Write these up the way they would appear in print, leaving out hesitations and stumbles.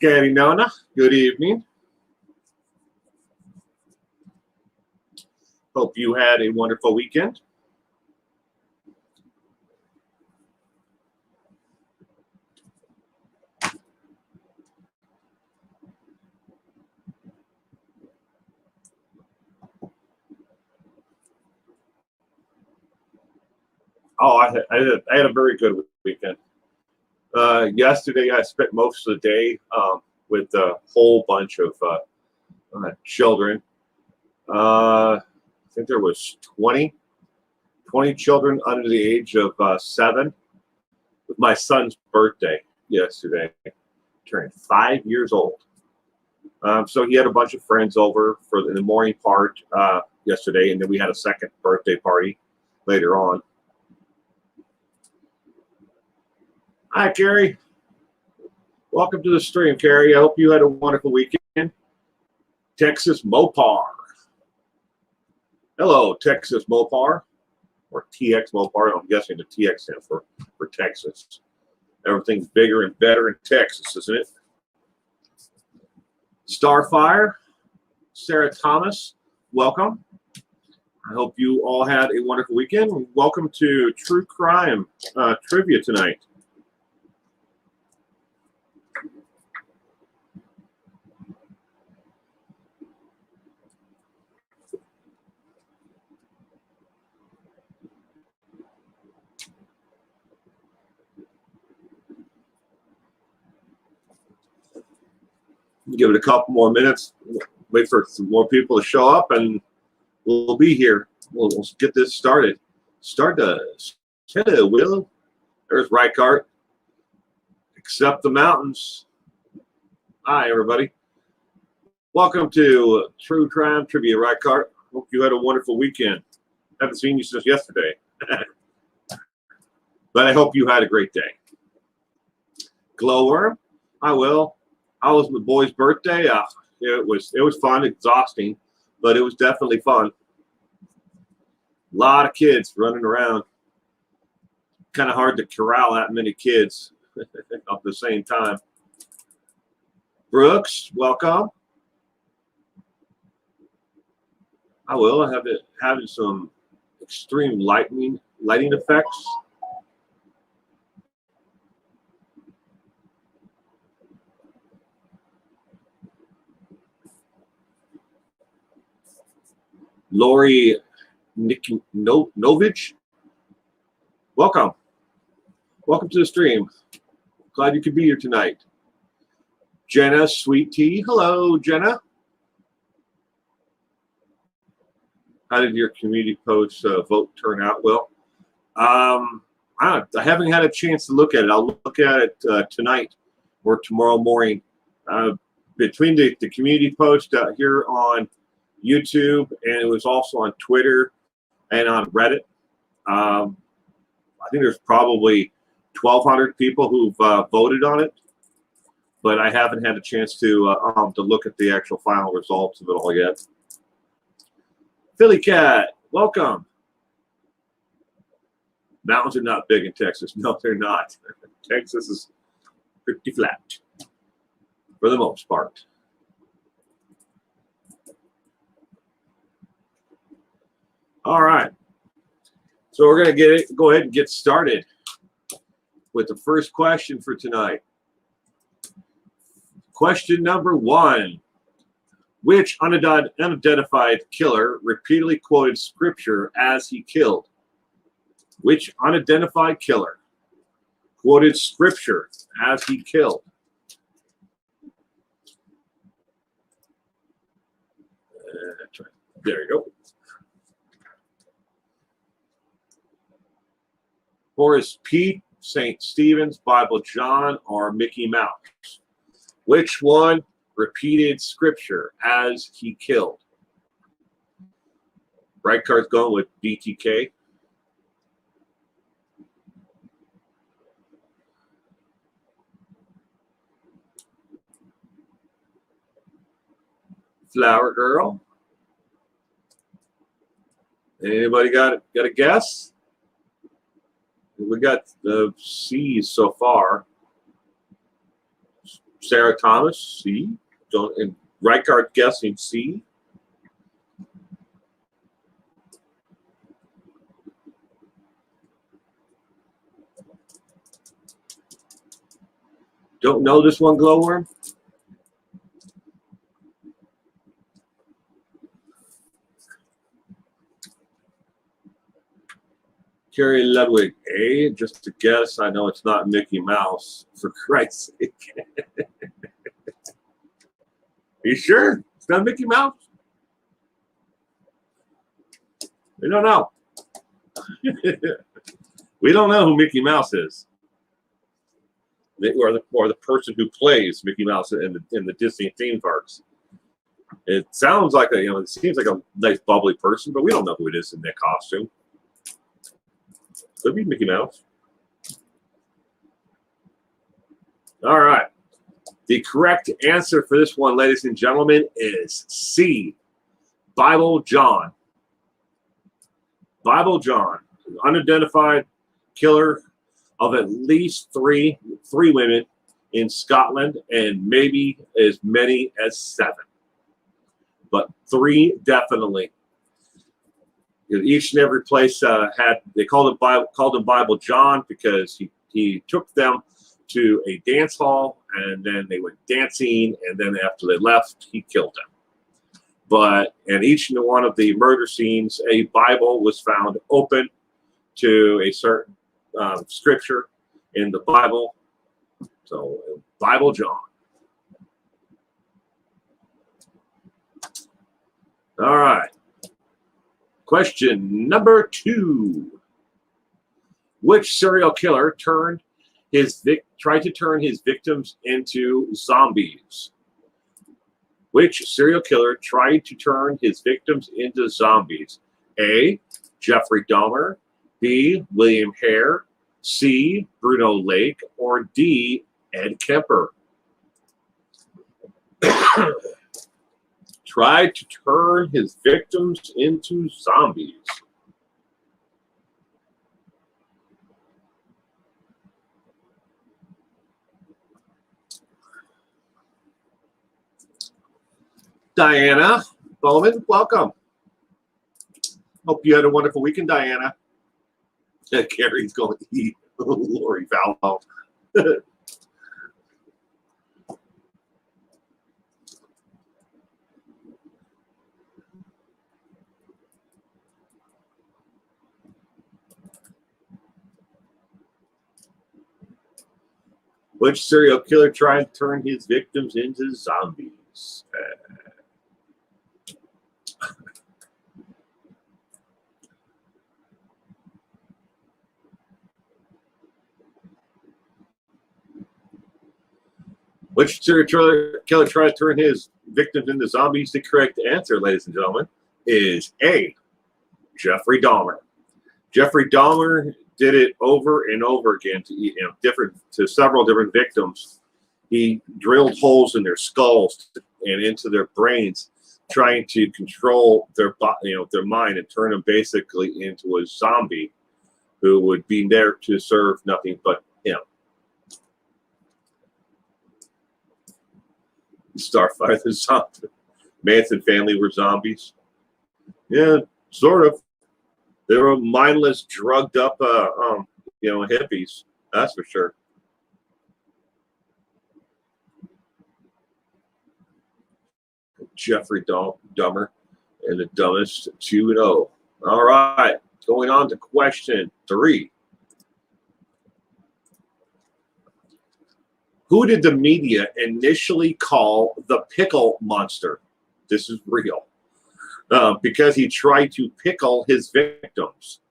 Scary Nona, good evening. Hope you had a wonderful weekend. Oh, I had a very good weekend. Yesterday, I spent most of the day with a whole bunch of children. I think there was 20 children under the age of 7. It was my son's birthday yesterday. Turned 5 years old. So he had a bunch of friends over for the morning part yesterday, and then we had a second birthday party later on. Hi, Carrie. Welcome to the stream, Carrie. I hope you had a wonderful weekend. Texas Mopar. Hello, Texas Mopar, or TX Mopar. I'm guessing the TX stands for Texas. Everything's bigger and better in Texas, isn't it? Starfire, Sarah Thomas, welcome. I hope you all had a wonderful weekend. Welcome to True Crime Trivia tonight. Give it a couple more minutes, wait for some more people to show up, and we'll be here. We'll get this started. Hello, Will. There's Reichart. Accept the mountains. Hi, everybody. Welcome to True Crime Trivia, Reichart. Hope you had a wonderful weekend. Haven't seen you since yesterday. But I hope you had a great day. Glowworm. Hi, Will. How was my boy's birthday? It was fun, exhausting, but it was definitely fun. A lot of kids running around. Kind of hard to corral that many kids at the same time. Brooks, welcome. I will. I have it having some extreme lighting effects. Lori Novich, welcome. Welcome to the stream. Glad you could be here tonight. Jenna Sweet Tea, hello, Jenna. How did your community post vote turn out, Will? I haven't had a chance to look at it. I'll look at it tonight or tomorrow morning. Between the community post here on YouTube, and it was also on Twitter and on Reddit. I think there's probably 1,200 people who've voted on it, but I haven't had a chance to look at the actual final results of it all yet. Philly Cat, welcome. Mountains are not big in Texas. No, they're not. Texas is pretty flat for the most part. All right, so we're going to go ahead and get started with the first question for tonight. Question number 1. Which unidentified killer repeatedly quoted scripture as he killed? Which unidentified killer quoted scripture as he killed? There you go. Horace Pete, St. Stephen's, Bible John, or Mickey Mouse? Which one repeated scripture as he killed? Right card's going with BTK. Flower Girl. Anybody got a guess? We got the C's so far. Sarah Thomas, C. And Reichard guessing C. Don't know this one, Glowworm? Carrie Ludwig, A. Just to guess, I know it's not Mickey Mouse, for Christ's sake. Are you sure it's not Mickey Mouse? We don't know. We don't know who Mickey Mouse is. Or the person who plays Mickey Mouse in the Disney theme parks. It sounds like it seems like a nice bubbly person, but we don't know who it is in that costume. Could be Mickey Mouse. All right. The correct answer for this one, ladies and gentlemen, is C. Bible John. Bible John, an unidentified killer of at least three women in Scotland, and maybe as many as 7. But 3 definitely. Each and every place they called him Bible John because he took them to a dance hall, and then they went dancing, and then after they left, he killed them. But in each and one of the murder scenes, a Bible was found open to a certain scripture in the Bible. So, Bible John. All right. Question number 2. Which serial killer tried to turn his victims into zombies? Which serial killer tried to turn his victims into zombies? A. Jeffrey Dahmer, B. William Hare, C. Bruno Lake, or D. Ed Kemper? Tried to turn his victims into zombies. Diana Bowman, welcome. Hope you had a wonderful weekend, Diana. Carrie's going to eat. Lori Vallow. Which serial killer tried to turn his victims into zombies? Which serial killer tried to turn his victims into zombies? The correct answer, ladies and gentlemen, is A. Jeffrey Dahmer. Jeffrey Dahmer did it over and over again to several different victims. He drilled holes in their skulls and into their brains, trying to control their mind and turn them basically into a zombie who would be there to serve nothing but him. Starfire the zombie. Manson family were zombies. Yeah, sort of. They were mindless, drugged up, hippies. That's for sure. Jeffrey Dahmer and the dumbest 2-0. All right, going on to question 3. Who did the media initially call the pickle monster? This is real. Because he tried to pickle his victims.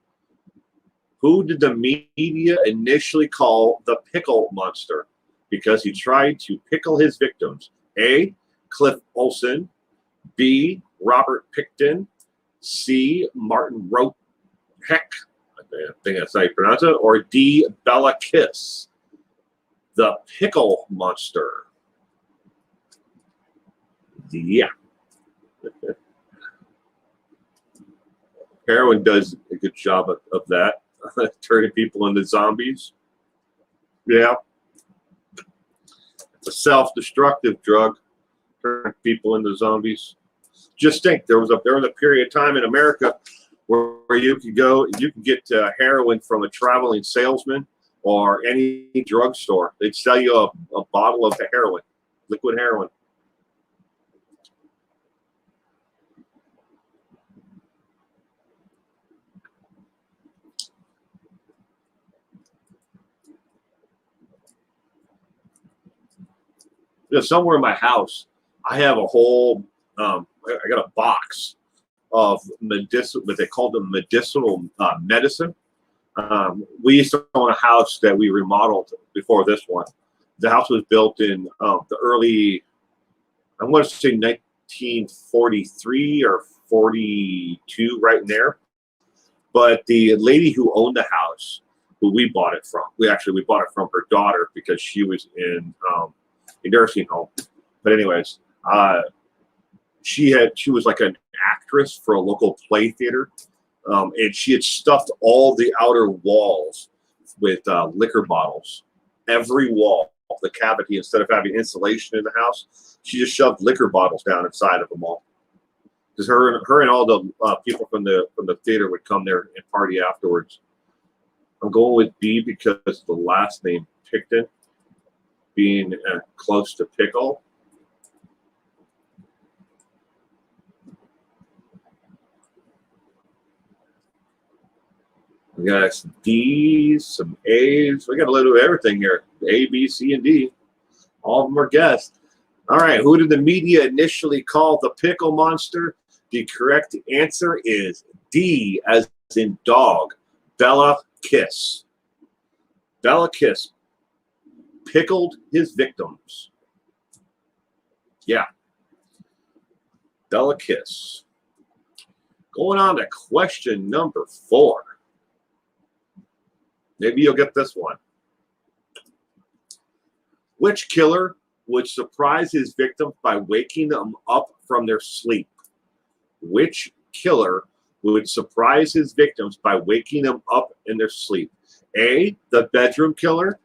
Who did the media initially call the pickle monster? Because he tried to pickle his victims. A. Cliff Olson, B. Robert Pickton, C. Martin Rote Heck, I think that's how you pronounce it, or D. Bella Kiss. The pickle monster. Yeah. Heroin does a good job of that, turning people into zombies. Yeah. a self-destructive drug, turning people into zombies. Just think, there was a period of time in America where you could get heroin from a traveling salesman or any drugstore. They'd sell you a bottle of the heroin, liquid heroin. Somewhere in my house, I have a whole, I got a box of what they call them medicinal medicine. We used to own a house that we remodeled before this one. The house was built in the early, I want to say 1943 or 42, right in there. But the lady who owned the house, who we bought it from, we bought it from her daughter because she was in a nursing home. But anyways, she was like an actress for a local play theater, and she had stuffed all the outer walls with liquor bottles. Every wall, the cavity, instead of having insulation in the house, she just shoved liquor bottles down inside of them all. Because her and all the people from the theater would come there and party afterwards. I'm going with B because the last name Picton, being close to pickle. We got some D's, some A's. We got a little of everything here. A, B, C, and D. All of them are guessed. All right, who did the media initially call the pickle monster? The correct answer is D, as in dog. Bella Kiss. Bella Kiss pickled his victims. Yeah. Bella Kiss. Going on to question number 4. Maybe you'll get this one. Which killer would surprise his victims by waking them up from their sleep? Which killer would surprise his victims by waking them up in their sleep? A, the bedroom killer.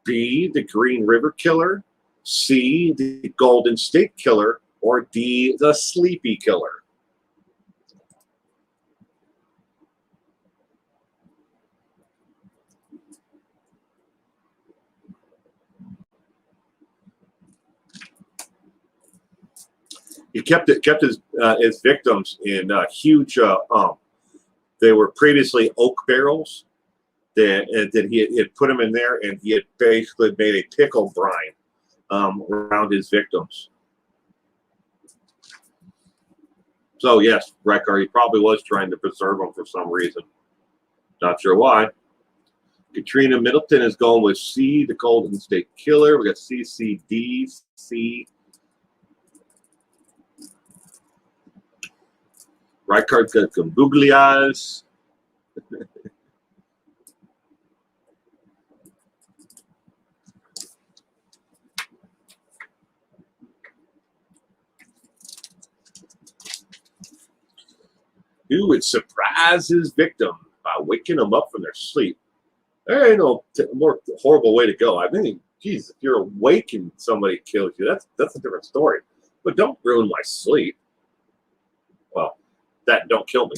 B, the Green River Killer. C, the Golden State Killer. Or D, the Sleepy Killer. He kept his victims in huge. They were previously oak barrels. That he had put them in there, and he had basically made a pickle brine around his victims. So yes, Reckar, he probably was trying to preserve them for some reason. Not sure why. Katrina Middleton is going with C, the Golden State Killer. We got C, C, D, C. Reichard's got Gambuglias. Who would surprise his victim by waking them up from their sleep? There ain't no more horrible way to go. I mean, geez, if you're awake and somebody kills you, that's a different story. But don't ruin my sleep. Well, that don't kill me.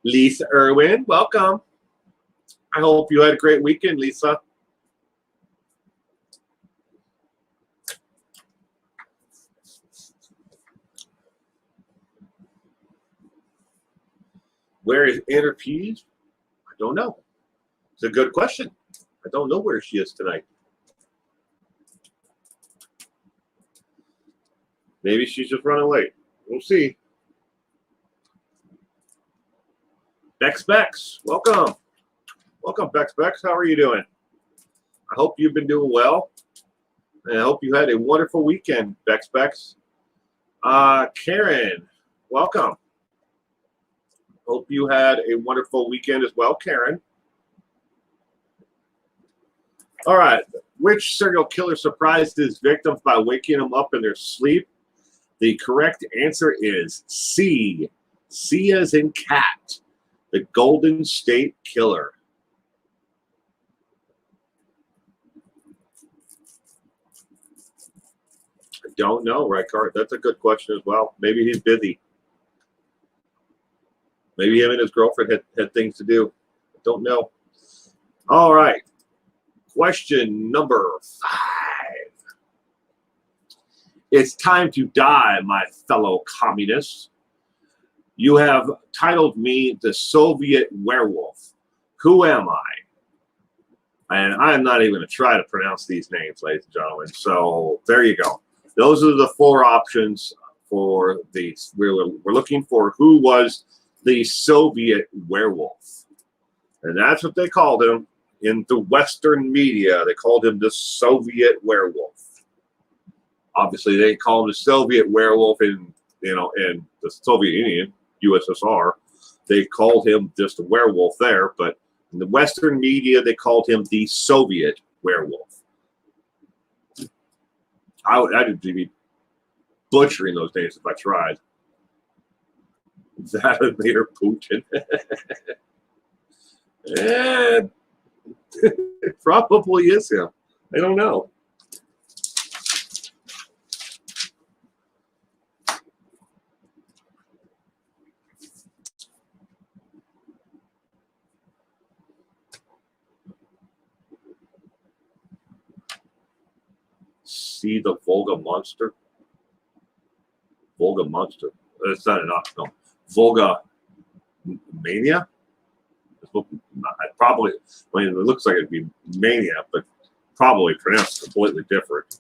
Lisa Irwin, welcome. I hope you had a great weekend, Lisa. Where is Anna Pease? I don't know. It's a good question. I don't know where she is tonight. Maybe she's just running late. We'll see. Bex, welcome. Welcome, Bex. How are you doing? I hope you've been doing well. And I hope you had a wonderful weekend, Bex. Karen, welcome. Hope you had a wonderful weekend as well, Karen. All right. Which serial killer surprised his victims by waking them up in their sleep? The correct answer is C, C as in cat, the Golden State Killer. I don't know, Ricard. That's a good question as well. Maybe he's busy. Maybe him and his girlfriend had things to do. I don't know. All right. Question number 5. It's time to die, my fellow communists. You have titled me the Soviet werewolf. Who am I? And I'm not even going to try to pronounce these names, ladies and gentlemen. So there you go. Those are the 4 options for these. We're looking for who was the Soviet werewolf. And that's what they called him in the Western media. They called him the Soviet werewolf. Obviously, they call him the Soviet werewolf in the Soviet Union, USSR. They called him just a werewolf there, but in the Western media, they called him the Soviet werewolf. I'd be butchering those names if I tried. Vladimir Putin. It probably is him. I don't know. See the Volga monster? Volga monster. That's not an option. Volga mania? Probably, I mean, it looks like it'd be mania, but probably pronounced completely different.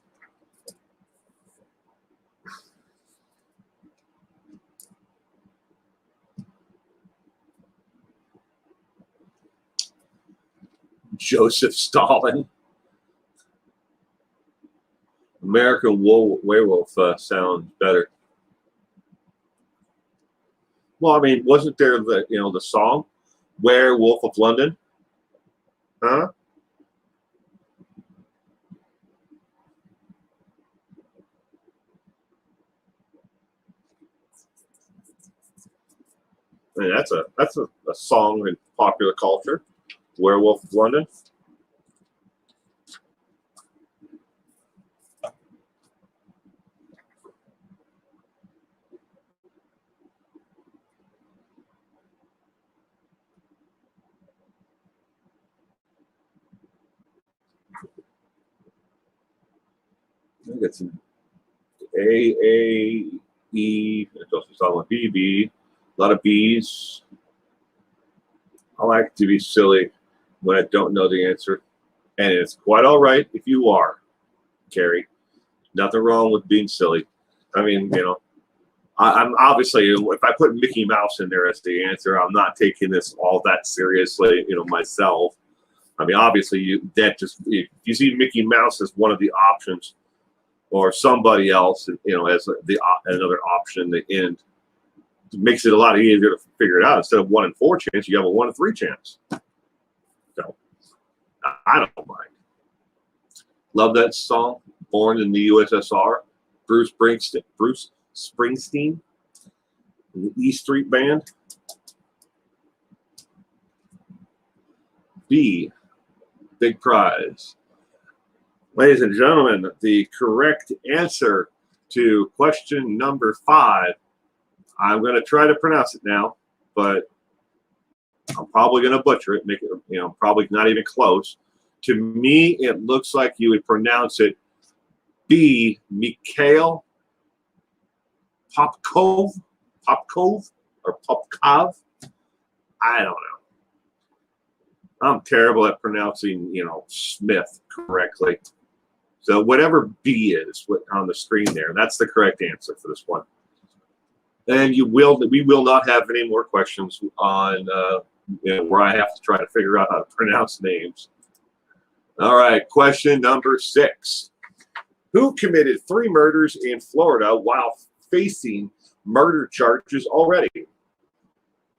Joseph Stalin. American werewolf sounds better. Well, I mean, wasn't there the song "Werewolf of London"? Huh? I mean, that's a song in popular culture. Werewolf of London. I think it's A E. It also starts with B. A lot of B's. I like to be silly when I don't know the answer, and it's quite all right if you are, Carrie. Nothing wrong with being silly. I mean, I'm obviously, if I put Mickey Mouse in there as the answer, I'm not taking this all that seriously, myself. I mean, obviously, if you see Mickey Mouse as one of the options, or somebody else, as another option, the end, it makes it a lot easier to figure it out. Instead of 1 in 4 chance, you have a 1 in 3 chance. So I don't mind. Love that song, "Born in the USSR." Bruce Springsteen, the E Street Band. B, big prize. Ladies and gentlemen, the correct answer to question number 5. I'm going to try to pronounce it now, but I'm probably going to butcher it, make it, probably not even close. To me, it looks like you would pronounce it B, Mikhail Popkov, or Popkov. I don't know. I'm terrible at pronouncing, Smith correctly. So whatever B is on the screen there, that's the correct answer for this one. And we will not have any more questions on where I have to try to figure out how to pronounce names. All right, question number 6. Who committed 3 murders in Florida while facing murder charges already?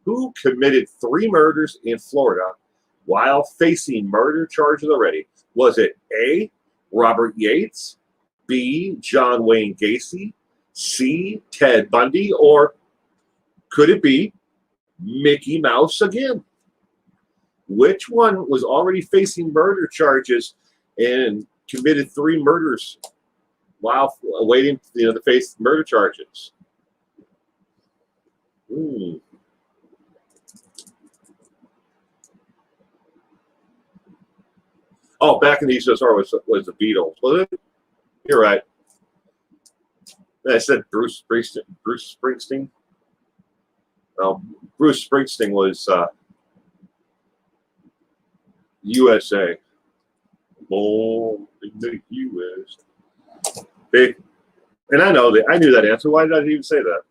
Who committed 3 murders in Florida while facing murder charges already? Was it A, Robert Yates, B, John Wayne Gacy, C, Ted Bundy, or Could it be Mickey Mouse again? Which one was already facing murder charges and committed 3 murders while awaiting, to face murder charges? Oh, back in the USSR was the Beatles, was it? You're right. I said Bruce Springsteen. Bruce Springsteen. Well, Bruce Springsteen was USA. Born in the US. Big. And I know that. I knew that answer. Why did I even say that?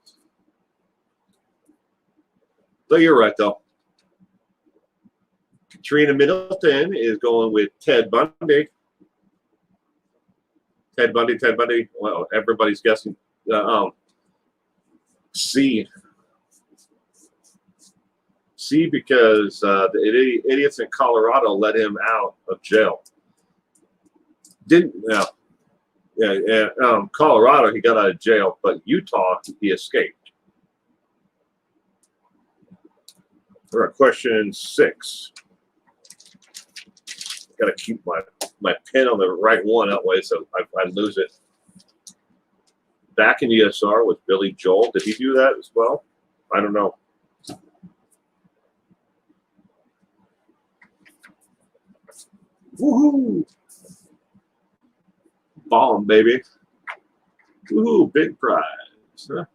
So you're right, though. Katrina Middleton is going with Ted Bundy. Ted Bundy. Well, everybody's guessing. C. C, because the idiots in Colorado let him out of jail. Colorado, he got out of jail, but Utah, he escaped. All right, question 6. Got to keep my pen on the right one that way, so I lose it. Back in the USSR with Billy Joel, did he do that as well? I don't know. Woohoo! Bomb, baby. Woohoo, big prize. Huh?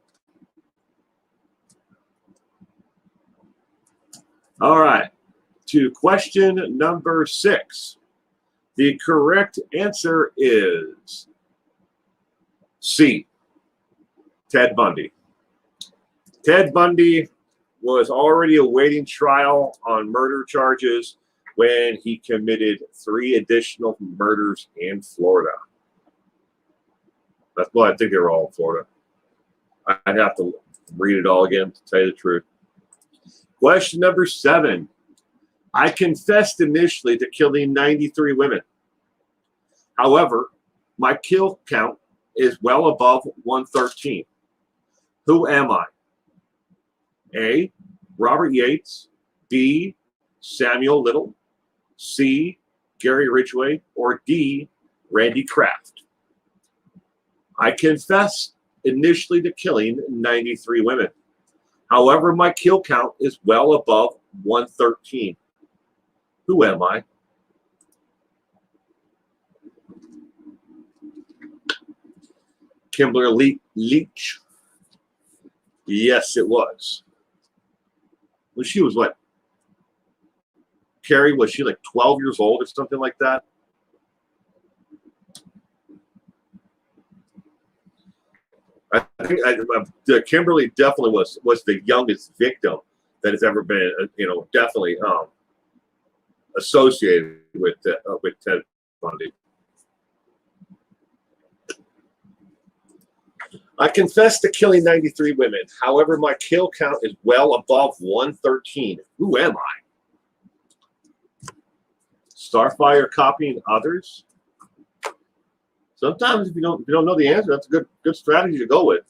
All right. To question number 6. The correct answer is C. Ted Bundy. Ted Bundy was already awaiting trial on murder charges when he committed 3 additional murders in Florida. That's why I think they were all in Florida. I'd have to read it all again to tell you the truth. Question number 7. I confessed initially to killing 93 women. However, my kill count is well above 113. Who am I? A. Robert Yates. B. Samuel Little. C. Gary Ridgway. Or D. Randy Kraft. I confessed initially to killing 93 women. However, my kill count is well above 113. Who am I? Kimberly Leach. Yes, it was. Well, she was what? Carrie, was she like 12 years old or something like that? I think Kimberly definitely was the youngest victim that has ever been, definitely associated with Ted Bundy. I confessed to killing 93 women. However, my kill count is well above 113. Who am I? Starfire copying others. Sometimes if you don't know the answer, that's a good strategy to go with.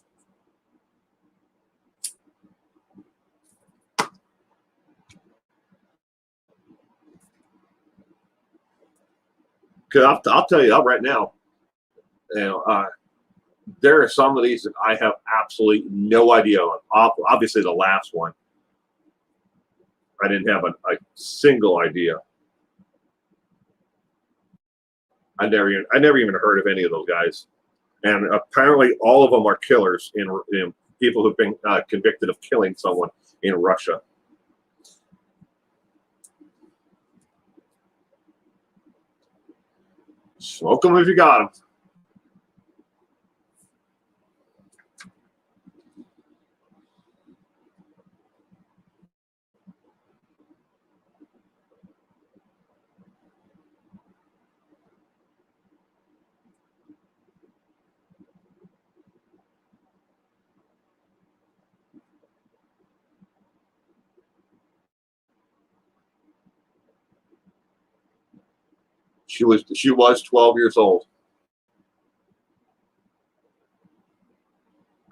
Because I'll tell you right now, there are some of these that I have absolutely no idea on. Obviously, the last one, I didn't have a single idea. I never even heard of any of those guys, and apparently all of them are killers in people who've been convicted of killing someone in Russia. Smoke them if you got them. She was 12 years old.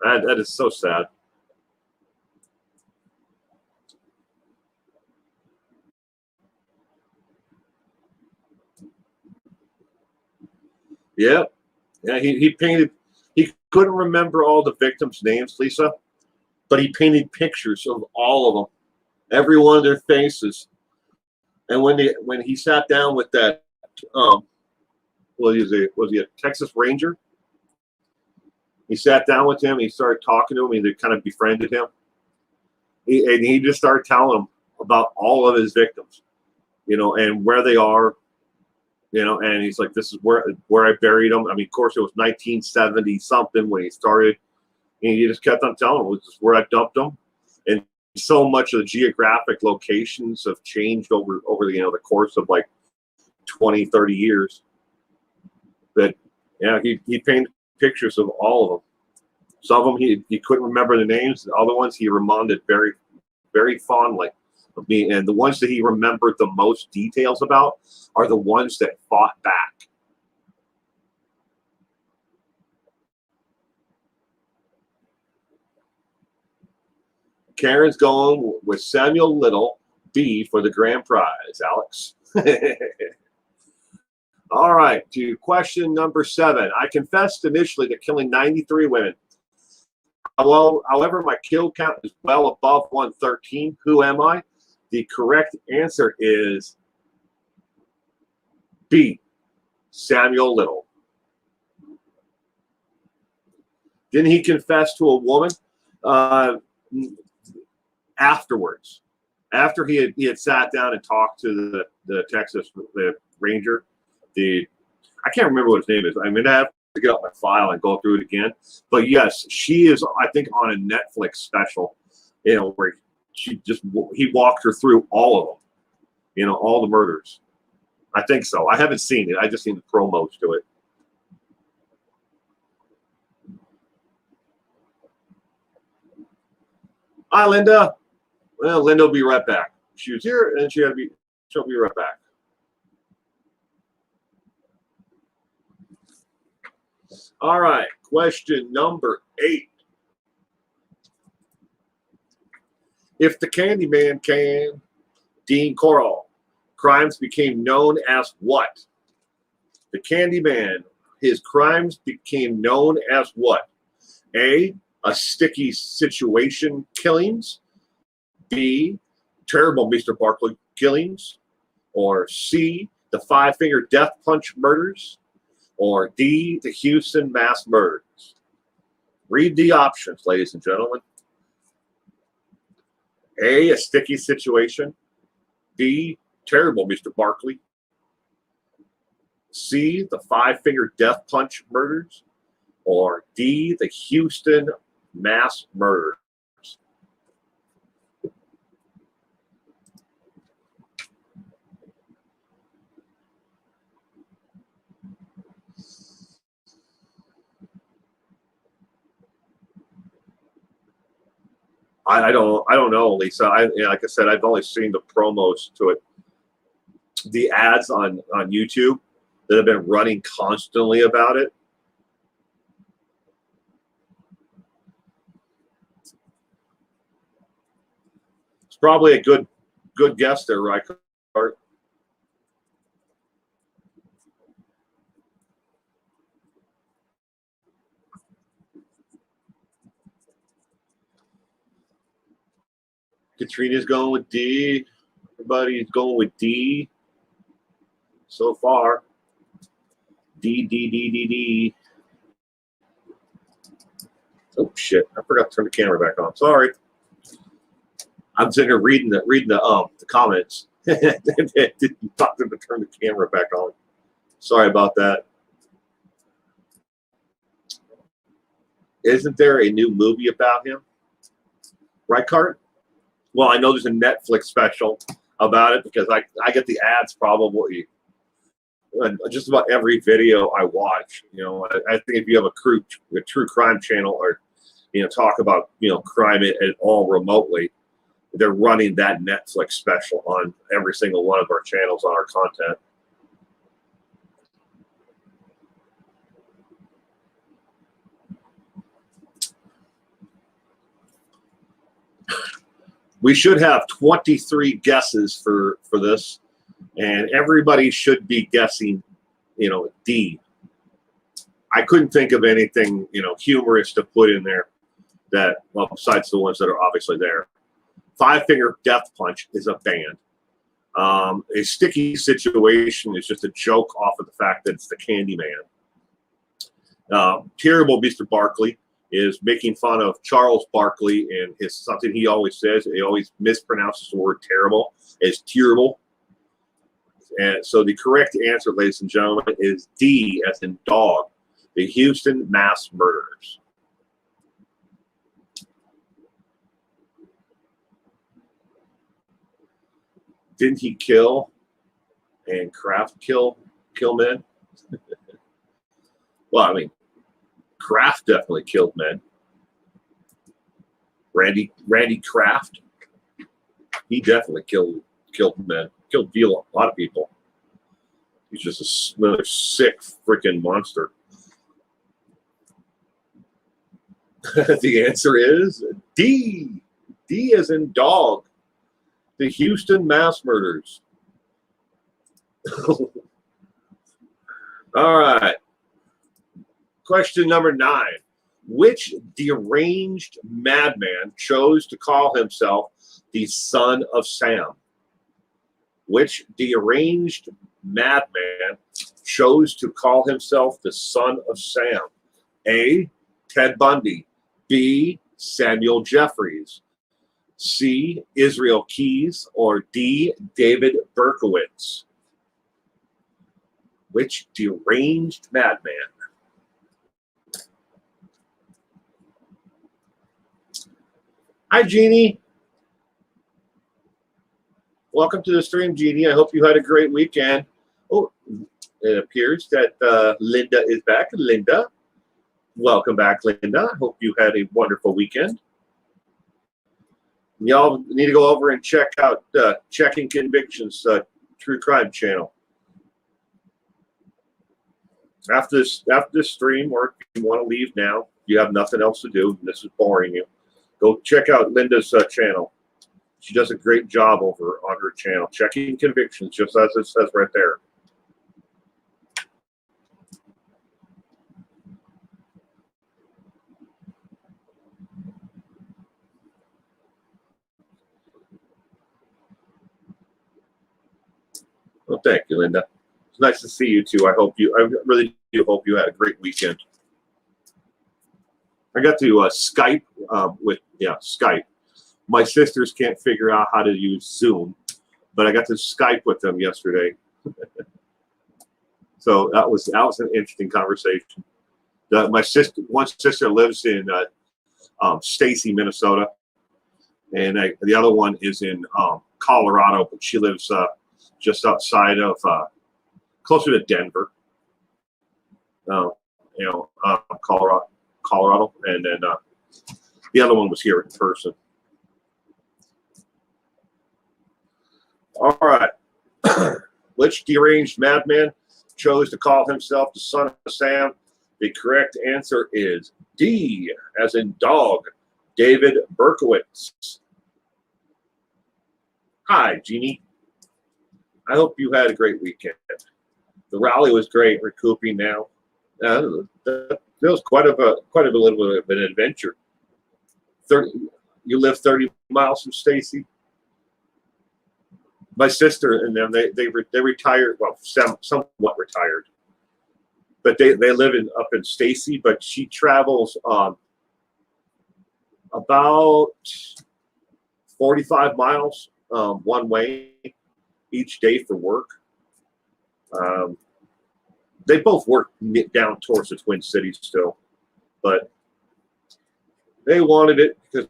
That is so sad. Yeah. Yeah, he painted, he couldn't remember all the victims' names, Lisa, but he painted pictures of all of them, every one of their faces. And when he sat down with that, was he a Texas Ranger? He sat down with him. He started talking to him. He kind of befriended him. And he just started telling him about all of his victims, and where they are, and he's like, this is where I buried them. I mean, of course, it was 1970 something when he started. And he just kept on telling him, this is where I dumped them. And so much of the geographic locations have changed over the course of like 20, 30 years. That, yeah, he painted pictures of all of them. Some of them he couldn't remember the names. The other ones he reminded very, very fondly of me. And the ones that he remembered the most details about are the ones that fought back. Karen's going with Samuel Little, B, for the grand prize, Alex. All right, to question number 7. I confessed initially to killing 93 women. However, my kill count is well above 113. Who am I? The correct answer is B, Samuel Little. Didn't he confess to a woman afterwards? After he had sat down and talked to the Texas Ranger, I can't remember what his name is. I mean, I have to get up my file and go through it again. But yes, she is, I think, on a Netflix special, where he walked her through all of them, all the murders. I think so. I haven't seen it. I just seen the promos to it. Hi, Linda. Well, Linda will be right back. She was here, and she'll be right back. All right, question number 8. If the Candyman came, Dean Coral, crimes became known as what? The Candyman, his crimes became known as what? A sticky situation killings, B, terrible Mr. Barkley killings, or C, the 5-finger death punch murders, or D, the Houston mass murders. Read the options, ladies and gentlemen. A sticky situation, B, terrible Mr. Barkley, C, the 5-finger death punch murders, or D, the Houston mass murders. I don't know, Lisa. Like I said, I've only seen the promos to it, the ads on YouTube that have been running constantly about it. It's probably a good guess there, right? Katrina's going with D. Everybody's going with D so far. D. Oh shit! I forgot to turn the camera back on. Sorry. I'm sitting here reading the comments. Didn't talk to turn the camera back on. Sorry about that. Isn't there a new movie about him? Right, Cart? Well, I know there's a Netflix special about it because I get the ads probably just about every video I watch. I think if you have a true crime channel or talk about crime at all remotely, they're running that Netflix special on every single one of our channels on our content. We should have 23 guesses for this, and everybody should be guessing, D. I couldn't think of anything, humorous to put in there that, well, besides the ones that are obviously there. Five Finger Death Punch is a band. A Sticky Situation is just a joke off of the fact that it's the Candyman. Terrible Mr. Barkley is making fun of Charles Barkley and something he always says. He always mispronounces the word terrible as terrible. And so the correct answer, ladies and gentlemen, is D, as in dog, the Houston mass murderers. Didn't he kill and Kraft kill men? Well, I mean, Kraft definitely killed men. Randy Kraft, he definitely killed men. Killed a lot of people. He's just another sick freaking monster. The answer is D. D as in dog. The Houston mass murders. All right. Question number 9. Which deranged madman chose to call himself the Son of Sam? Which deranged madman chose to call himself the Son of Sam? A, Ted Bundy. B, Samuel Jeffries. C, Israel Keys. Or D, David Berkowitz. Which deranged madman? Hi, Jeannie. Welcome to the stream, Jeannie. I hope you had a great weekend. Oh, it appears that Linda is back. Linda, welcome back, Linda. Hope you had a wonderful weekend. Y'all need to go over and check out Checking Convictions True Crime channel. After this stream, or if you want to leave now, you have nothing else to do, and this is boring you, go check out Linda's channel. She does a great job over on her channel. Checking Convictions, just as it says right there. Well, thank you, Linda. It's nice to see you too. I really do hope you had a great weekend. I got to Skype with Skype. My sisters can't figure out how to use Zoom, but I got to Skype with them yesterday. So that was an interesting conversation. One sister lives in Stacy, Minnesota, and the other one is in Colorado, but she lives just outside of closer to Denver. Colorado, and then the other one was here in person. All right. Which deranged madman chose to call himself the Son of Sam? The correct answer is D, as in dog, David Berkowitz. Hi, Jeannie. I hope you had a great weekend. The rally was great. Recouping now. That was quite a little bit of an adventure. You live 30 miles from Stacy. My sister and them, they retired. Well, somewhat retired, but they live up in Stacy. But she travels about 45 miles one way each day for work. They both work down towards the Twin Cities still, but they wanted it because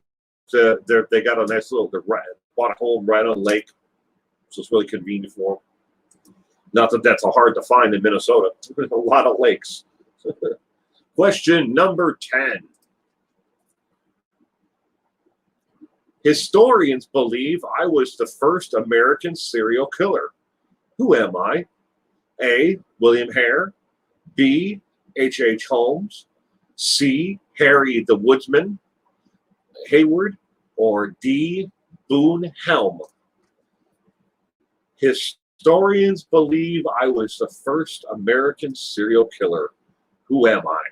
they got a nice bought a home right on the lake, so it's really convenient for them. Not that that's hard to find in Minnesota. There's a lot of lakes. Question number 10. Historians believe I was the first American serial killer. Who am I? A, William Hare. B, H.H. Holmes. C, Harry the Woodsman Hayward. Or D, Boone Helm. Historians believe I was the first American serial killer. Who am I?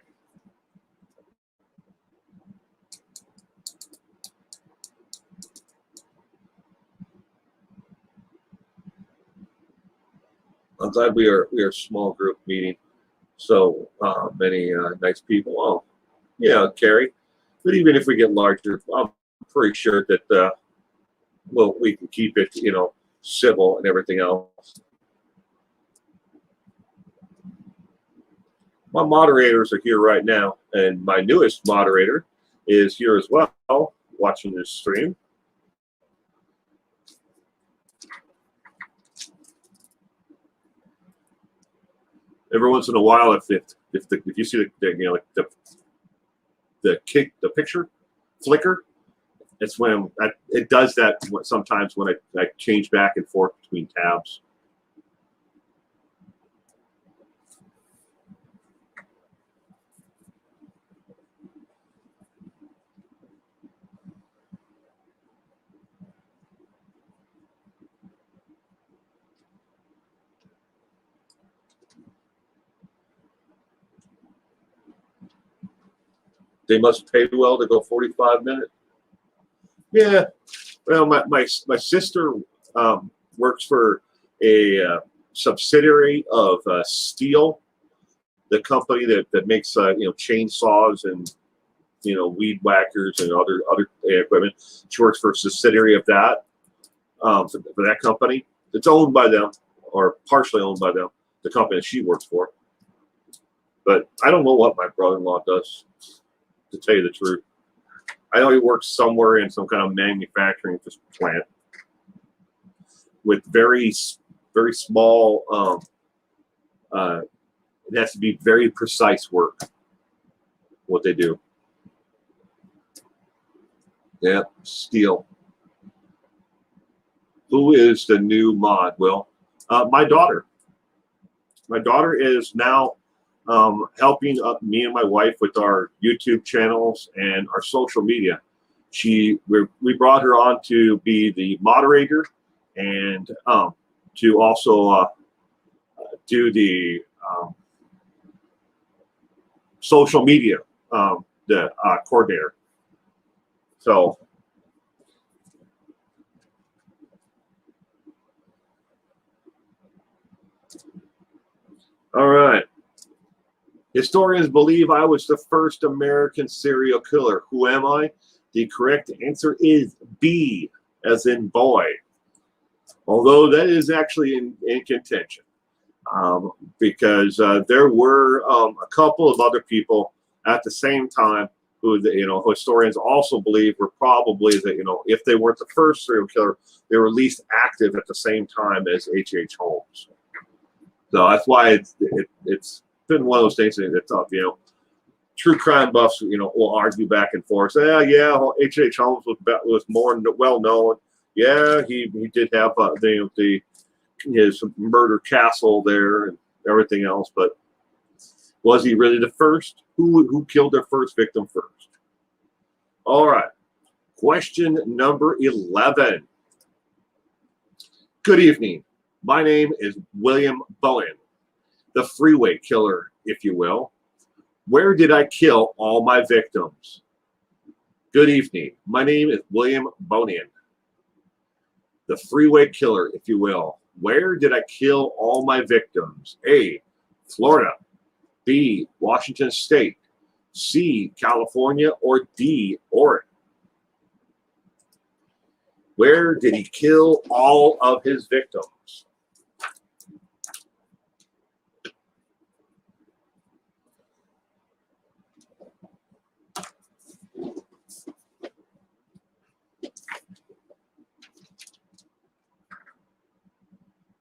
I'm glad we are a small group meeting. So many nice people. Oh, yeah, Carrie. But even if we get larger, I'm pretty sure that well, we can keep it, civil and everything else. My moderators are here right now, and my newest moderator is here as well, watching this stream. Every once in a while, if you see the picture flicker, it's when it does that sometimes when I change back and forth between tabs. They must pay well to go 45 minutes. Yeah, well, my sister works for a subsidiary of Steel, the company that makes chainsaws and weed whackers and other equipment. She works for a subsidiary of that for that company. It's owned by them or partially owned by them. The company that she works for. But I don't know what my brother-in-law does, to tell you the truth. I know he works somewhere in some kind of manufacturing plant with very, very small. It has to be very precise work. What they do. Yeah, Steel. Who is the new mod? Well, my daughter. My daughter is now helping me and my wife with our YouTube channels and our social media. We brought her on to be the moderator and to also do the social media, the coordinator. So. All right. Historians believe I was the first American serial killer. Who am I? The correct answer is B, as in boy. Although that is actually in contention, because there were a couple of other people at the same time who, historians also believe were probably that, if they weren't the first serial killer, they were at least active at the same time as H.H. Holmes. So that's why it's been one of those things that's tough, True crime buffs, will argue back and forth. Say, yeah, H.H. Holmes was more well known. Yeah, he did have his murder castle there and everything else, but was he really the first? Who killed their first victim first? All right, question number 11. Good evening. My name is William Bowen, the freeway killer, if you will. Where did I kill all my victims? Good evening. My name is William Bowen, the freeway killer, if you will. Where did I kill all my victims? A, Florida. B, Washington State. C, California. Or D, Oregon. Where did he kill all of his victims?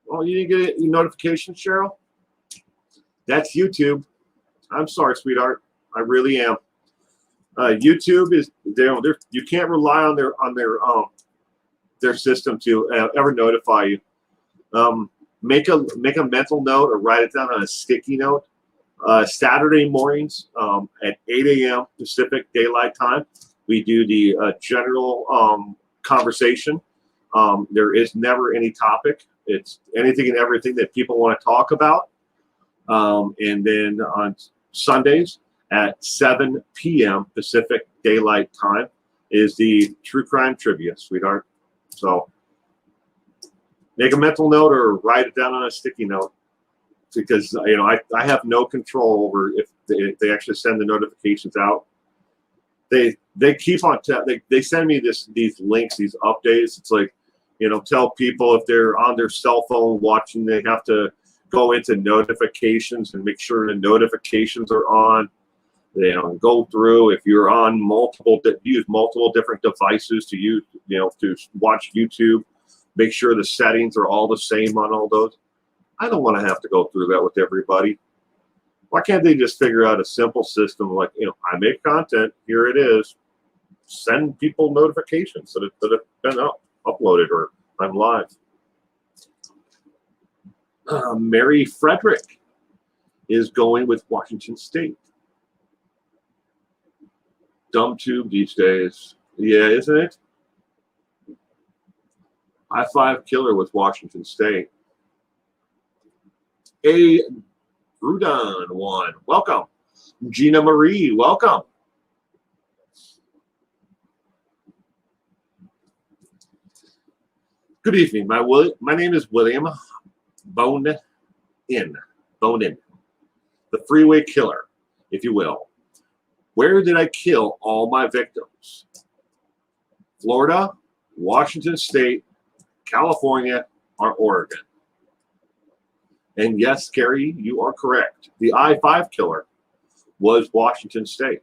Oh, you didn't get any notifications, Cheryl? That's YouTube. I'm sorry, sweetheart. I really am. YouTube is you can't rely on their system to ever notify you. Make a mental note or write it down on a sticky note. Saturday mornings at 8 a.m. Pacific Daylight Time, we do the general conversation. There is never any topic. It's anything and everything that people want to talk about. And then on Sundays at 7 p.m. Pacific Daylight Time is the True Crime Trivia, sweetheart. So make a mental note or write it down on a sticky note, because you know I have no control over if they actually send the notifications out. They keep on they send me these links, these updates. It's like, you know, tell people if they're on their cell phone watching, they have to go into notifications and make sure the notifications are on. You know, go through if you're on use multiple different devices to use, you know, to watch YouTube. Make sure the settings are all the same on all those. I don't want to have to go through that with everybody. Why can't they just figure out a simple system like, you know, I make content, here it is. Send people notifications that have been uploaded or I'm live. Mary Frederick is going with Washington State. Dumb tube these days. Yeah, isn't it? I-5 killer with Washington State. A Rudon won. Welcome. Gina Marie, welcome. Good evening. My name is William Bonin, the freeway killer, if you will. Where did I kill all my victims? Florida, Washington State, California, or Oregon? And yes, Carrie, you are correct. The I-5 killer was Washington State.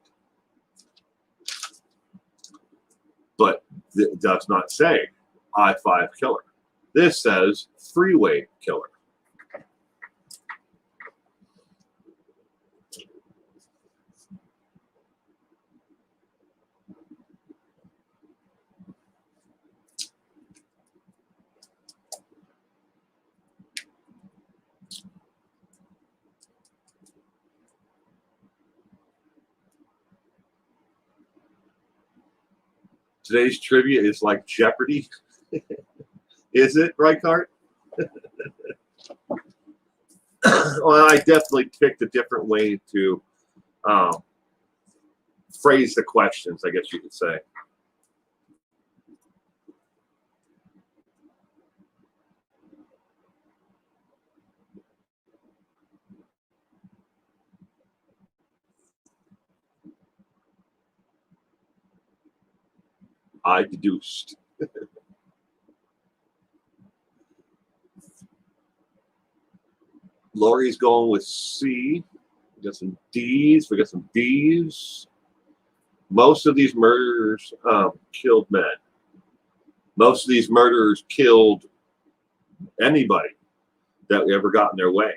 But it does not say I-5 killer. This says freeway killer. Today's trivia is like Jeopardy. Is it, Reichart? Well, I definitely picked a different way to phrase the questions, I guess you could say. I deduced. Lori's going with C. We got some D's. We got some B's. Most of these murderers killed men. Most of these murderers killed anybody that ever got in their way.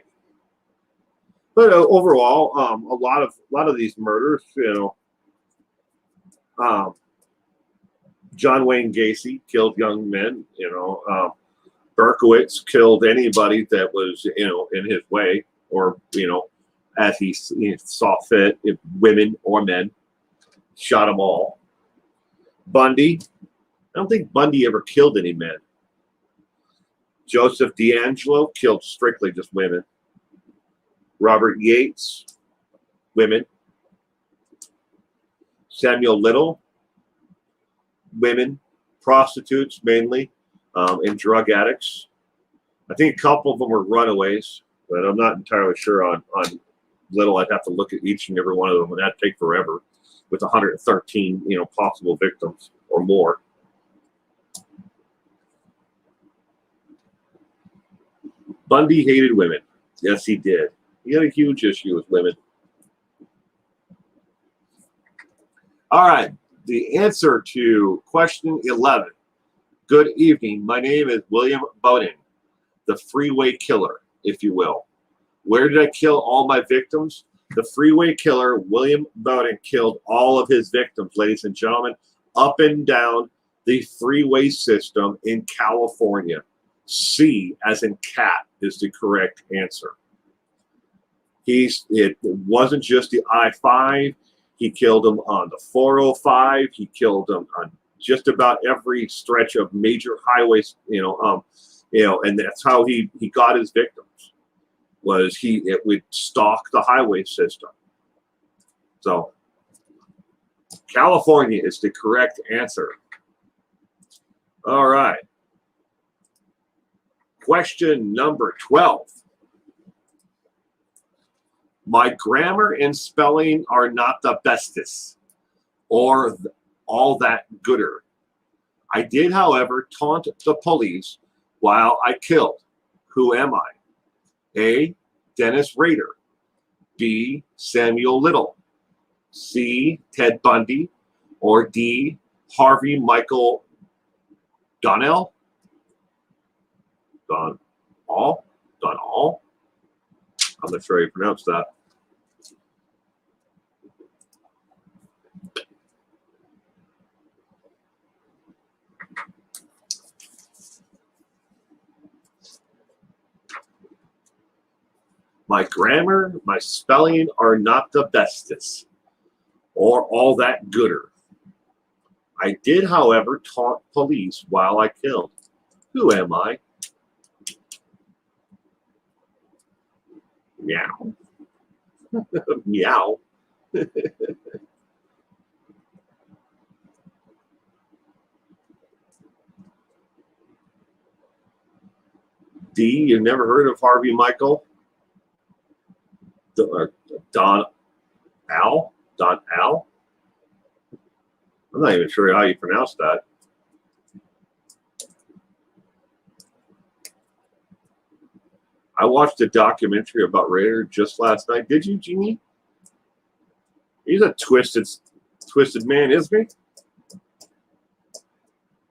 But overall, a lot of these murders, you know, John Wayne Gacy killed young men. You know, Berkowitz killed anybody that was, you know, in his way, or, you know, as he saw fit, if women or men. Shot them all. Bundy, I don't think Bundy ever killed any men. Joseph D'Angelo killed strictly just women. Robert Yates, women. Samuel Little, women, prostitutes mainly, and drug addicts. I think a couple of them were runaways, but I'm not entirely sure on Little. I'd have to look at each and every one of them, and that'd take forever with 113, you know, possible victims or more. Bundy hated women. Yes, he did. He had a huge issue with women. All right. The answer to question 11. Good evening. My name is William Bonin, the freeway killer, if you will. Where did I kill all my victims? The freeway killer, William Bonin, killed all of his victims, ladies and gentlemen, up and down the freeway system in California. C, as in cat, is the correct answer. It wasn't just the I-5. He killed them on the 405. He killed them on just about every stretch of major highways, you know, and that's how he got his victims. It would stalk the highway system. So California is the correct answer. All right. Question number 12. My grammar and spelling are not the bestest or all that gooder. I did, however, taunt the police while I killed. Who am I? A. Dennis Rader. B. Samuel Little. C. Ted Bundy. Or D. Harvey Michael Donnell. Donnell? I'm not sure how you pronounce that. My grammar, my spelling are not the bestest, or all that gooder. I did, however, taunt police while I killed. Who am I? Meow. Meow. D, you've never heard of Harvey Michael? Don Al? I'm not even sure how you pronounce that. I watched a documentary about Raider just last night. Did you, Jeannie? He's a twisted man, isn't he?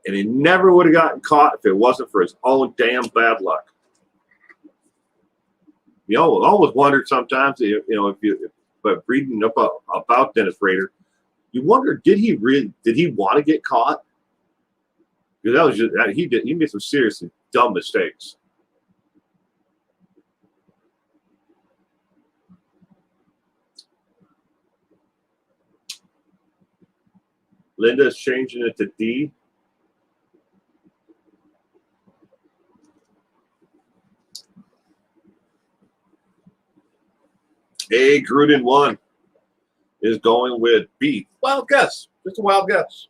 And he never would have gotten caught if it wasn't for his own damn bad luck. You know, I always wondered sometimes, but reading about Dennis Rader, you wonder, did he want to get caught? Because that was just he made some seriously dumb mistakes. Linda's changing it to D. A. Gruden 1 is going with B. Wild guess. Just a wild guess.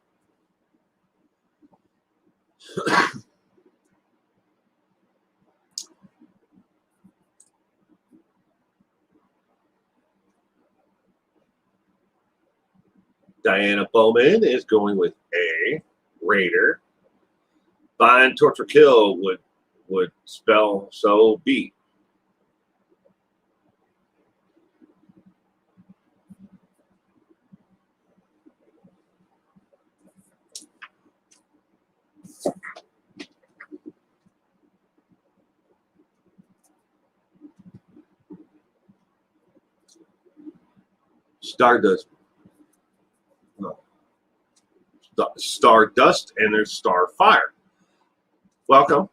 Diana Bowman is going with A. Raider. Bind, torture, kill would spell so B. Stardust. Stardust, and there's Starfire. Welcome.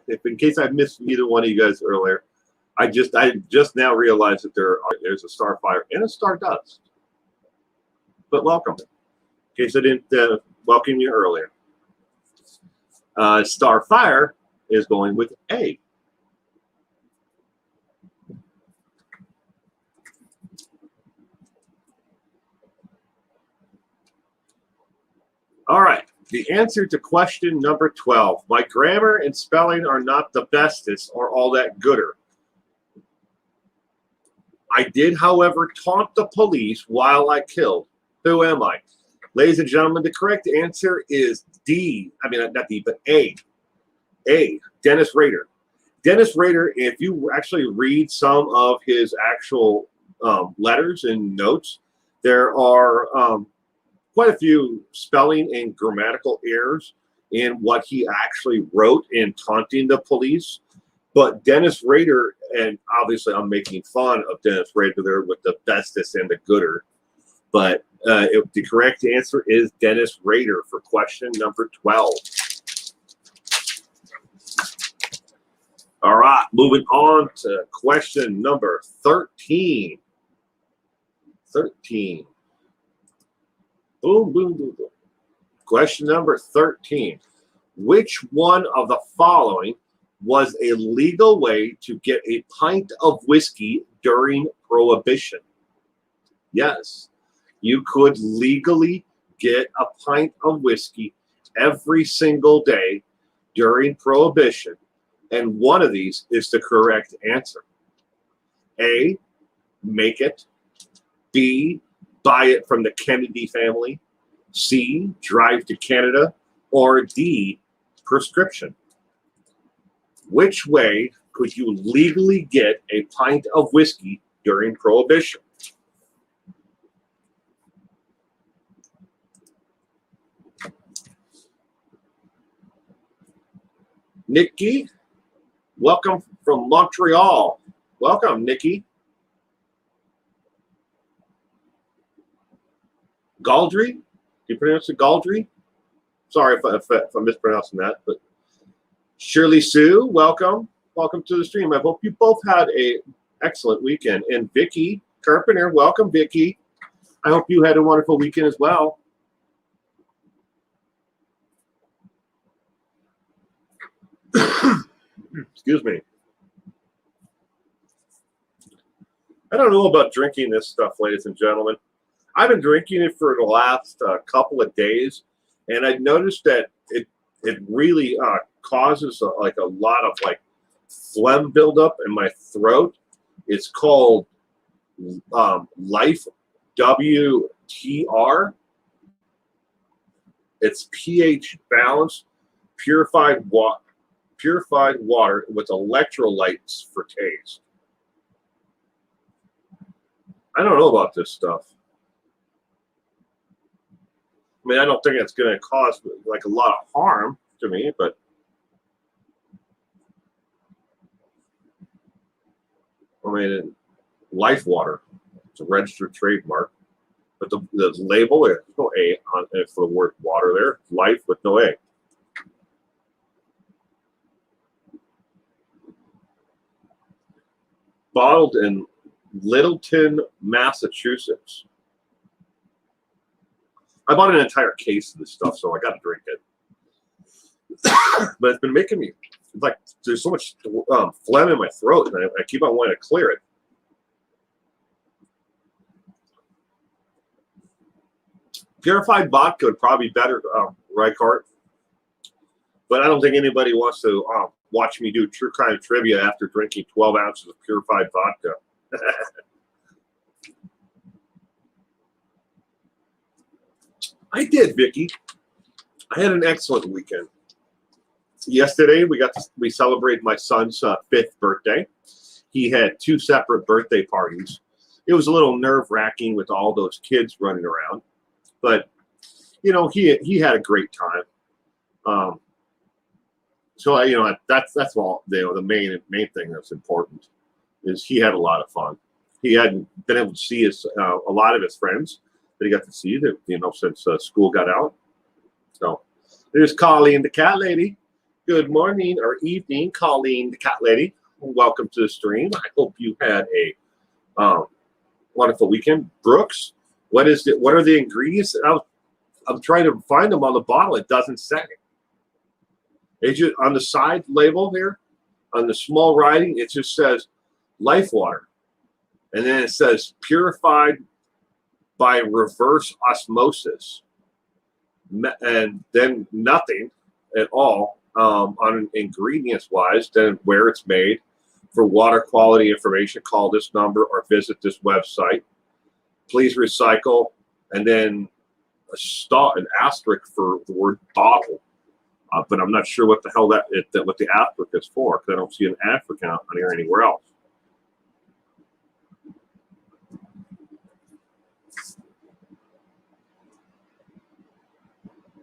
If in case I missed either one of you guys earlier, I just now realized that there's a Starfire and a Stardust. But welcome. In case I didn't welcome you earlier. Starfire is going with A. All right, the answer to question number 12. My grammar and spelling are not the bestest or all that gooder. I did, however, taunt the police while I killed. Who am I? Ladies and gentlemen, the correct answer is D. I mean, not D, but A. A. Dennis Rader. Dennis Rader, if you actually read some of his actual letters and notes, there are quite a few spelling and grammatical errors in what he actually wrote in taunting the police. But Dennis Rader, and obviously I'm making fun of Dennis Rader there with the bestest and the gooder, but the correct answer is Dennis Rader for question number 12. All right, moving on to question number 13. 13. Boom, boom, boom, boom. Question number 13. Which one of the following was a legal way to get a pint of whiskey during Prohibition? Yes. You could legally get a pint of whiskey every single day during Prohibition, and one of these is the correct answer. A, make it. B, buy it from the Kennedy family. C, drive to Canada. Or D, prescription. Which way could you legally get a pint of whiskey during Prohibition? Nikki, welcome from Montreal. Welcome, Nikki. Galdry? Do you pronounce it Galdry? Sorry if I'm mispronouncing that. But Shirley Sue, welcome. Welcome to the stream. I hope you both had a excellent weekend. And Vicky Carpenter, welcome, Vicky. I hope you had a wonderful weekend as well. Excuse me. I don't know about drinking this stuff, ladies and gentlemen. I've been drinking it for the last couple of days, and I noticed that it really causes a lot of phlegm buildup in my throat. It's called Life WTR. It's pH balanced, purified water with electrolytes for taste. I don't know about this stuff. I mean, I don't think it's going to cause a lot of harm to me, but I mean, Life Water, it's a registered trademark, but the label, there's no A on it for the word water there. Life with no A. Bottled in Littleton, Massachusetts. I bought an entire case of this stuff, so I got to drink it. But it's been making me, there's so much phlegm in my throat, and I keep on wanting to clear it. Purified vodka would probably be better, Reichart. But I don't think anybody wants to watch me do true crime trivia after drinking 12 ounces of purified vodka. I did, Vicky. I had an excellent weekend. Yesterday, we celebrated my son's 5th birthday. He had 2 separate birthday parties. It was a little nerve-wracking with all those kids running around, but he had a great time. So that's all. The main thing that's important is he had a lot of fun. He hadn't been able to see a lot of his friends that he got to see since school got out. So there's Colleen, the cat lady. Good morning or evening, Colleen, the cat lady. Welcome to the stream. I hope you had a wonderful weekend. Brooks, what are the ingredients? I'm trying to find them on the bottle. It doesn't say. It's just on the side label here, on the small writing, it just says Life Water. And then it says purified by reverse osmosis. And then nothing at all on ingredients wise, then where it's made. For water quality information, call this number or visit this website. Please recycle, and then an asterisk for the word bottle. But I'm not sure what the hell what the asterisk is for, because I don't see an asterisk on here anywhere else.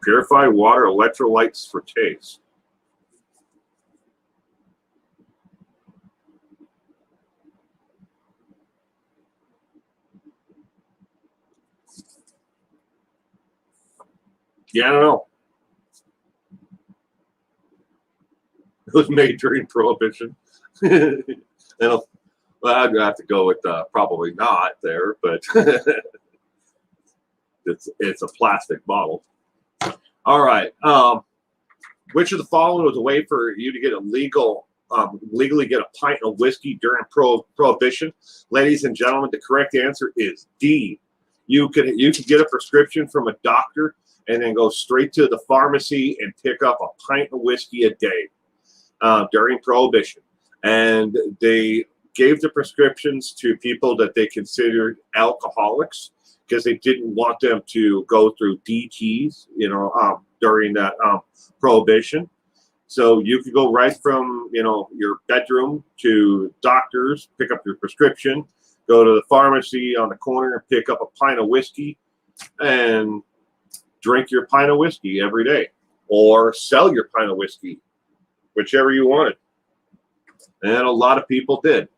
Purified water, electrolytes for taste. Yeah, I don't know. It was made during Prohibition. Well, I'd have to go with probably not there, but it's a plastic bottle. All right. Which of the following was a way for you to get legally get a pint of whiskey during Prohibition? Ladies and gentlemen, the correct answer is D. You could get a prescription from a doctor and then go straight to the pharmacy and pick up a pint of whiskey a day during Prohibition. And they gave the prescriptions to people that they considered alcoholics because they didn't want them to go through DTs, during that Prohibition. So you could go right from, your bedroom to doctors, pick up your prescription, go to the pharmacy on the corner and pick up a pint of whiskey and drink your pint of whiskey every day, or sell your pint of whiskey, whichever you wanted. And a lot of people did.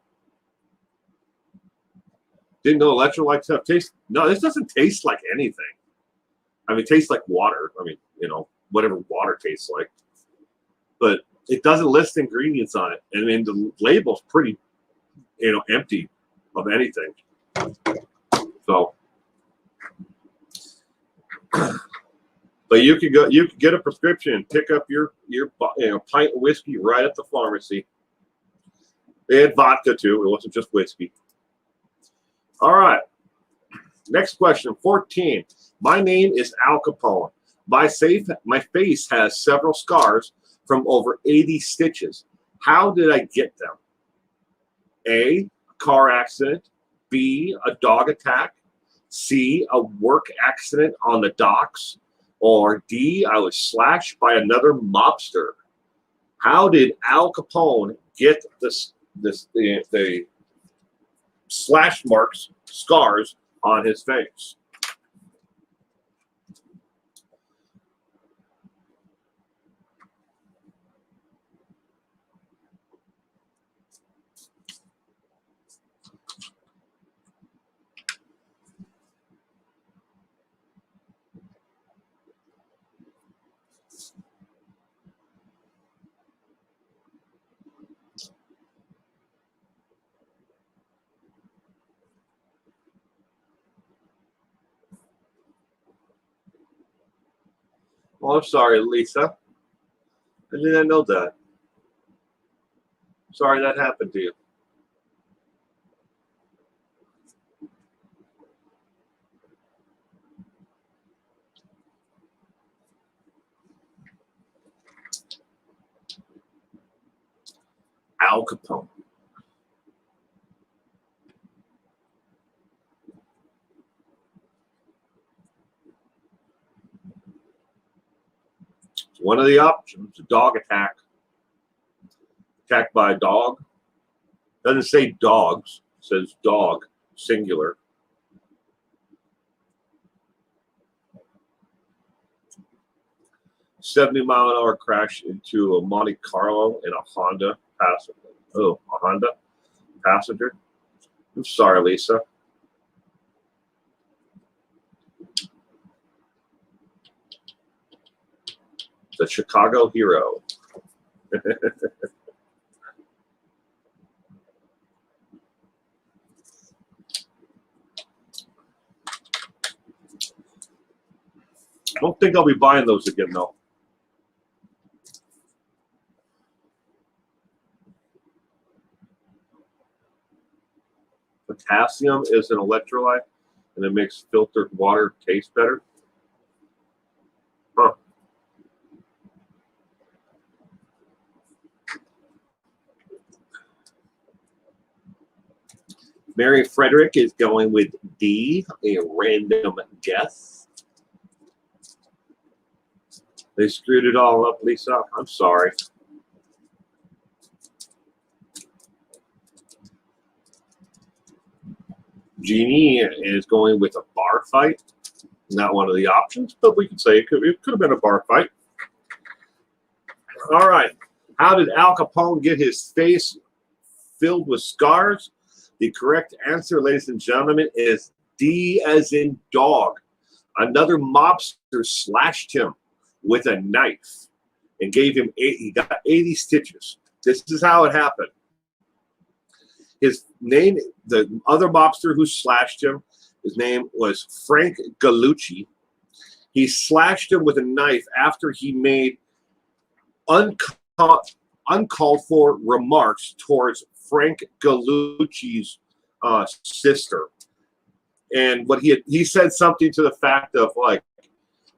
Didn't know electrolytes have taste. No, this doesn't taste like anything. I mean, it tastes like water. I mean, whatever water tastes like. But it doesn't list ingredients on it. I mean, the label's pretty, empty of anything. So, but you could get a prescription and pick up your pint of whiskey right at the pharmacy. They had vodka too. It wasn't just whiskey. All right. Next question, 14. My name is Al Capone. My face has several scars from over 80 stitches. How did I get them? A car accident. B, a dog attack. C, a work accident on the docks. Or D, I was slashed by another mobster. How did Al Capone get the slash marks, scars on his face? Oh, I'm sorry, Lisa. I didn't know that. Sorry that happened to you. Al Capone. One of the options, a dog attack. Attacked by a dog. Doesn't say dogs, it says dog, singular. $70-mile-an-hour crash into a Monte Carlo in a Honda passenger. Oh, a Honda passenger. I'm sorry, Lisa. The Chicago hero. I don't think I'll be buying those again, though. Potassium is an electrolyte, and it makes filtered water taste better. Huh. Mary Frederick is going with D, a random guess. They screwed it all up, Lisa. I'm sorry. Jeannie is going with a bar fight. Not one of the options, but we could say it could have been a bar fight. All right. How did Al Capone get his face filled with scars? The correct answer, ladies and gentlemen, is D as in dog. Another mobster slashed him with a knife and gave him he got 80 stitches. This is how it happened. His name, the other mobster who slashed him, his name was Frank Gallucci. He slashed him with a knife after he made uncalled for remarks towards Frank Gallucci's sister. And what he said something to the fact of like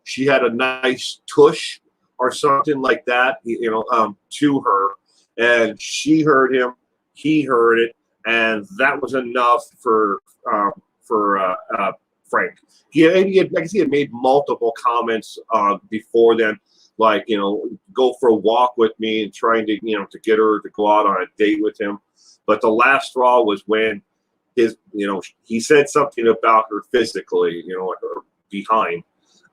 she had a nice tush or something like that, to her, and she heard him, he heard it, and that was enough for Frank. He had made multiple comments before then, like, go for a walk with me and trying to, to get her to go out on a date with him. But the last straw was when he said something about her physically, her behind,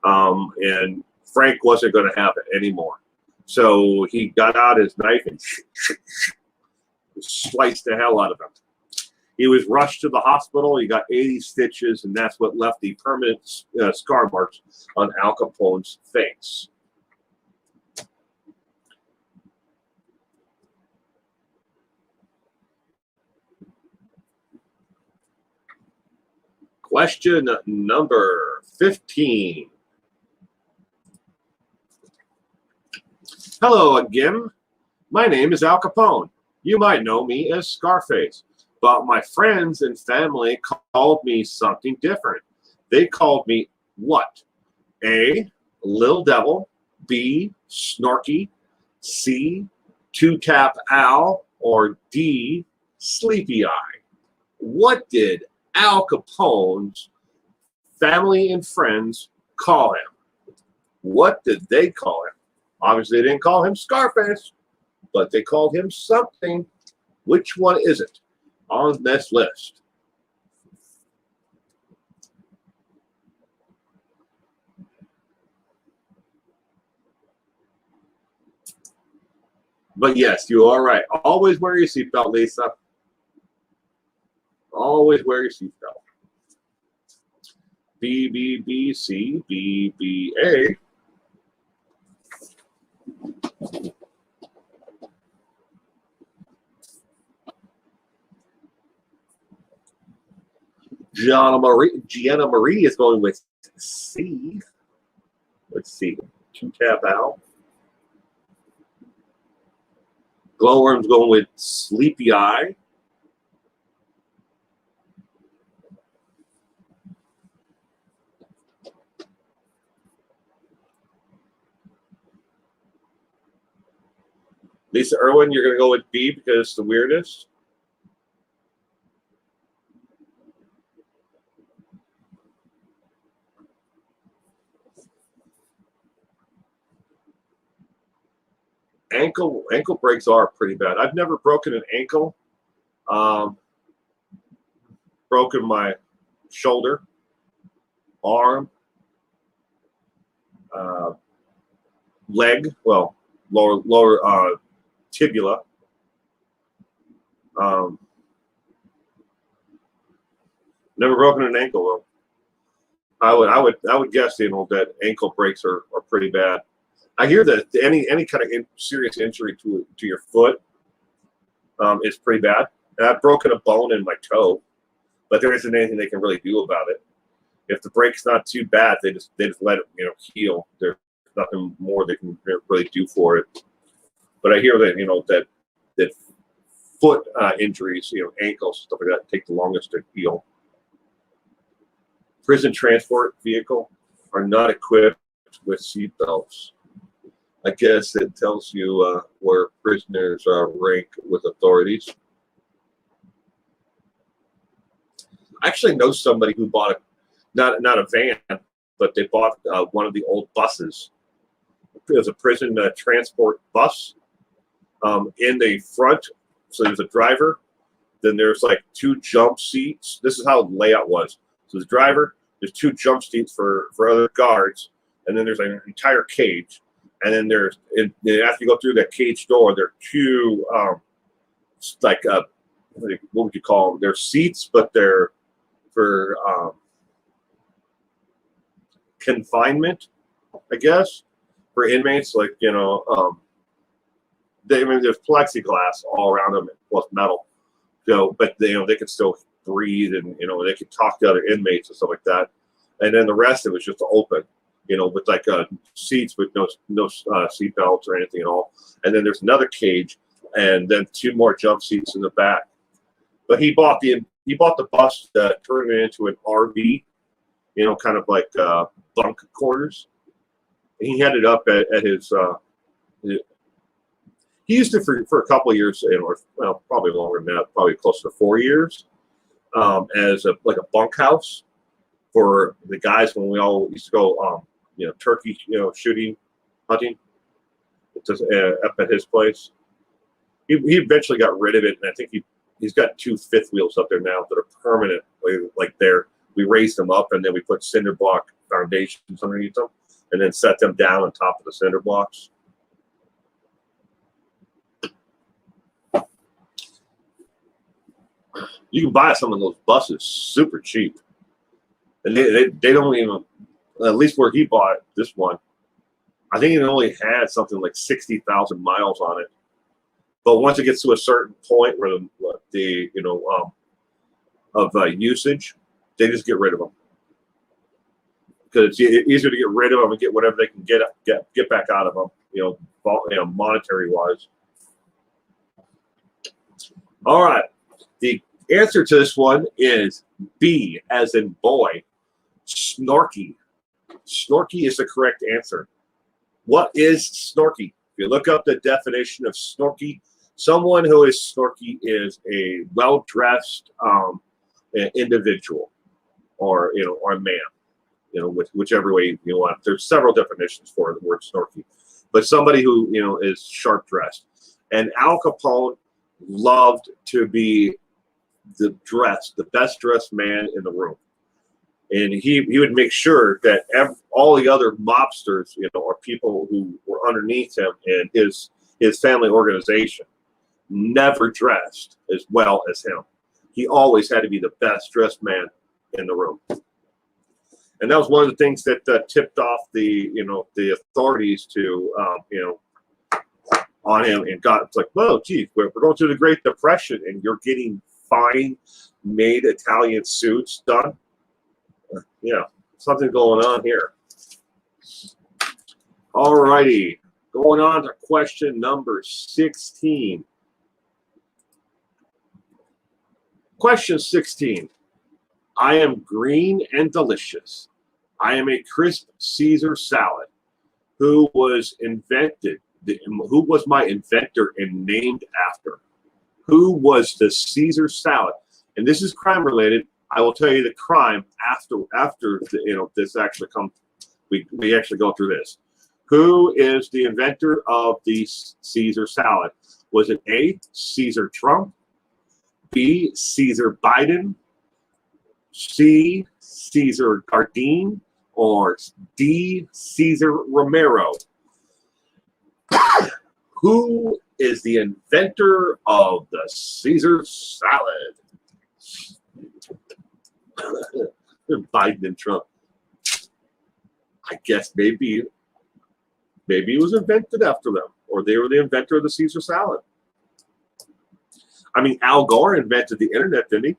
and Frank wasn't going to have it anymore. So he got out his knife and sliced the hell out of him. He was rushed to the hospital. He got 80 stitches, and that's what left the permanent scar marks on Al Capone's face. Question number 15. Hello again. My name is Al Capone. You might know me as Scarface, but my friends and family called me something different. They called me what? A, Little Devil, B, Snorky, C, Two-Tap Al, or D, Sleepy Eye. What did Al Capone's family and friends call him? What did they call him? Obviously, they didn't call him Scarface, but they called him something. Which one is it on this list? But yes, you are right. Always wear your seatbelt, Lisa. Always wear your seatbelt. B, B, B, C, B, B, A. Gianna Marie is going with C. Let's see. Two-Tap Al. Glowworm's going with Sleepy Eye. Lisa Irwin, you're going to go with B because it's the weirdest. Ankle breaks are pretty bad. I've never broken an ankle. Broken my shoulder, arm, leg. Well, lower tibia. Never broken an ankle though. I would guess that ankle breaks are pretty bad. I hear that any kind of serious injury to your foot is pretty bad. And I've broken a bone in my toe, but there isn't anything they can really do about it. If the break's not too bad, they just let it heal. There's nothing more they can really do for it. But I hear that that foot injuries, ankles, stuff like that, take the longest to heal. Prison transport vehicle are not equipped with seat belts. I guess it tells you where prisoners rank with authorities. I actually know somebody who bought not a van, but they bought one of the old buses. It was a prison transport bus. In the front, so there's a driver. Then there's like 2 jump seats. This is how the layout was. So the driver, there's 2 jump seats for other guards, and then there's an entire cage. And then after you go through that cage door, there are 2 what would you call them? They're seats, but they're for confinement, I guess, for inmates. Like there's plexiglass all around them plus metal. So, but they can still breathe and they can talk to other inmates and stuff like that. And then the rest of it's just open. With like seats with no seat belts or anything at all. And then there's another cage, and then 2 more jump seats in the back. But he bought the he bought the bus, turned it into an RV, kind of like bunk quarters. And he had it up at his. He used it for a couple of years, well, probably longer than that, probably close to 4 years, as a bunkhouse for the guys when we all used to go, turkey, shooting, hunting, just up at his place. He eventually got rid of it, and I think he's got 2 fifth wheels up there now that are permanent, like there. We raised them up, and then we put cinder block foundations underneath them, and then set them down on top of the cinder blocks. You can buy some of those buses super cheap, and they don't even, at least where he bought this one, I think it only had something like 60,000 miles on it. But once it gets to a certain point where the usage, they just get rid of them because it's easier to get rid of them and get whatever they can get back out of them, monetary wise. All right, the answer to this one is B, as in boy, snorky. Snorky is the correct answer. What is snorky? If you look up the definition of snorky, someone who is snorky is a well-dressed individual, or a man, whichever way you want. There's several definitions for the word snorky, but somebody who is sharp dressed. And Al Capone loved to be the best dressed man in the room, and he would make sure that all the other mobsters, or people who were underneath him and his family organization, never dressed as well as him. He always had to be the best dressed man in the room, and that was one of the things that tipped off the authorities to on him, and it's like, whoa, geez, we're going through the Great Depression, and you're getting fine made Italian suits done. Something going on here. All righty, going on to question number 16. Question 16. I am green and delicious. I am a crisp Caesar salad. Who was invented? Who was my inventor and named after? Who was the Caesar salad? And this is crime related. I will tell you the crime after this actually comes. We actually go through this. Who is the inventor of the Caesar salad? Was it A, Caesar Trump, B, Caesar Biden, C, Caesar Gardine, or D, Caesar Romero? Who is the inventor of the Caesar salad? Biden and Trump. I guess maybe it was invented after them, or they were the inventor of the Caesar salad. I mean, Al Gore invented the internet, didn't he?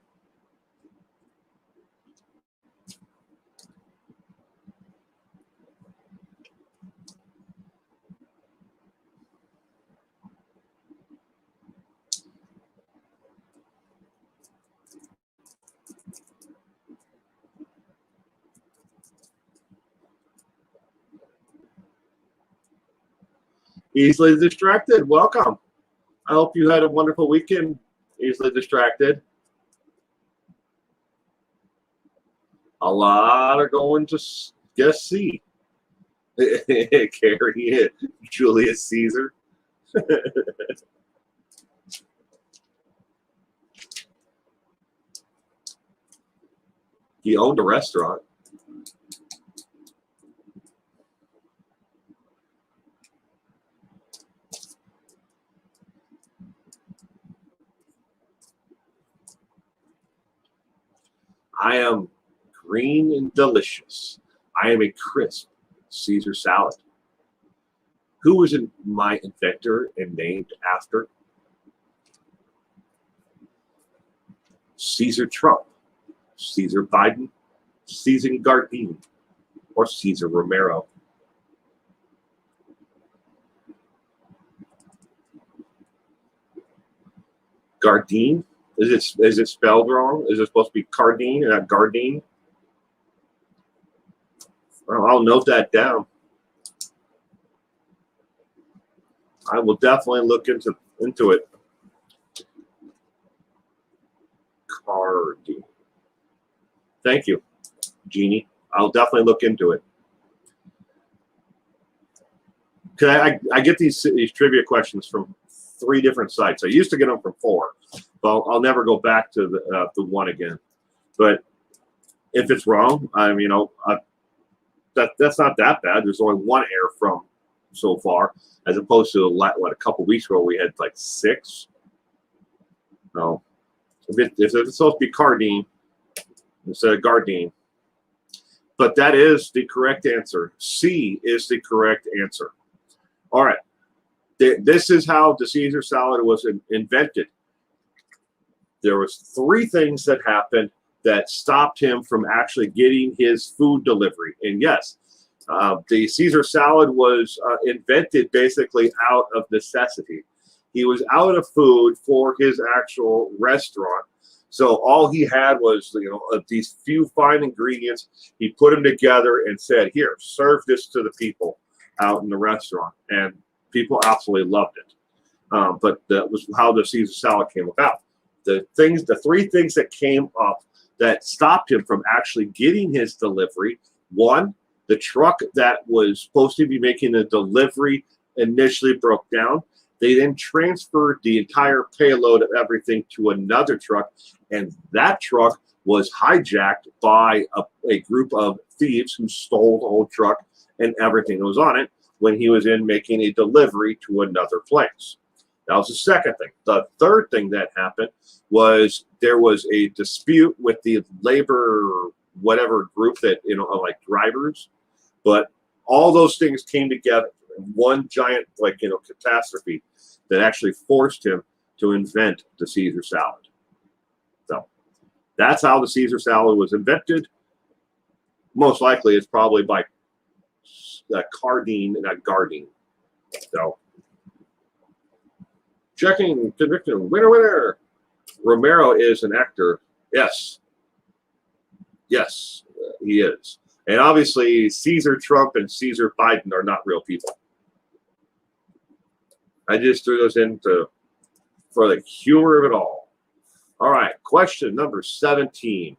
Easily distracted. Welcome. I hope you had a wonderful weekend. Easily distracted. A lot are going to guess C. Carrie, Julius Caesar. He owned a restaurant. I am green and delicious. I am a crisp Caesar salad. Who was my inventor and named after? Caesar Trump, Caesar Biden, Caesar Gardine, or Caesar Romero? Gardine Is it spelled wrong? Is it supposed to be Cardine and not Gardine? Well, I'll note that down. I will definitely look into it. Cardine. Thank you, Jeannie. I'll definitely look into it. Cause I get these trivia questions from 3 different sites. I used to get them from 4, but I'll never go back to the one again. But if it's wrong, that's not that bad. There's only 1 error from so far, as opposed to a couple weeks ago we had like 6. No, if it's supposed to be Cardine instead of Gardine. But that is the correct answer. C is the correct answer. All right. This is how the Caesar salad was invented. There was 3 things that happened that stopped him from actually getting his food delivery. And yes, the Caesar salad was invented basically out of necessity. He was out of food for his actual restaurant. So all he had was, these few fine ingredients. He put them together and said, here, serve this to the people out in the restaurant. And people absolutely loved it. But that was how the Caesar salad came about. The 3 things that came up that stopped him from actually getting his delivery. 1, the truck that was supposed to be making the delivery initially broke down. They then transferred the entire payload of everything to another truck, and that truck was hijacked by a group of thieves who stole the whole truck and everything that was on it when he was in making a delivery to another place. That was the second thing. The third thing that happened was there was a dispute with the labor whatever group that, like drivers, but all those things came together in one giant, catastrophe that actually forced him to invent the Caesar salad. So that's how the Caesar salad was invented. Most likely it's probably by Cardine, not Gardine. So checking conviction, winner. Romero is an actor. Yes, he is. And obviously, Caesar Trump and Caesar Biden are not real people. I just threw those in for the humor of it all. All right, question number 17.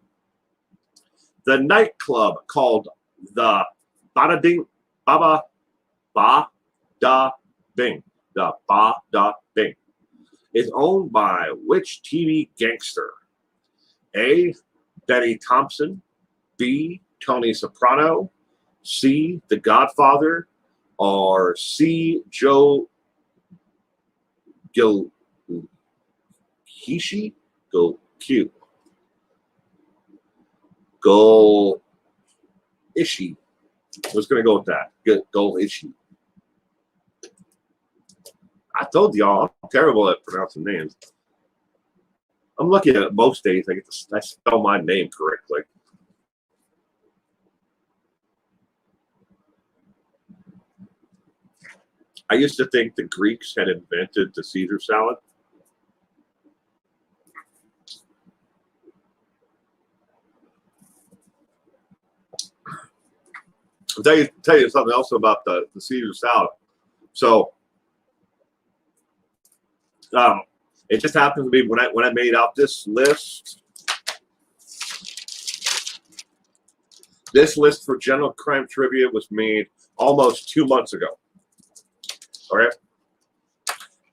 The nightclub called the Bada Ding Baba Ba Da Bing. The Ba Da Bing is owned by which TV gangster? A. Benny Thompson. B. Tony Soprano. C. The Godfather. Or C. Joe Gilhishi? Q. Golishi. I was going to go with that. Golishi. I told y'all I'm terrible at pronouncing names. I'm lucky that most days I spell my name correctly. I used to think the Greeks had invented the Caesar salad. I'll tell you something else about the Caesar salad. So it just happened to be when I made out this list. This list for general crime trivia was made almost 2 months ago. All right.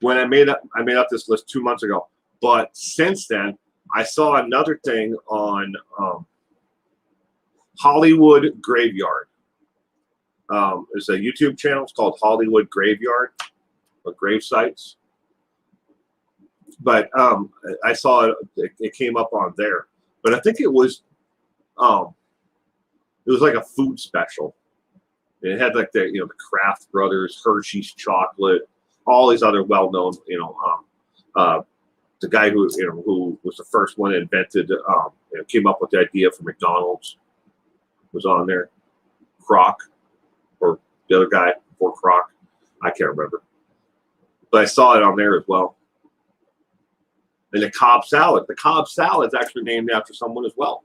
When I made up this list 2 months ago, but since then I saw another thing on Hollywood Graveyard. It's a YouTube channel. It's called Hollywood Graveyard, or Grave Sites. But I saw it came up on there. But I think it was like a food special. It had like the Kraft Brothers, Hershey's chocolate, all these other well-known, the guy who was the first one that invented, came up with the idea for McDonald's was on there. Kroc, or the other guy before Kroc, I can't remember, but I saw it on there as well. And the Cobb salad. The Cobb salad is actually named after someone as well.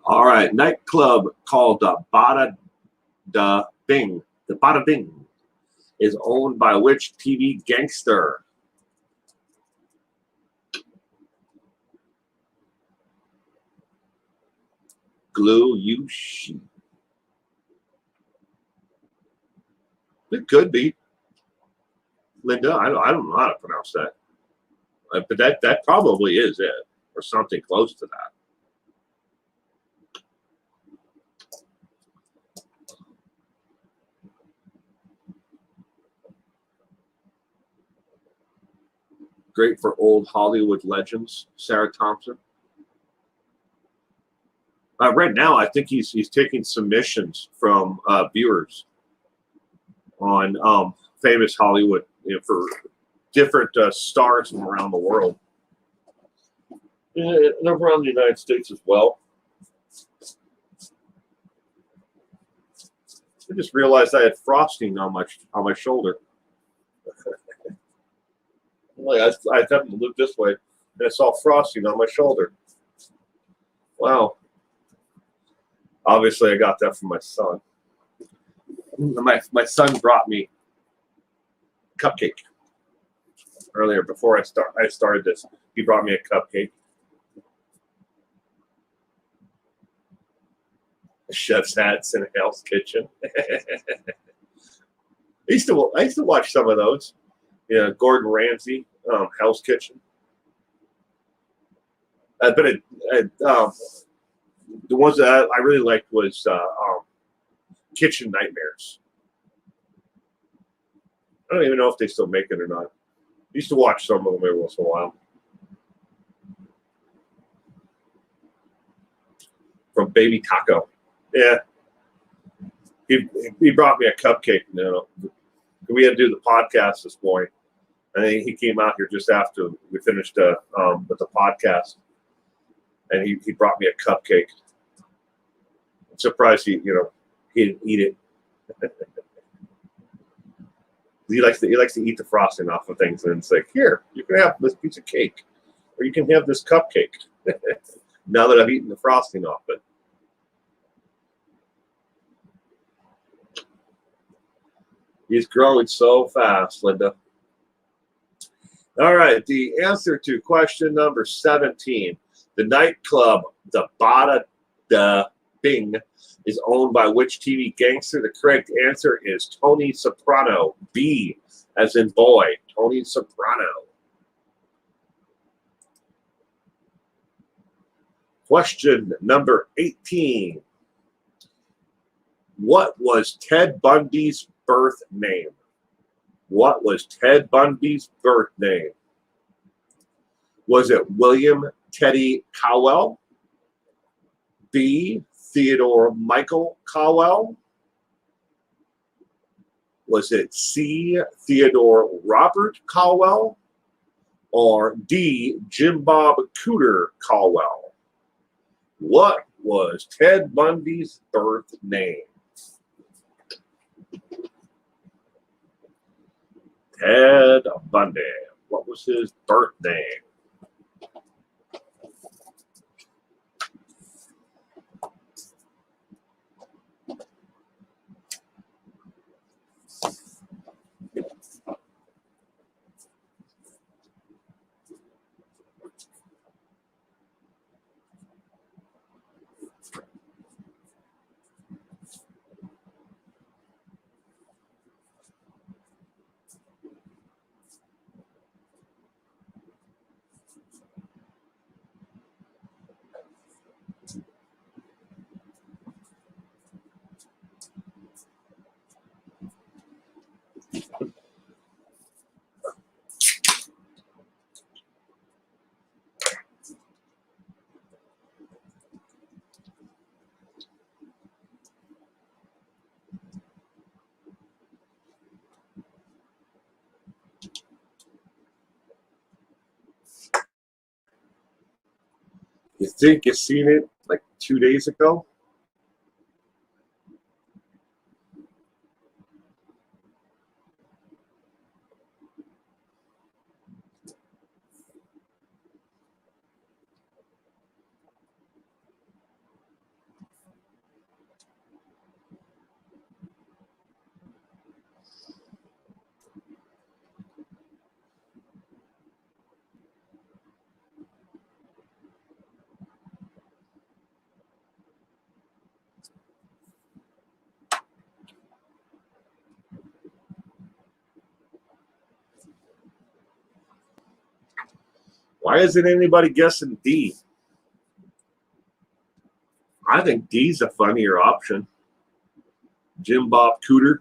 All right, nightclub called the Bada Bing. The Bada Bing is owned by which TV gangster? Glue you sheep. It could be. Linda, I don't know how to pronounce that. But that probably is it, or something close to that. Great for old Hollywood legends, Sarah Thompson. Right now, I think he's taking submissions from viewers on famous Hollywood, for different stars from around the world, and around the United States as well. I just realized I had frosting on my shoulder. I happened to look this way, and I saw frosting on my shoulder. Wow. Obviously, I got that from my son. My son brought me a cupcake earlier before I started this. He brought me a cupcake. A chef's hats in a Hell's Kitchen. I used to watch some of those. Gordon Ramsay, Hell's Kitchen. But the ones that I really liked was Kitchen Nightmares. I don't even know if they still make it or not. I used to watch some of them every once in a while. From Baby Taco. Yeah. He brought me a cupcake. We had to do the podcast this morning. I think he came out here just after we finished with the podcast. And he brought me a cupcake. I'm surprised he didn't eat it. He likes to eat the frosting off of things, and it's like, here, you can have this piece of cake, or you can have this cupcake. Now that I've eaten the frosting off it. He's growing so fast, Linda. All right, the answer to question number 17. The nightclub, the Bada Bing, is owned by which TV gangster? The correct answer is Tony Soprano. B, as in boy, Tony Soprano. Question number 18. What was Ted Bundy's birth name? What was Ted Bundy's birth name? Was it William Teddy Cowell? B, Theodore Michael Cowell? Was it C, Theodore Robert Cowell? Or D, Jim Bob Cooter Cowell? What was Ted Bundy's birth name? Ted Bundy. What was his birth name? You think you seen it like 2 days ago? Why isn't anybody guessing D? I think D's a funnier option. Jim Bob Cooter.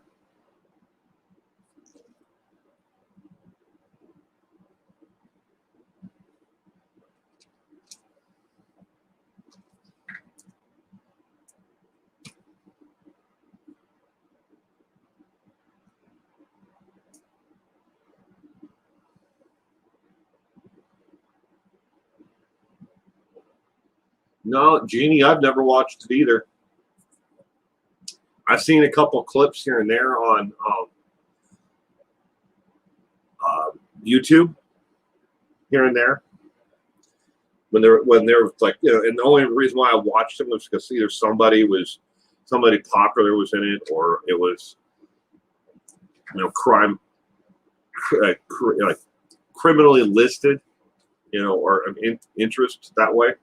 No, Jeannie, I've never watched it either. I've seen a couple clips here and there on YouTube, here and there. When they're like, you know, and the only reason why I watched them was because either somebody popular was in it, or it was, you know, like criminally listed, you know, or an interest that way.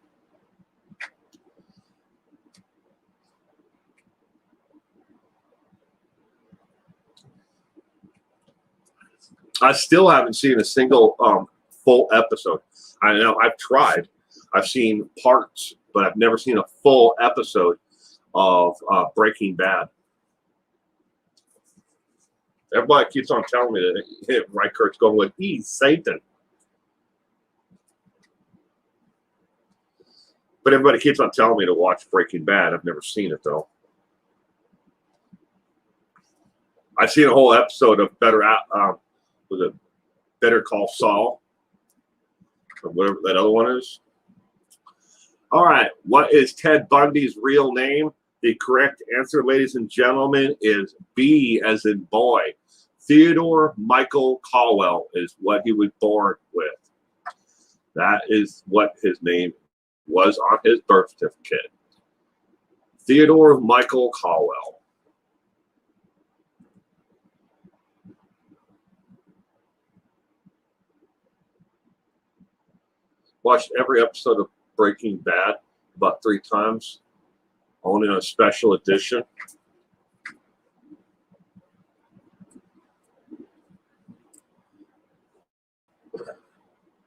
I still haven't seen a single full episode. I know I've tried. I've seen parts, but I've never seen a full episode of Breaking Bad. Everybody keeps on telling me that Reichert's going with he's Satan. But everybody keeps on telling me to watch Breaking Bad. I've never seen it, though. I've seen a whole episode of Better Call Saul, or whatever that other one is. All right, what is Ted Bundy's real name? The correct answer, ladies and gentlemen, is B as in boy. Theodore Michael Caldwell is what he was born with. That is what his name was on his birth certificate. Theodore Michael Caldwell. Watched every episode of Breaking Bad about 3 times, only on a special edition.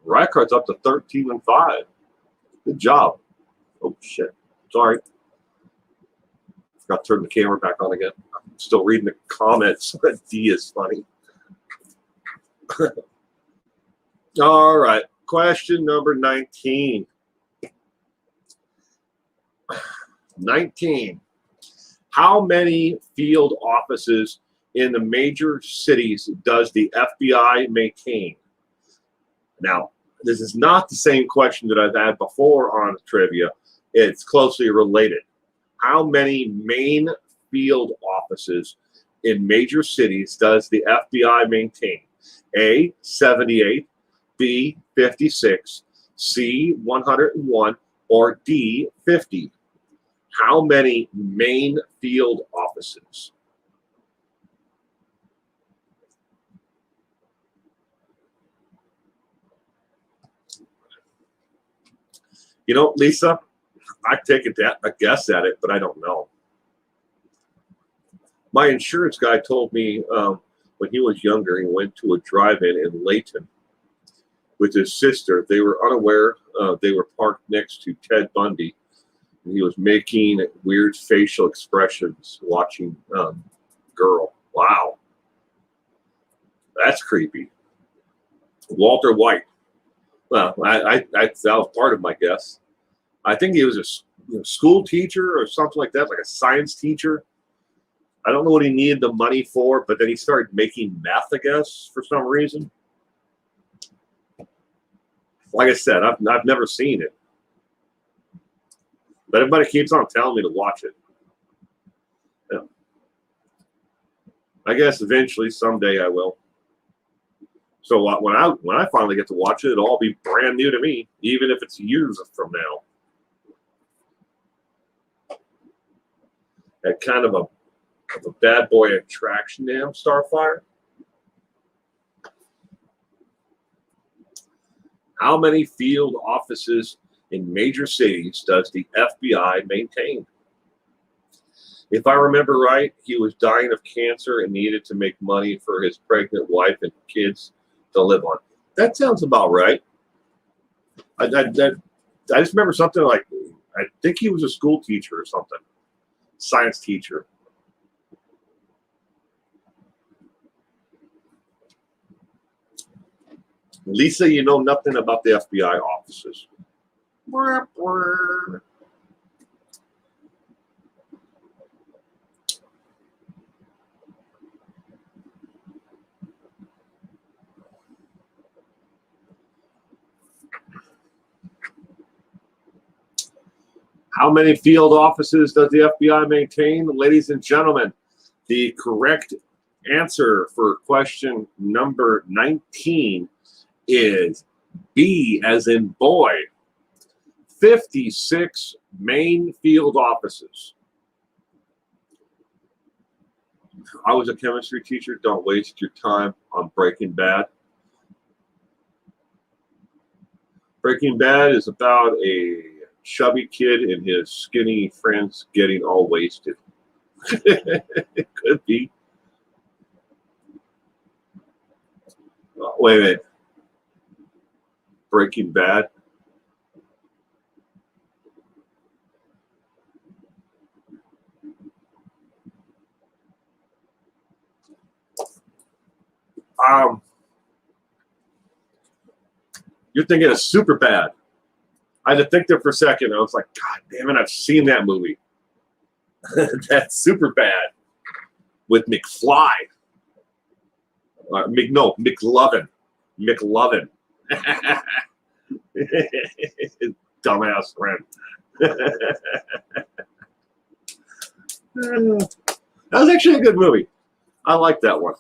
Reichardt's up to 13-5. Good job. Oh shit! Sorry. Forgot to turn the camera back on again. I'm still reading the comments. D is funny. All right. Question number 19. 19. How many field offices in the major cities does the FBI maintain? Now, this is not the same question that I've had before on trivia. It's closely related. How many main field offices in major cities does the FBI maintain? A, 78, B, 56, C, 101, or D, 50? How many main field offices? You know, Lisa, I take a guess at it, but I don't know. My insurance guy told me when he was younger, he went to a drive-in in Layton with his sister. They were unaware they were parked next to Ted Bundy. And he was making weird facial expressions watching girl. Wow. That's creepy. Walter White. Well, that was part of my guess. I think he was a school teacher or something like that, like a science teacher. I don't know what he needed the money for, but then he started making meth, I guess, for some reason. Like I said, I've never seen it. But everybody keeps on telling me to watch it. Yeah. I guess eventually, someday I will. So when I finally get to watch it, it'll all be brand new to me, even if it's years from now. That kind of a bad boy attraction, damn Starfire. How many field offices in major cities does the FBI maintain? If I remember right, he was dying of cancer and needed to make money for his pregnant wife and kids to live on. That sounds about right. I just remember something like, I think he was a school teacher or something, science teacher. Lisa, you know nothing about the FBI offices. How many field offices does the FBI maintain? Ladies and gentlemen, the correct answer for question number 19 is B as in boy. 56 main field offices. I was a chemistry teacher. Don't waste your time on Breaking Bad. Breaking Bad is about a chubby kid and his skinny friends getting all wasted. It could be. Oh, wait a minute. Breaking Bad. You're thinking of Super Bad. I had to think there for a second. I was like, God damn it, I've seen that movie. That's Super Bad with McFly. McLovin. McLovin. Dumbass friend. That was actually a good movie. I like that one.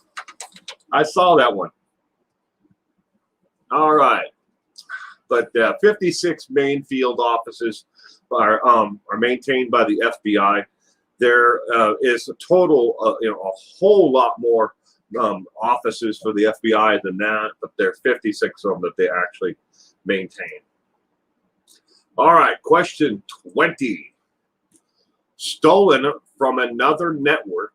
I saw that one. All right. But 56 main field offices are maintained by the FBI. There is a total, a whole lot more offices for the FBI than that, but there are 56 of them that they actually maintain. All right, question 20. Stolen from another network,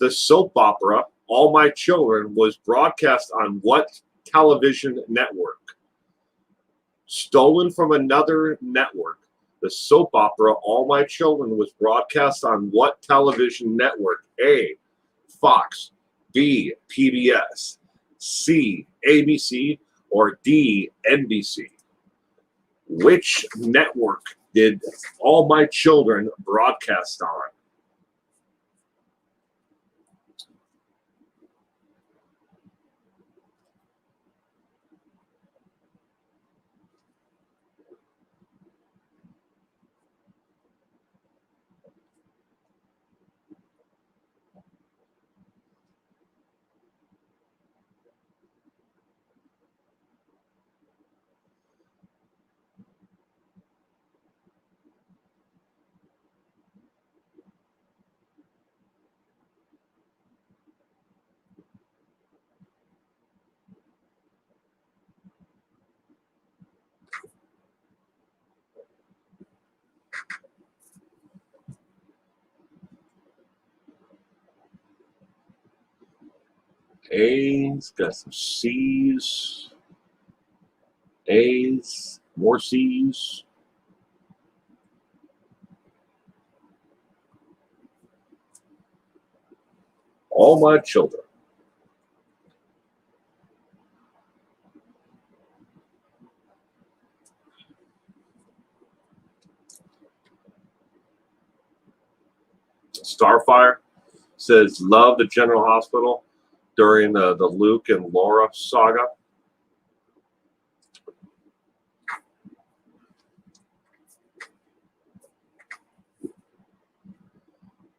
the soap opera All My Children was broadcast on what television network? Stolen from another network, the soap opera All My Children was broadcast on what television network? A, Fox, B, PBS, C, ABC, or D, NBC? Which network did All My Children broadcast on? A's, got some C's, A's, more C's. All My Children. Starfire says, love the General Hospital during the Luke and Laura saga.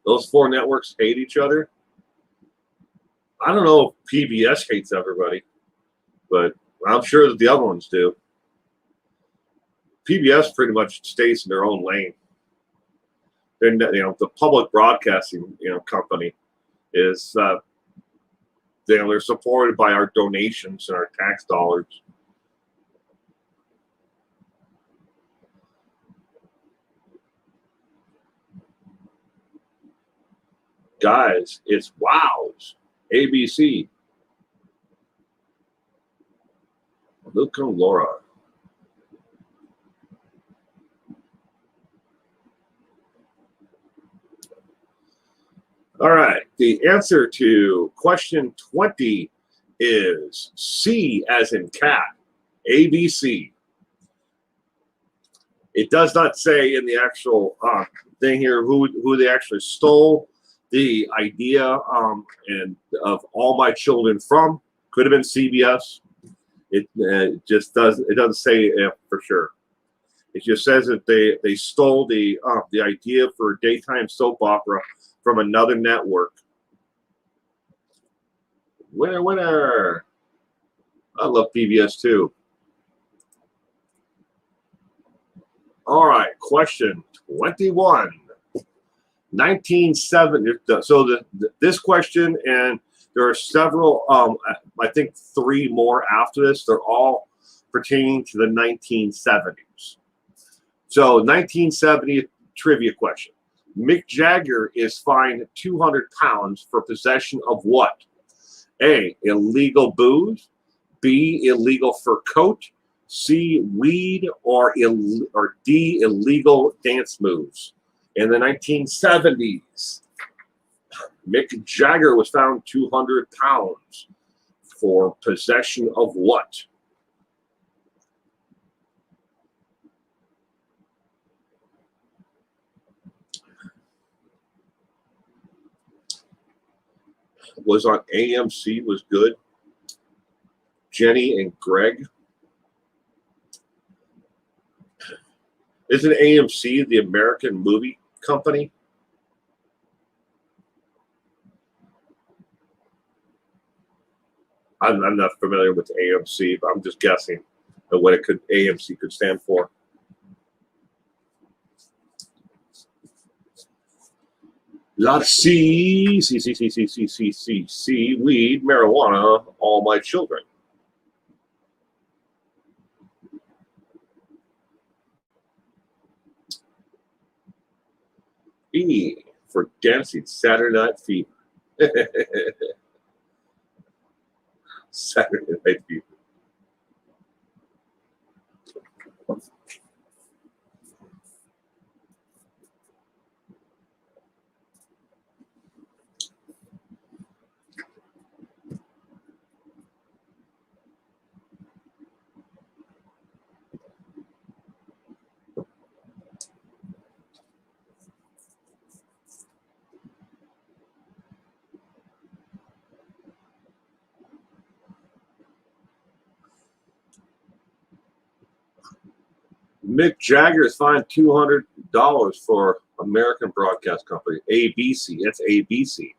Those four networks hate each other. I don't know if PBS hates everybody, but I'm sure that the other ones do. PBS pretty much stays in their own lane. They're, the public broadcasting, company is, they're supported by our donations and our tax dollars. Guys, it's Wow's ABC. Luke and Laura. All right. The answer to question 20 is C as in cat, ABC. It does not say in the actual thing here who they actually stole the idea and of All My Children from. Could have been CBS. It just doesn't say for sure. It just says that they stole the idea for a daytime soap opera from another network. Winner, winner. I love PBS too. All right, question 21. 1970. So this question, and there are several, I think 3 more after this. They're all pertaining to the 1970s. So 1970 trivia question. Mick Jagger is fined 200 pounds for possession of what? A, illegal booze. B, illegal fur coat. C, weed. Or D, illegal dance moves. In the 1970s, Mick Jagger was found 200 pounds for possession of what? Was on AMC, was good. Jenny and Greg. Isn't AMC the American movie company? I'm not familiar with AMC, but I'm just guessing at what AMC could stand for. A lot of C, weed, marijuana, All My Children. E for dancing, Saturday Night Fever. Saturday Night Fever. Mick Jagger is fined $200 for American Broadcast Company, ABC. That's ABC,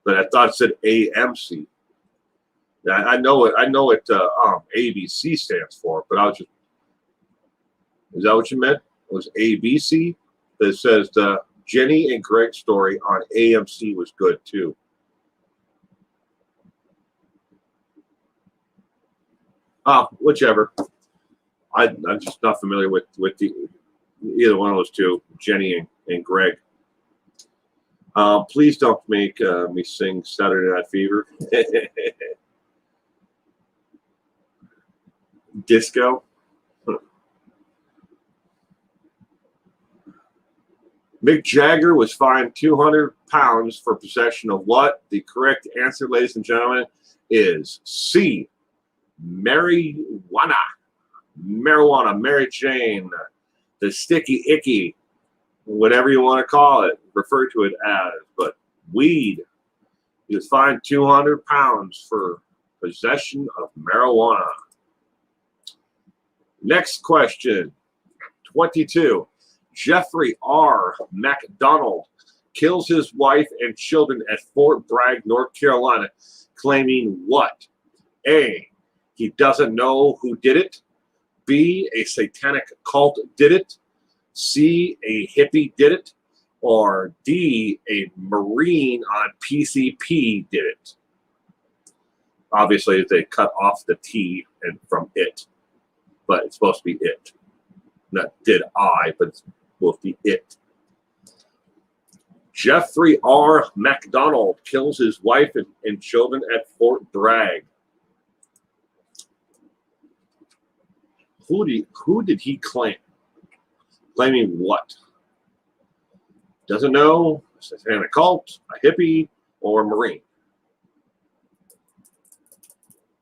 but I thought it said AMC. I know it. ABC stands for, but I was just. Is that what you meant? It was ABC. That says the Jenny and Greg story on AMC was good too. Whichever. I'm just not familiar with either one of those two, Jenny and Greg. Please don't make me sing Saturday Night Fever. Disco. Mick Jagger was fined 200 pounds for possession of what? The correct answer, ladies and gentlemen, is C, marijuana. Marijuana, Mary Jane, the sticky icky, whatever you want to call it, refer to it as, but weed. He was fined 200 pounds for possession of marijuana. Next question, 22. Jeffrey R. MacDonald kills his wife and children at Fort Bragg, North Carolina, claiming what? A, he doesn't know who did it. B, a satanic cult did it. C, a hippie did it. Or D, a Marine on PCP did it. Obviously, they cut off the T and from it, but it's supposed to be it. Not did I, but it's supposed to be it. Jeffrey R. MacDonald kills his wife and children at Fort Bragg. Who did he claim? Claiming what? Doesn't know. satanic cult, a hippie, or a Marine?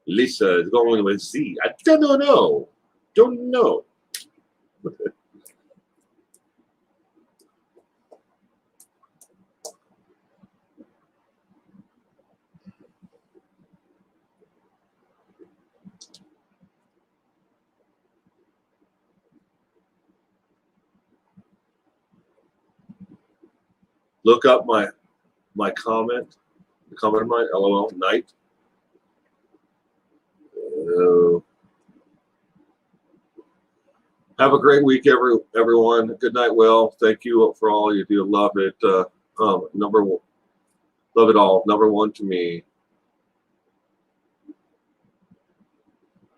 Lisa is going with Z. I don't know. Don't know. Look up my comment. The comment of mine. LOL. Night. Have a great week, everyone. Good night, Will. Thank you for all you do. Love it. Number one, love it all. Number one to me.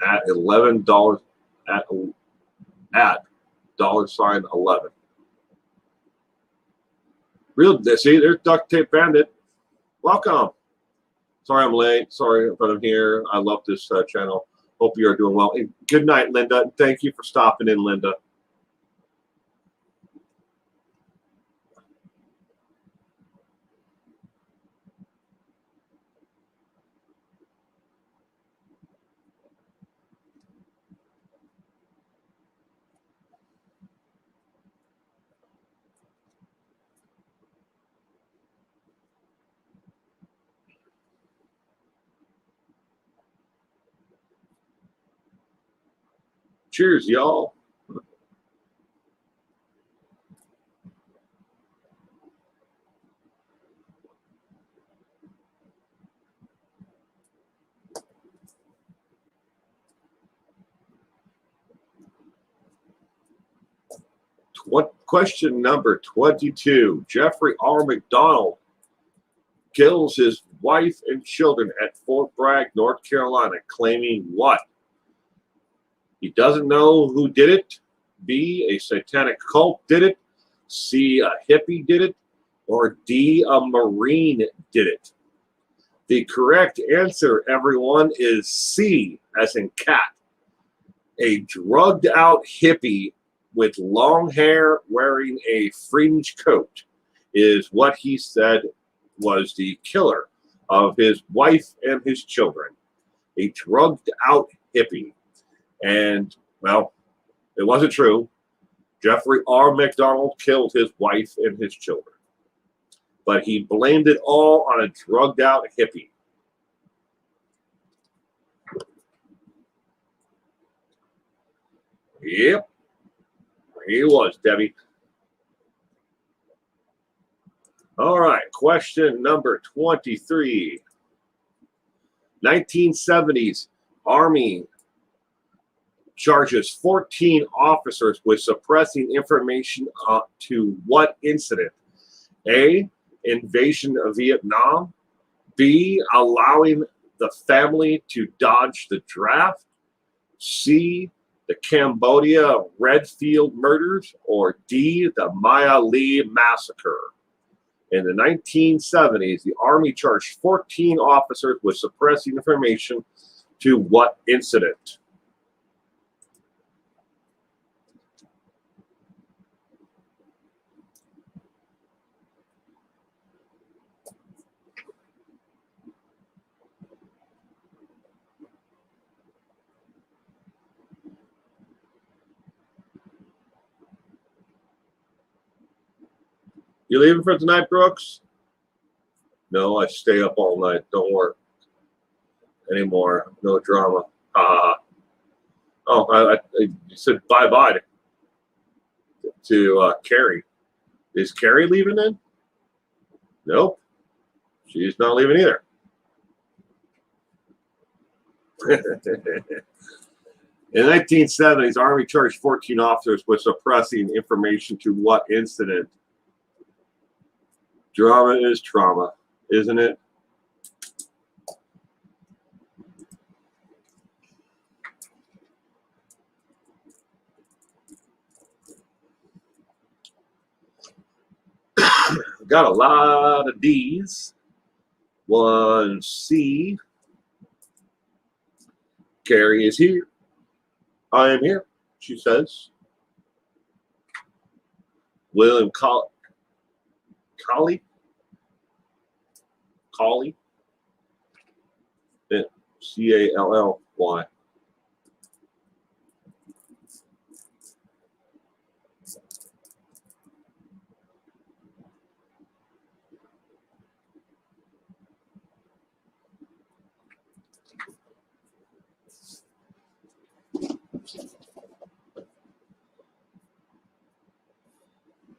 At $11 at $11. Real. See, there's Duct Tape Bandit. Welcome. Sorry I'm late. Sorry, but I'm here. I love this channel. Hope you are doing well. And good night, Linda. Thank you for stopping in, Linda. Cheers, y'all. Question number 22. Jeffrey R. McDonald kills his wife and children at Fort Bragg, North Carolina, claiming what? He doesn't know who did it. B, a satanic cult did it. C, a hippie did it. Or D, a Marine did it. The correct answer, everyone, is C, as in cat. A drugged out hippie with long hair wearing a fringe coat is what he said was the killer of his wife and his children. A drugged out hippie. And, well, it wasn't true. Jeffrey R. McDonald killed his wife and his children. But he blamed it all on a drugged out hippie. Yep. He was, Debbie. All right, question number 23. 1970s Army charges 14 officers with suppressing information to what incident? A, invasion of Vietnam. B, allowing the family to dodge the draft. C, the Cambodia Redfield murders. Or D, the Maya Lee massacre. In the 1970s, the Army charged 14 officers with suppressing information to what incident? You leaving for tonight, Brooks? No, I stay up all night. Don't work anymore. No drama. I said bye-bye to Carrie. Is Carrie leaving then? Nope. She's not leaving either. In the 1970s, Army charged 14 officers with suppressing information to what incident? Drama is trauma, isn't it? Got a lot of D's. 1C. Carrie is here. I am here, she says. William Colley. Cally. C-A-L-L-Y.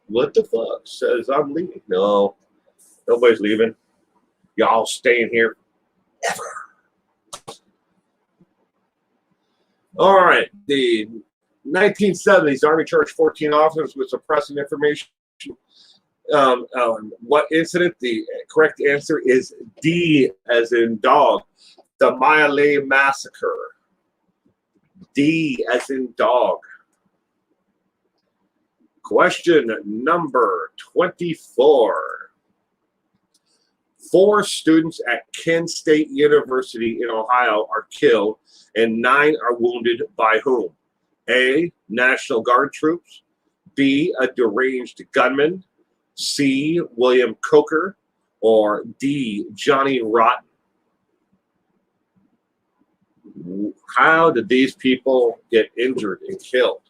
What the fuck? Says I'm leaving. No, nobody's leaving. Y'all staying here ever. All right. The 1970s Army charged 14 officers with suppressing information. What incident? The correct answer is D, as in dog. The Myalay Massacre. D, as in dog. Question number 24. 4 students at Kent State University in Ohio are killed and 9 are wounded by whom? A, National Guard troops. B, a deranged gunman. C, William Coker. Or D, Johnny Rotten. How did these people get injured and killed?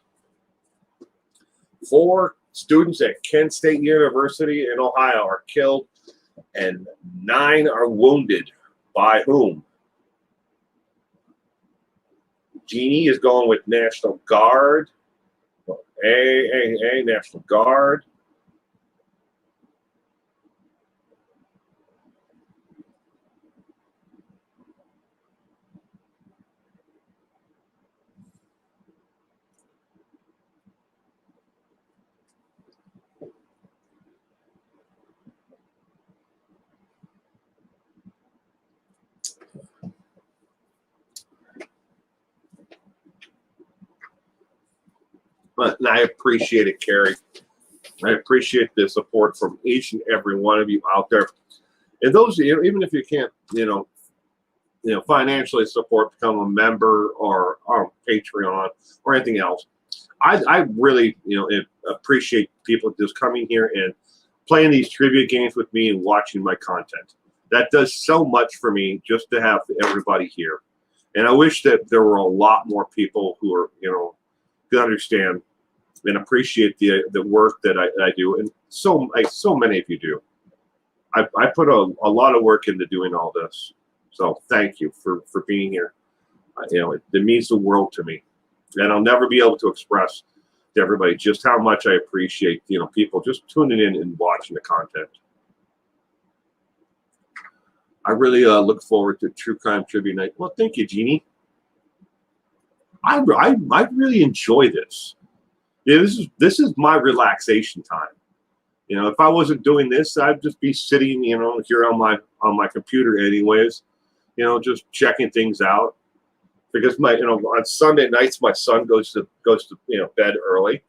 4 students at Kent State University in Ohio are killed and 9 are wounded. By whom? Jeannie is going with National Guard. A, National Guard. And I appreciate it, Carrie. I appreciate the support from each and every one of you out there. And those, even if you can't, financially support, become a member or Patreon or anything else, I really, appreciate people just coming here and playing these trivia games with me and watching my content. That does so much for me just to have everybody here. And I wish that there were a lot more people who are, who understand and appreciate the work that I do, and so many of you do. I put a lot of work into doing all this, so thank you for being here. It means the world to me, and I'll never be able to express to everybody just how much I appreciate people just tuning in and watching the content. I really look forward to True Crime Trivia Night. Well, thank you, Jeannie. I really enjoy this. This is my relaxation time. If I wasn't doing this, I'd just be sitting, here on my computer anyways, just checking things out. Because on Sunday nights my son goes to bed early.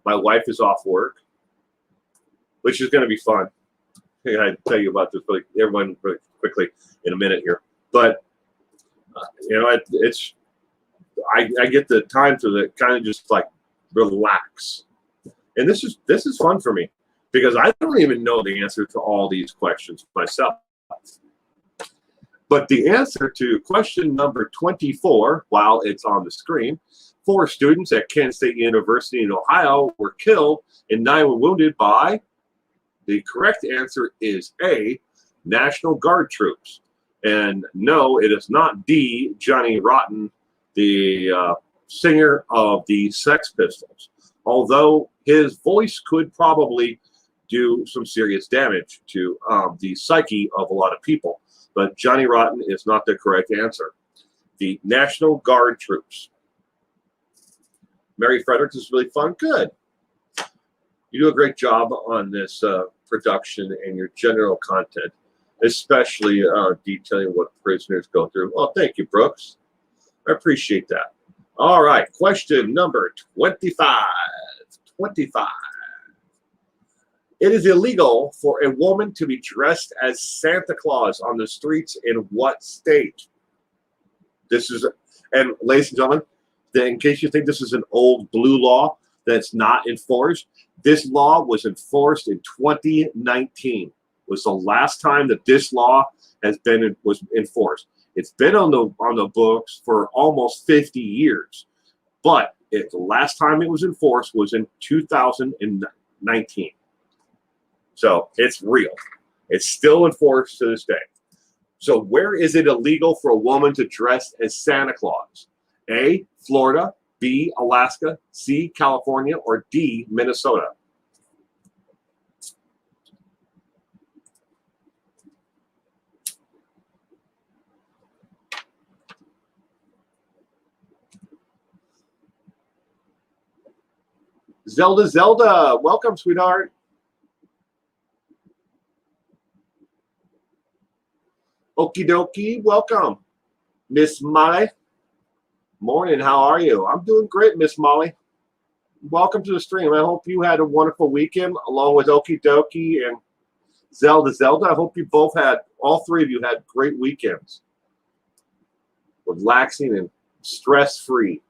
My wife is off work, which is going to be fun. I tell you about this, everyone really quickly in a minute here. But it's I get the time to kind of just like relax, and this is fun for me because I don't even know the answer to all these questions myself. But the answer to question number 24, while it's on the screen, 4 students at Kent State University in Ohio were killed and 9 were wounded by. The correct answer is A, National Guard troops. And no, it is not D, Johnny Rotten, the singer of the Sex Pistols. Although his voice could probably do some serious damage to the psyche of a lot of people. But Johnny Rotten is not the correct answer. The National Guard troops. Mary Fredericks is really fun. Good. You do a great job on this production and your general content, especially detailing what prisoners go through. Oh, thank you, Brooks. I appreciate that. All right, question number 25. 25. It is illegal for a woman to be dressed as Santa Claus on the streets in what state? This is, and ladies and gentlemen, in case you think this is an old blue law that's not enforced, this law was enforced in 2019. Was the last time that this law was enforced. It's been on the books for almost 50 years, but the last time it was enforced was in 2019. So it's real. It's still enforced to this day. So where is it illegal for a woman to dress as Santa Claus? A, Florida, B, Alaska, C, California, or D, Minnesota? Zelda, welcome, sweetheart. Okie dokie, welcome. Miss Molly. Morning, how are you? I'm doing great, Miss Molly. Welcome to the stream. I hope you had a wonderful weekend along with Okie dokie and Zelda. I hope you both had, all three of you had great weekends. Relaxing and stress-free.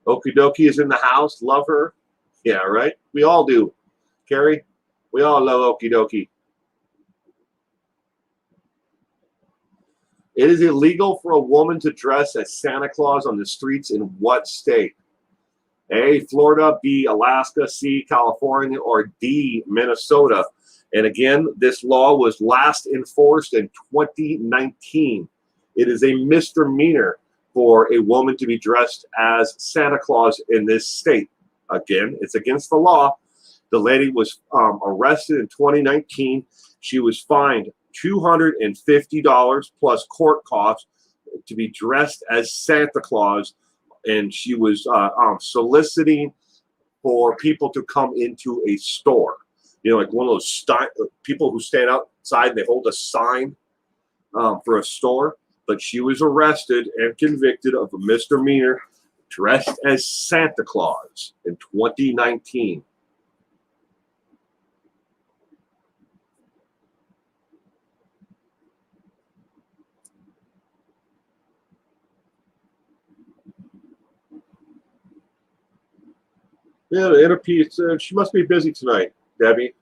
Okie dokie is in the house. Love her. Yeah, right? We all do. Carrie, we all love Okie dokie. It is illegal for a woman to dress as Santa Claus on the streets in what state? A, Florida, B, Alaska, C, California, or D, Minnesota. And again, this law was last enforced in 2019. It is a misdemeanor for a woman to be dressed as Santa Claus in this state. Again, it's against the law. The lady was arrested in 2019. She was fined $250 plus court costs to be dressed as Santa Claus, and she was soliciting for people to come into a store. You know, like one of those people who stand outside and they hold a sign for a store. But she was arrested and convicted of a misdemeanor dressed as Santa Claus in 2019. Yeah, the NRP, she must be busy tonight, Debbie.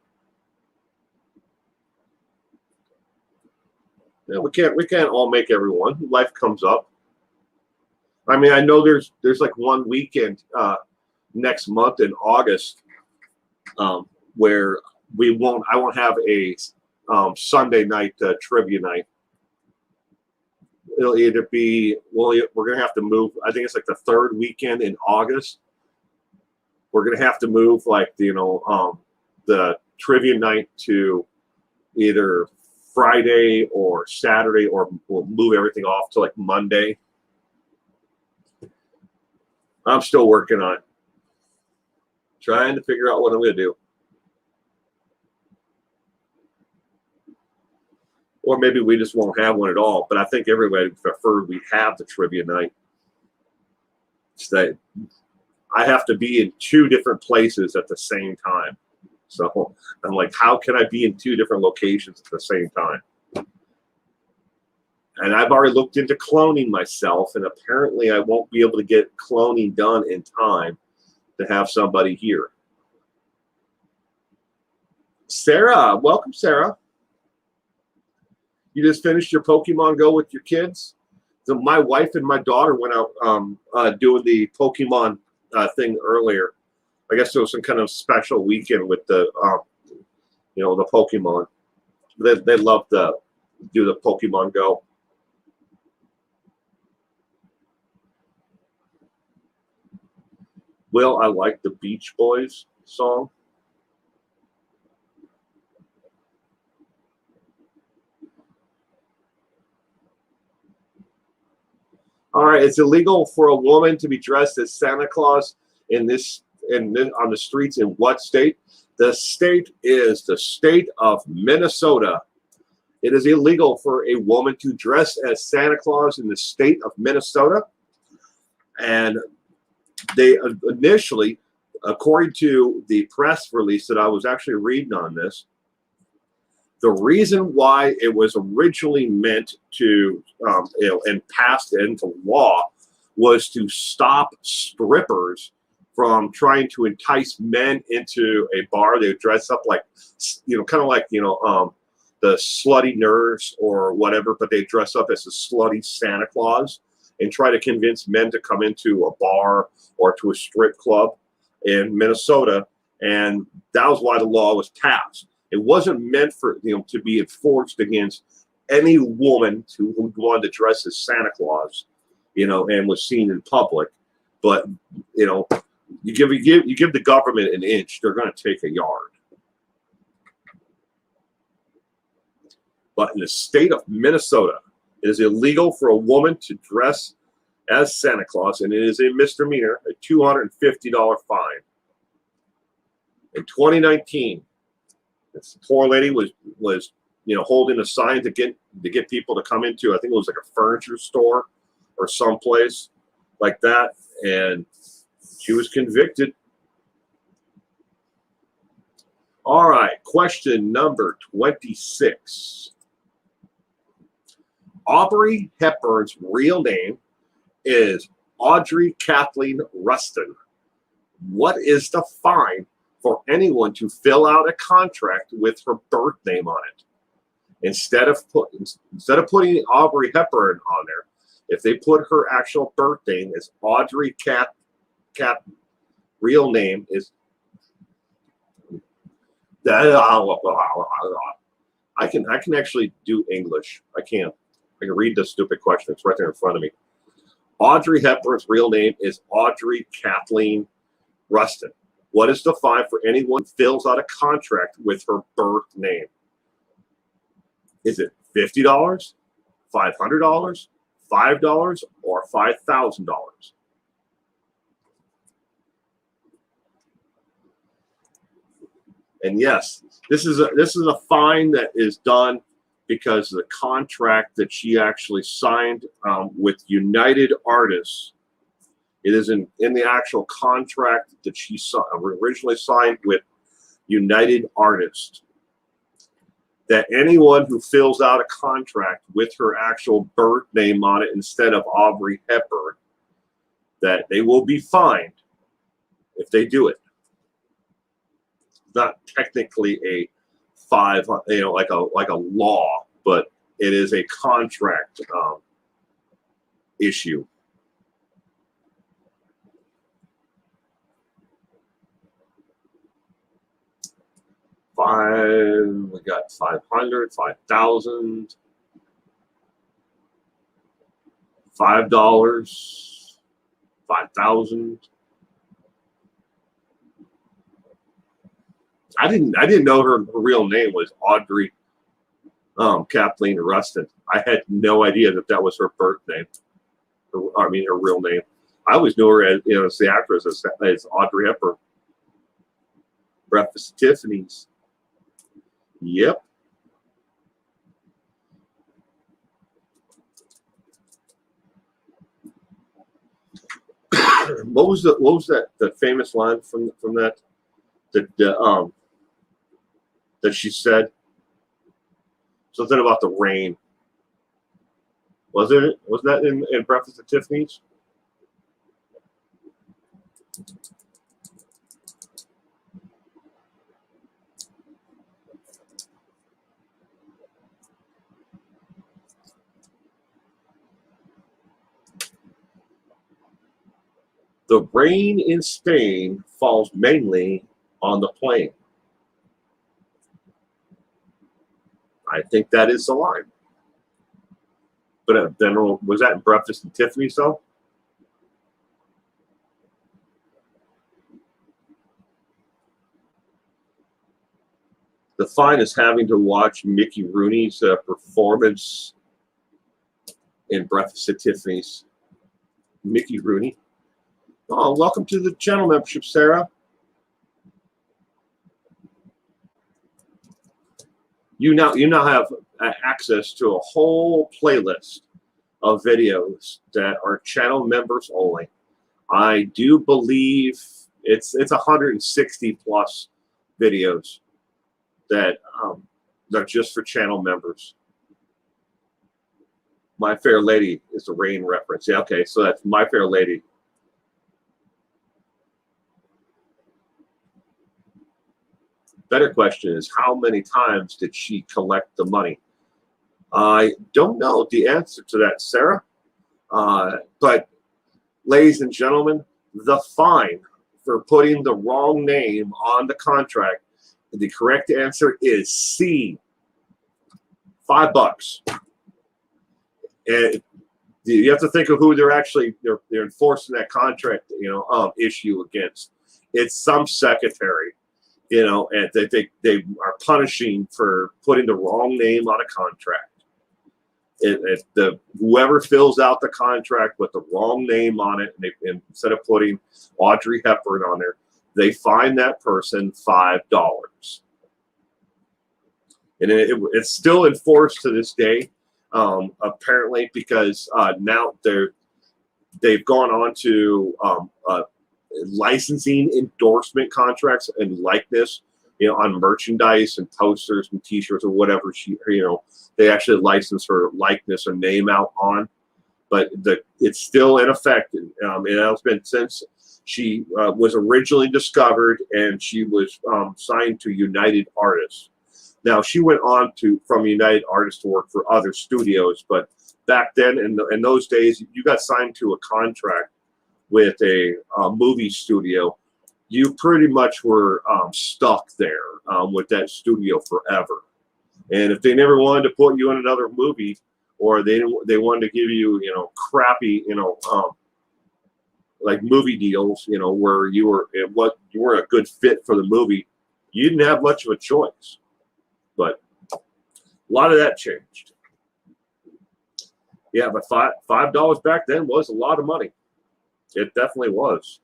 Yeah, we can't all make everyone. Life comes up. I mean, I know there's like one weekend next month in August where I won't have a Sunday night trivia night. It'll either be, well, we're gonna have to move. I think it's like the third weekend in August. We're gonna have to move, like, the trivia night to either Friday or Saturday, or we'll move everything off to like Monday. I'm still working on it. Trying to figure out what I'm going to do. Or maybe we just won't have one at all. But I think everybody preferred we have the trivia night. I have to be in 2 different places at the same time. So I'm like, how can I be in 2 different locations at the same time? And I've already looked into cloning myself, and apparently I won't be able to get cloning done in time to have somebody here. Sarah, welcome, Sarah. You just finished your Pokemon Go with your kids? So my wife and my daughter went out doing the Pokemon thing earlier. I guess it was some kind of special weekend with the, the Pokemon. They love to do the Pokemon Go. Will, I like the Beach Boys song. All right, it's illegal for a woman to be dressed as Santa Claus on the streets in what state? The state is the state of Minnesota. It is illegal for a woman to dress as Santa Claus in the state of Minnesota. And they initially, according to the press release that I was actually reading on this, the reason why it was originally meant to and passed into law was to stop strippers from trying to entice men into a bar. They would dress up like, kind of like, the slutty nurse or whatever, but they dress up as a slutty Santa Claus and try to convince men to come into a bar or to a strip club in Minnesota. And that was why the law was passed. It wasn't meant for, to be enforced against any woman who wanted to dress as Santa Claus, and was seen in public. But, you give the government an inch, they're going to take a yard. But in the state of Minnesota, it is illegal for a woman to dress as Santa Claus, and it is a misdemeanor, a $250 fine. In 2019, this poor lady was holding a sign to get people to come into, I think it was like a furniture store or someplace like that, and she was convicted. All right, question number 26. Aubrey Hepburn's real name is Audrey Kathleen Rustin. What is the fine for anyone to fill out a contract with her birth name on it? Instead of putting Aubrey Hepburn on there, if they put her actual birth name as Audrey Cat real name is I can actually do English. I can read the stupid question. It's right there in front of me. Audrey Hepburn's real name is Audrey Kathleen Rustin. What is the fine for anyone who fills out a contract with her birth name? Is it $50, $500, $5, or $5,000? And yes, this is a fine that is done because the contract that she actually signed with United Artists, it is in the actual contract that she originally signed with United Artists, that anyone who fills out a contract with her actual birth name on it instead of Aubrey Hepburn, that they will be fined if they do it. Not technically a like a law, but it is a contract issue. We got 500, 5,000, $5, 5,000. I didn't know her real name was Audrey Kathleen Rustin. I had no idea that was her birth name. Her real name. I always knew her as as the actress as Audrey Hepburn. Breakfast at Tiffany's. Yep. What was the famous line from that that she said? Something about the rain. Was that in Breakfast at Tiffany's? The rain in Spain falls mainly on the plain. I think that is the line. But then was that in Breakfast at Tiffany's though? The fine is having to watch Mickey Rooney's performance in Breakfast at Tiffany's. Mickey Rooney. Oh, welcome to the channel membership, Sarah. You now have access to a whole playlist of videos that are channel members only. I do believe it's 160 plus videos that are just for channel members. My Fair Lady is the rain reference. Yeah, okay, so that's My Fair Lady. Better question is, how many times did she collect the money? I don't know the answer to that, Sarah. But ladies and gentlemen, the fine for putting the wrong name on the contract, the correct answer is C, $5. And you have to think of who they're enforcing that contract, issue against. It's some secretary, and they are punishing for putting the wrong name on a contract. Whoever fills out the contract with the wrong name on it, and instead of putting Audrey Hepburn on there, they fine that person $5. And it's still enforced to this day, apparently, because now they've gone on to licensing endorsement contracts and likeness, on merchandise and posters and T-shirts or whatever they actually license her likeness or name out on. But it's still in effect, and it has been since she was originally discovered, and she was signed to United Artists. Now she went on from United Artists to work for other studios, but back then in those days, you got signed to a contract with a movie studio. You pretty much were stuck there with that studio forever. And if they never wanted to put you in another movie, or they wanted to give you, crappy, like movie deals, where you weren't a good fit for the movie, you didn't have much of a choice. But a lot of that changed. Yeah, but $5 back then was a lot of money. It definitely was.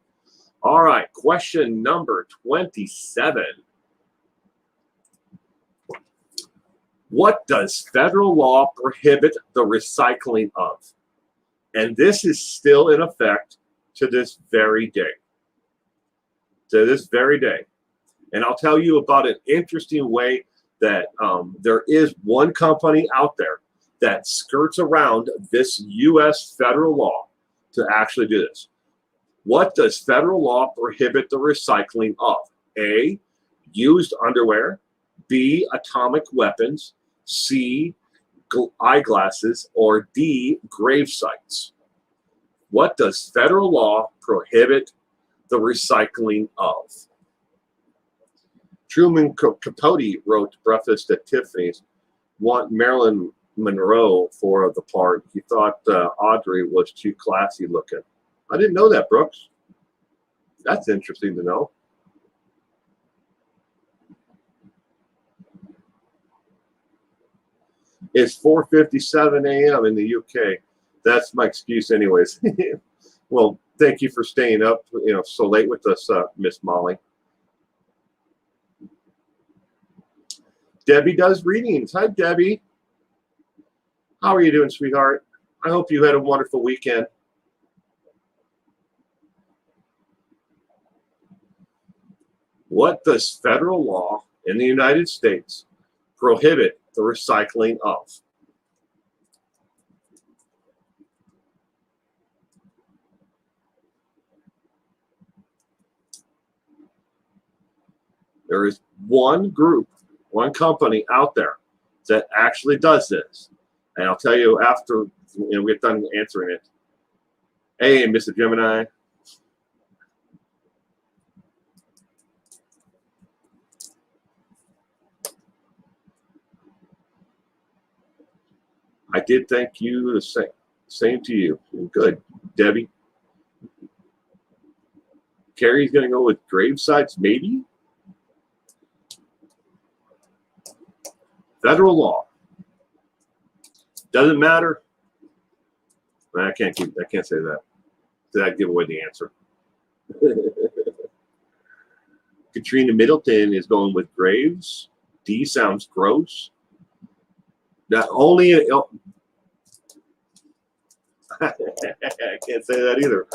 All right, question number 27. What does federal law prohibit the recycling of? And this is still in effect to this very day. To this very day. And I'll tell you about an interesting way that there is one company out there that skirts around this U.S. federal law to actually do this. What does federal law prohibit the recycling of? A, used underwear. B, atomic weapons. C, eyeglasses. Or D, grave sites. What does federal law prohibit the recycling of? Truman Capote wrote Breakfast at Tiffany's, want Marilyn Monroe for the part. He thought Audrey was too classy looking. I didn't know that, Brooks. That's interesting to know. It's 4:57 a.m. in the UK. That's my excuse anyways. Well, thank you for staying up, so late with us, Miss Molly. Debbie does readings. Hi, Debbie. How are you doing, sweetheart? I hope you had a wonderful weekend. What does federal law in the United States prohibit the recycling of? There is one group, one company out there that actually does this. And I'll tell you after we get done answering it. Hey, Mr. Gemini. I did thank you the same. Same to you. Good, Debbie. Carrie's going to go with grave sites, maybe? Federal law. Doesn't matter. I can't say that. Did I give away the answer? Katrina Middleton is going with graves. D sounds gross. Not only I can't say that either.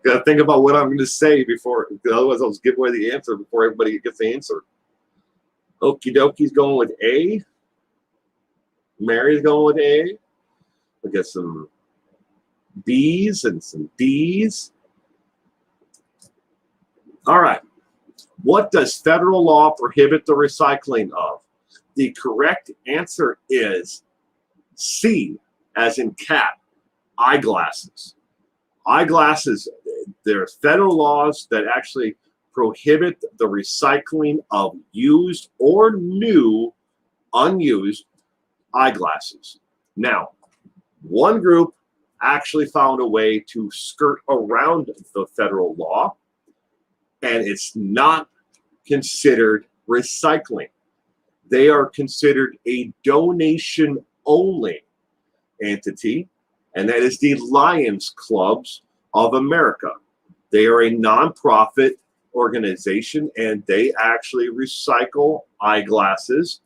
Gotta think about what I'm going to say before, because otherwise I'll just give away the answer before everybody gets the answer. Okie dokie is going with A. Mary's going with A. I get some B's and some D's. All right. What does federal law prohibit the recycling of? The correct answer is C, as in cat, eyeglasses. Eyeglasses, there are federal laws that actually prohibit the recycling of used or new, unused eyeglasses. Now, one group actually found a way to skirt around the federal law, and it's not considered recycling. They are considered a donation only entity, and that is the Lions Clubs of America. They are a nonprofit organization, and they actually recycle eyeglasses,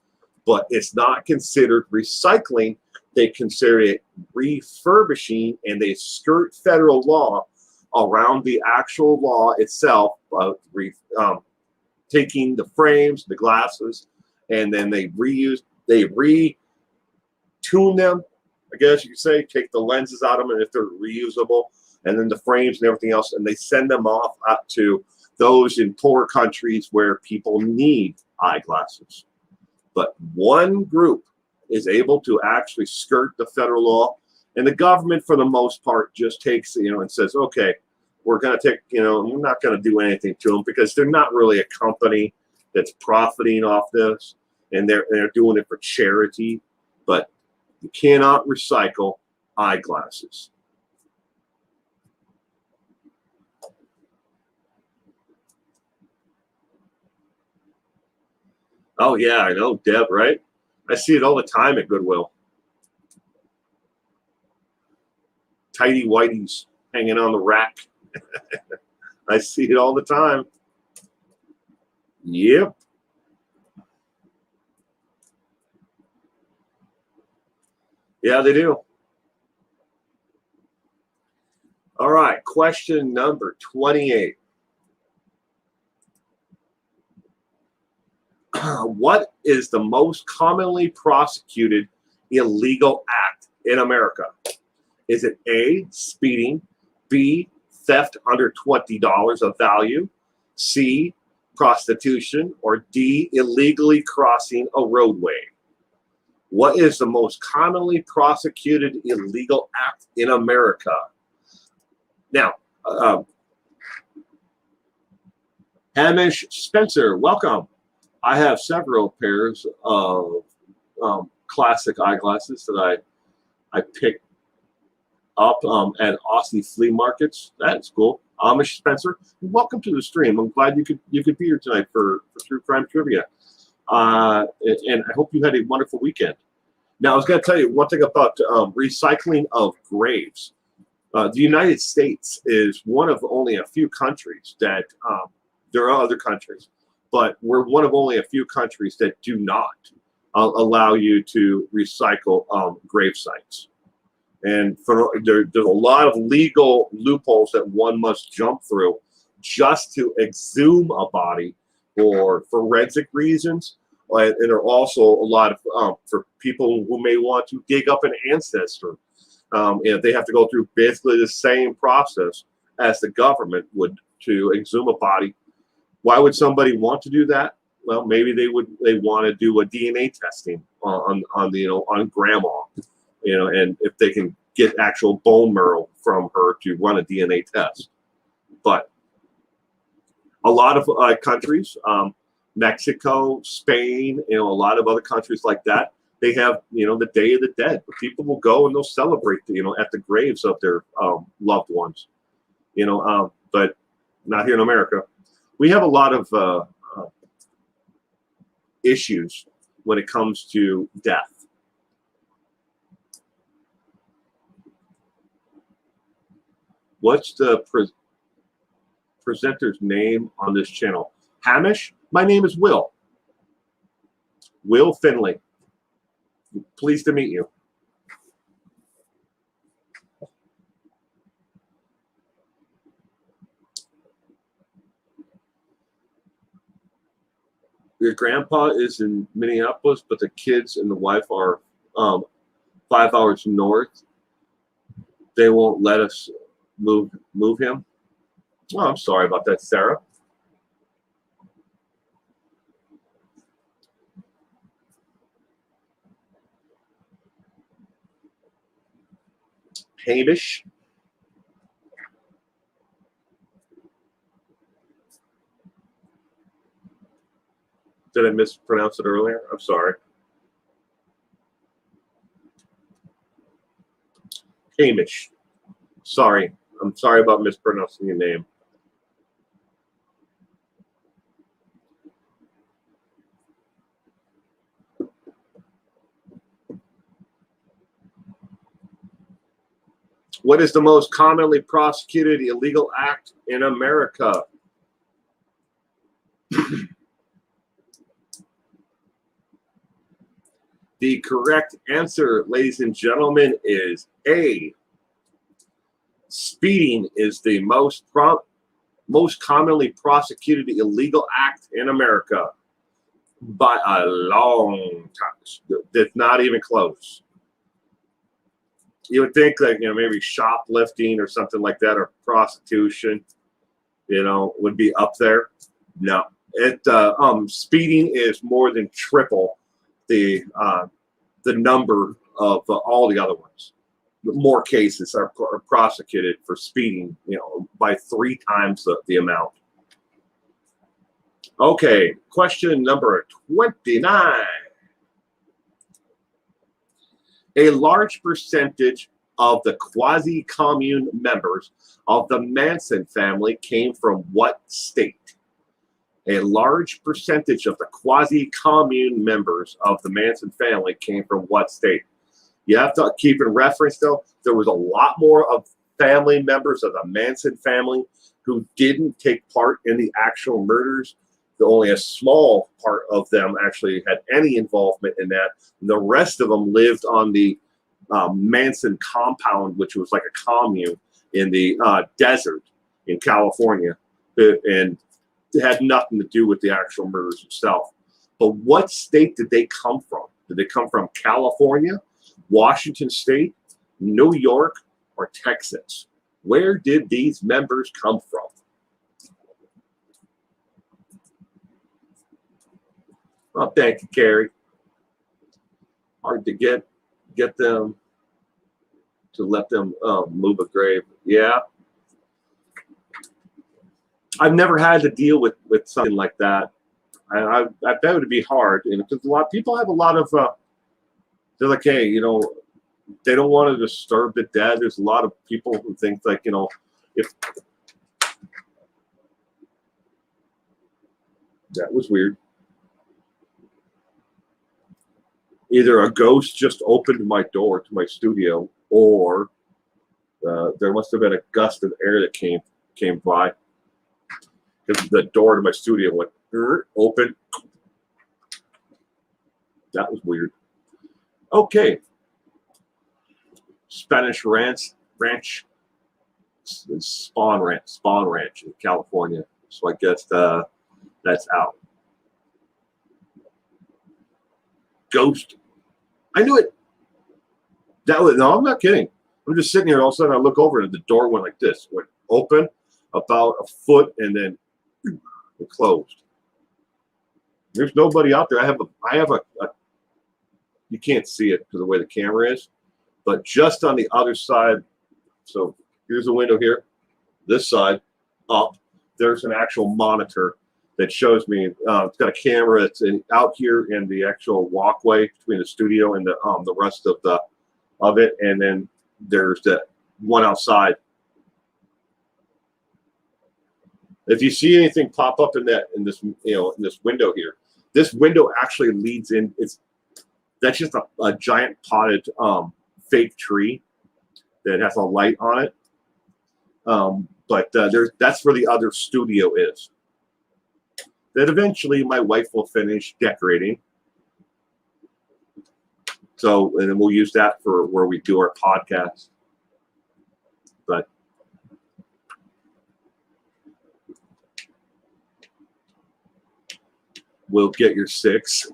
but it's not considered recycling. They consider it refurbishing, and they skirt federal law around the actual law itself of taking the frames, the glasses, and then they retune them, I guess you could say, take the lenses out of them, and if they're reusable, and then the frames and everything else, and they send them off out to those in poor countries where people need eyeglasses. But one group is able to actually skirt the federal law, and the government, for the most part, just takes, and says, okay, we're going to take, we're not going to do anything to them because they're not really a company that's profiting off this, and they're doing it for charity. But you cannot recycle eyeglasses. Oh, yeah, I know, Deb, right? I see it all the time at Goodwill. Tidy whiteys hanging on the rack. I see it all the time. Yep. Yeah, they do. All right, question number 28. What is the most commonly prosecuted illegal act in America? Is it A, speeding, B, theft under $20 of value, C, prostitution, or D, illegally crossing a roadway? What is the most commonly prosecuted illegal act in America? Now, Hamish Spencer, welcome. I have several pairs of classic eyeglasses that I picked up at Aussie flea markets. That's cool. Amish Spencer, welcome to the stream. I'm glad you could be here tonight for True Crime Trivia. And I hope you had a wonderful weekend. Now, I was going to tell you one thing about recycling of graves. The United States is one of only a few countries that, there are other countries, but we're one of only a few countries that do not allow you to recycle grave sites. And there's a lot of legal loopholes that one must jump through just to exhume a body for forensic reasons. And there are also a lot of for people who may want to dig up an ancestor. And they have to go through basically the same process as the government would to exhume a body. Why would somebody want to do that? Well, maybe they want to do a DNA testing on grandma, and if they can get actual bone marrow from her to run a DNA test. But a lot of countries, Mexico, Spain, a lot of other countries like that, they have, the Day of the Dead. People will go and they'll celebrate, at the graves of their loved ones, but not here in America. We have a lot of issues when it comes to death. What's the presenter's name on this channel? Hamish? My name is Will. Will Finley. Pleased to meet you. Your grandpa is in Minneapolis, but the kids and the wife are 5 hours north. They won't let us move him. Oh, I'm sorry about that, Sarah. Hamish. Did I mispronounce it earlier? I'm sorry. Hamish. Sorry. I'm sorry about mispronouncing your name. What is the most commonly prosecuted illegal act in America? The correct answer, ladies and gentlemen, is A. Speeding is the most commonly prosecuted illegal act in America by a long time. It's not even close. You would think that, maybe shoplifting or something like that, or prostitution, would be up there. No, speeding is more than triple the number of all the other ones. More cases are prosecuted for speeding, by 3 times the amount. Okay, question number 29. A large percentage of the quasi-commune members of the Manson family came from what state? A large percentage of the quasi-commune members of the Manson family came from what state? You have to keep in reference, though, there was a lot more of family members of the Manson family who didn't take part in the actual murders. Only a small part of them actually had any involvement in that. The rest of them lived on the Manson compound, which was like a commune in the desert in California, and it had nothing to do with the actual murders itself. But what state did they come from? Did they come from California, Washington State, New York, or Texas? Where did these members come from? Oh, thank you, Carrie. Hard to get them to let them move a grave. Yeah. I've never had to deal with something like that. I bet it would be hard, because a lot of people have a lot of they're like, hey, they don't want to disturb the dead. There's a lot of people who think like, if that was weird. Either a ghost just opened my door to my studio, or there must have been a gust of air that came by. Because the door to my studio went open. That was weird. Okay. Spanish Ranch, Spawn Ranch in California. So I guess that's out. Ghost. I knew it. No, I'm not kidding. I'm just sitting here, and all of a sudden I look over and the door went like this. Went open about a foot, and then it closed. There's nobody out there. I have a you can't see it because of the way the camera is, but just on the other side. So here's a window here. This side up. There's an actual monitor that shows me. It's got a camera. It's out here in the actual walkway between the studio and the rest of it, and then there's the one outside. If you see anything pop up in this window here, this window actually leads in. That's just a giant potted fake tree that has a light on it. But that's where the other studio is. That eventually my wife will finish decorating. So, and then we'll use that for where we do our podcast. But we'll get your 6.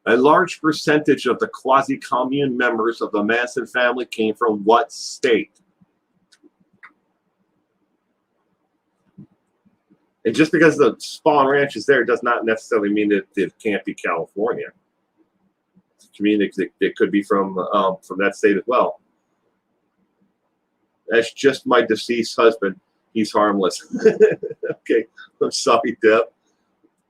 A large percentage of the quasi-commune members of the Manson family came from what state? And just because the Spawn Ranch is there does not necessarily mean that it can't be California. It could be from that state as well. That's just my deceased husband. He's harmless. Okay, I'm sorry, Deb.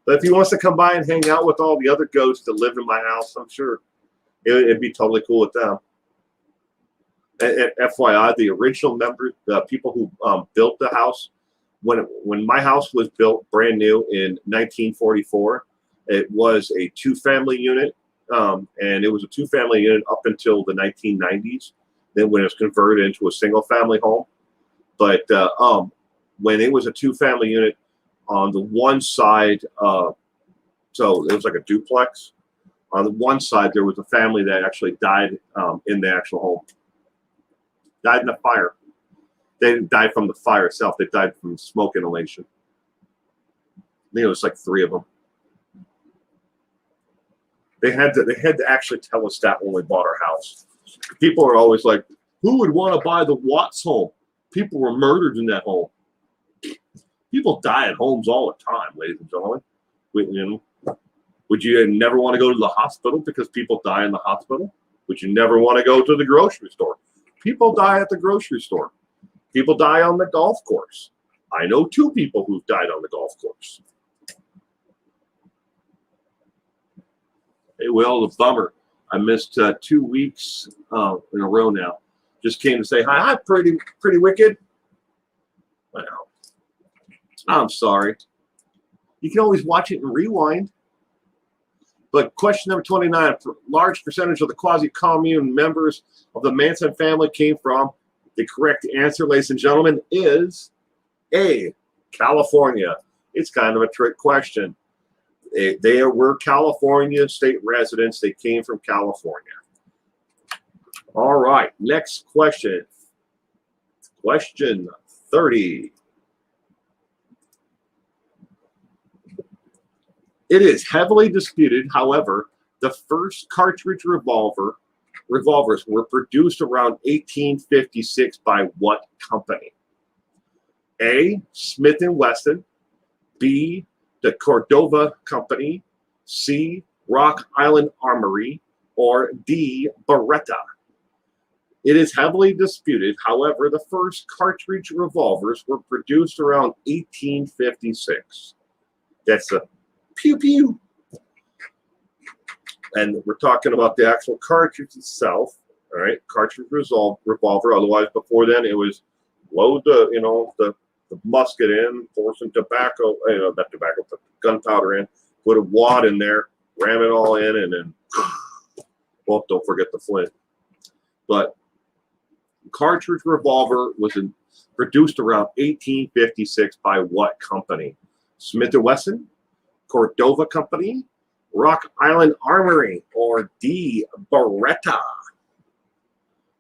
But if he wants to come by and hang out with all the other ghosts that live in my house, I'm sure it'd be totally cool with them. And FYI, the original members, the people who built the house, when my house was built brand new in 1944, it was a two-family unit, and it was a two-family unit up until the 1990s. Then when it was converted into a single-family home, but when it was a two-family unit, on the one side, so it was like a duplex. On the one side, there was a family that actually died in the actual home. Died in a fire. They didn't die from the fire itself. They died from smoke inhalation. I think it was like 3 of them. They had to actually tell us that when we bought our house. People are always like, "Who would want to buy the Watts home? People were murdered in that home." People die at homes all the time, ladies and gentlemen. Would you never want to go to the hospital because people die in the hospital? Would you never want to go to the grocery store? People die at the grocery store. People die on the golf course. I know 2 people who've died on the golf course. Hey, well, the bummer. I missed 2 weeks in a row now. Just came to say hi. Hi, pretty wicked. Well, I'm sorry. You can always watch it and rewind. But question number 29, a large percentage of the quasi-commune members of the Manson family came from. The correct answer, ladies and gentlemen, is A, California. It's kind of a trick question. They were California state residents. They came from California. All right, next question. Question 30. It is heavily disputed, however, the first cartridge revolvers were produced around 1856 by what company? A, Smith & Wesson, B, the Cordova Company, C, Rock Island Armory, or D, Beretta. It is heavily disputed, however, the first cartridge revolvers were produced around 1856. That's a pew pew. And we're talking about the actual cartridge itself. All right, cartridge revolver. Otherwise, before then, it was load the musket in, pour some tobacco, not tobacco, but gunpowder in, put a wad in there, ram it all in, and then, well, don't forget the flint. But cartridge revolver was produced around 1856 by what company? Smith & Wesson, Cordova Company, Rock Island Armory, or D, Beretta.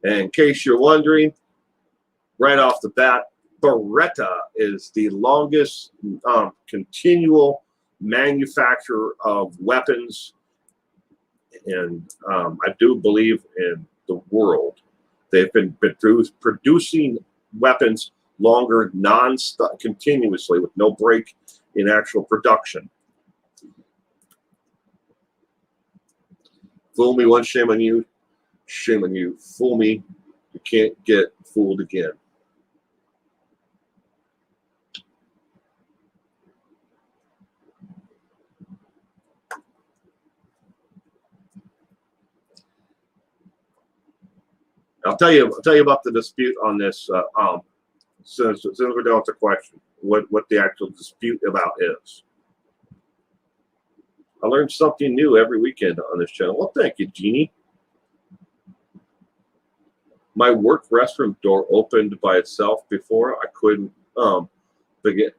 And in case you're wondering, right off the bat, Beretta is the longest continual manufacturer of weapons, and I do believe in the world. They've been producing weapons longer, non-stop, continuously, with no break in actual production. Fool me once, shame on you. Shame on you. Fool me, you can't get fooled again. I'll tell you about the dispute on this. Since we're done with the question, what the actual dispute about is. I learned something new every weekend on this channel. Well, thank you, Jeannie. My work restroom door opened by itself before. I couldn't begin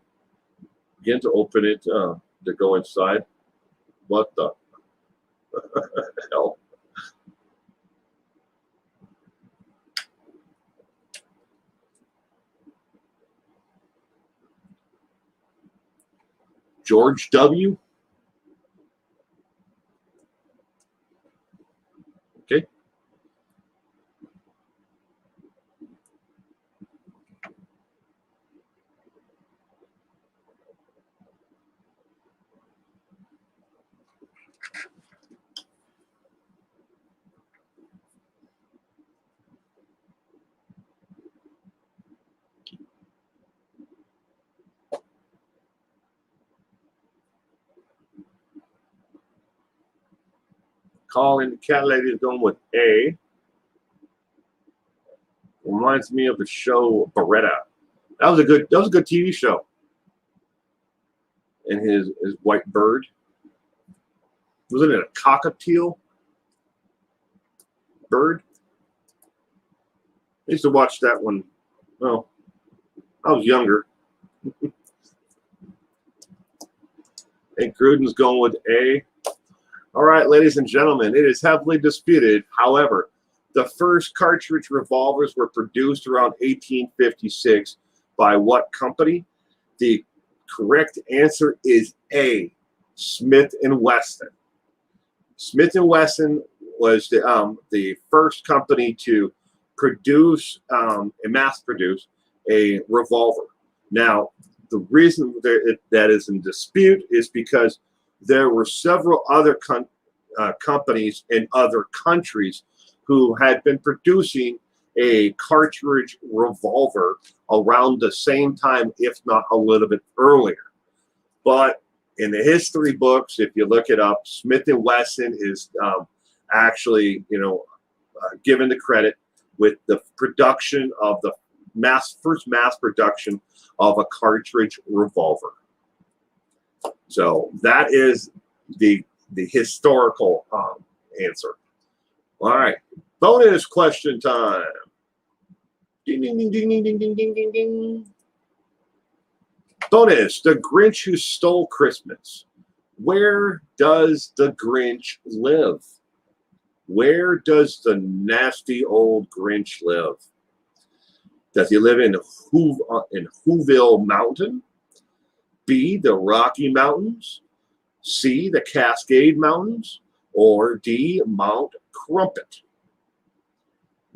to open it to go inside. What the hell? George W. Calling the cat lady is going with A. Reminds me of the show Beretta. That was a good TV show. And his white bird. Wasn't it a cockatiel bird? I used to watch that one. Well, I was younger. And Gruden's going with A. All right, ladies and gentlemen, it is heavily disputed. However, the first cartridge revolvers were produced around 1856 by what company? The correct answer is A, Smith & Wesson. Smith & Wesson was the first company to produce and mass produce a revolver. Now, the reason that is in dispute is because there were several other companies in other countries who had been producing a cartridge revolver around the same time, if not a little bit earlier. But in the history books, if you look it up, Smith & Wesson is actually, given the credit with the production of the first mass production of a cartridge revolver. So that is the historical answer. All right, bonus question time. Ding, ding, ding, ding, ding, ding, ding, ding, ding, ding. Bonus, The Grinch Who Stole Christmas. Where does the Grinch live? Where does the nasty old Grinch live? Does he live in Whoville Mountain? B, the Rocky Mountains? C, the Cascade Mountains? Or D, Mount Crumpet?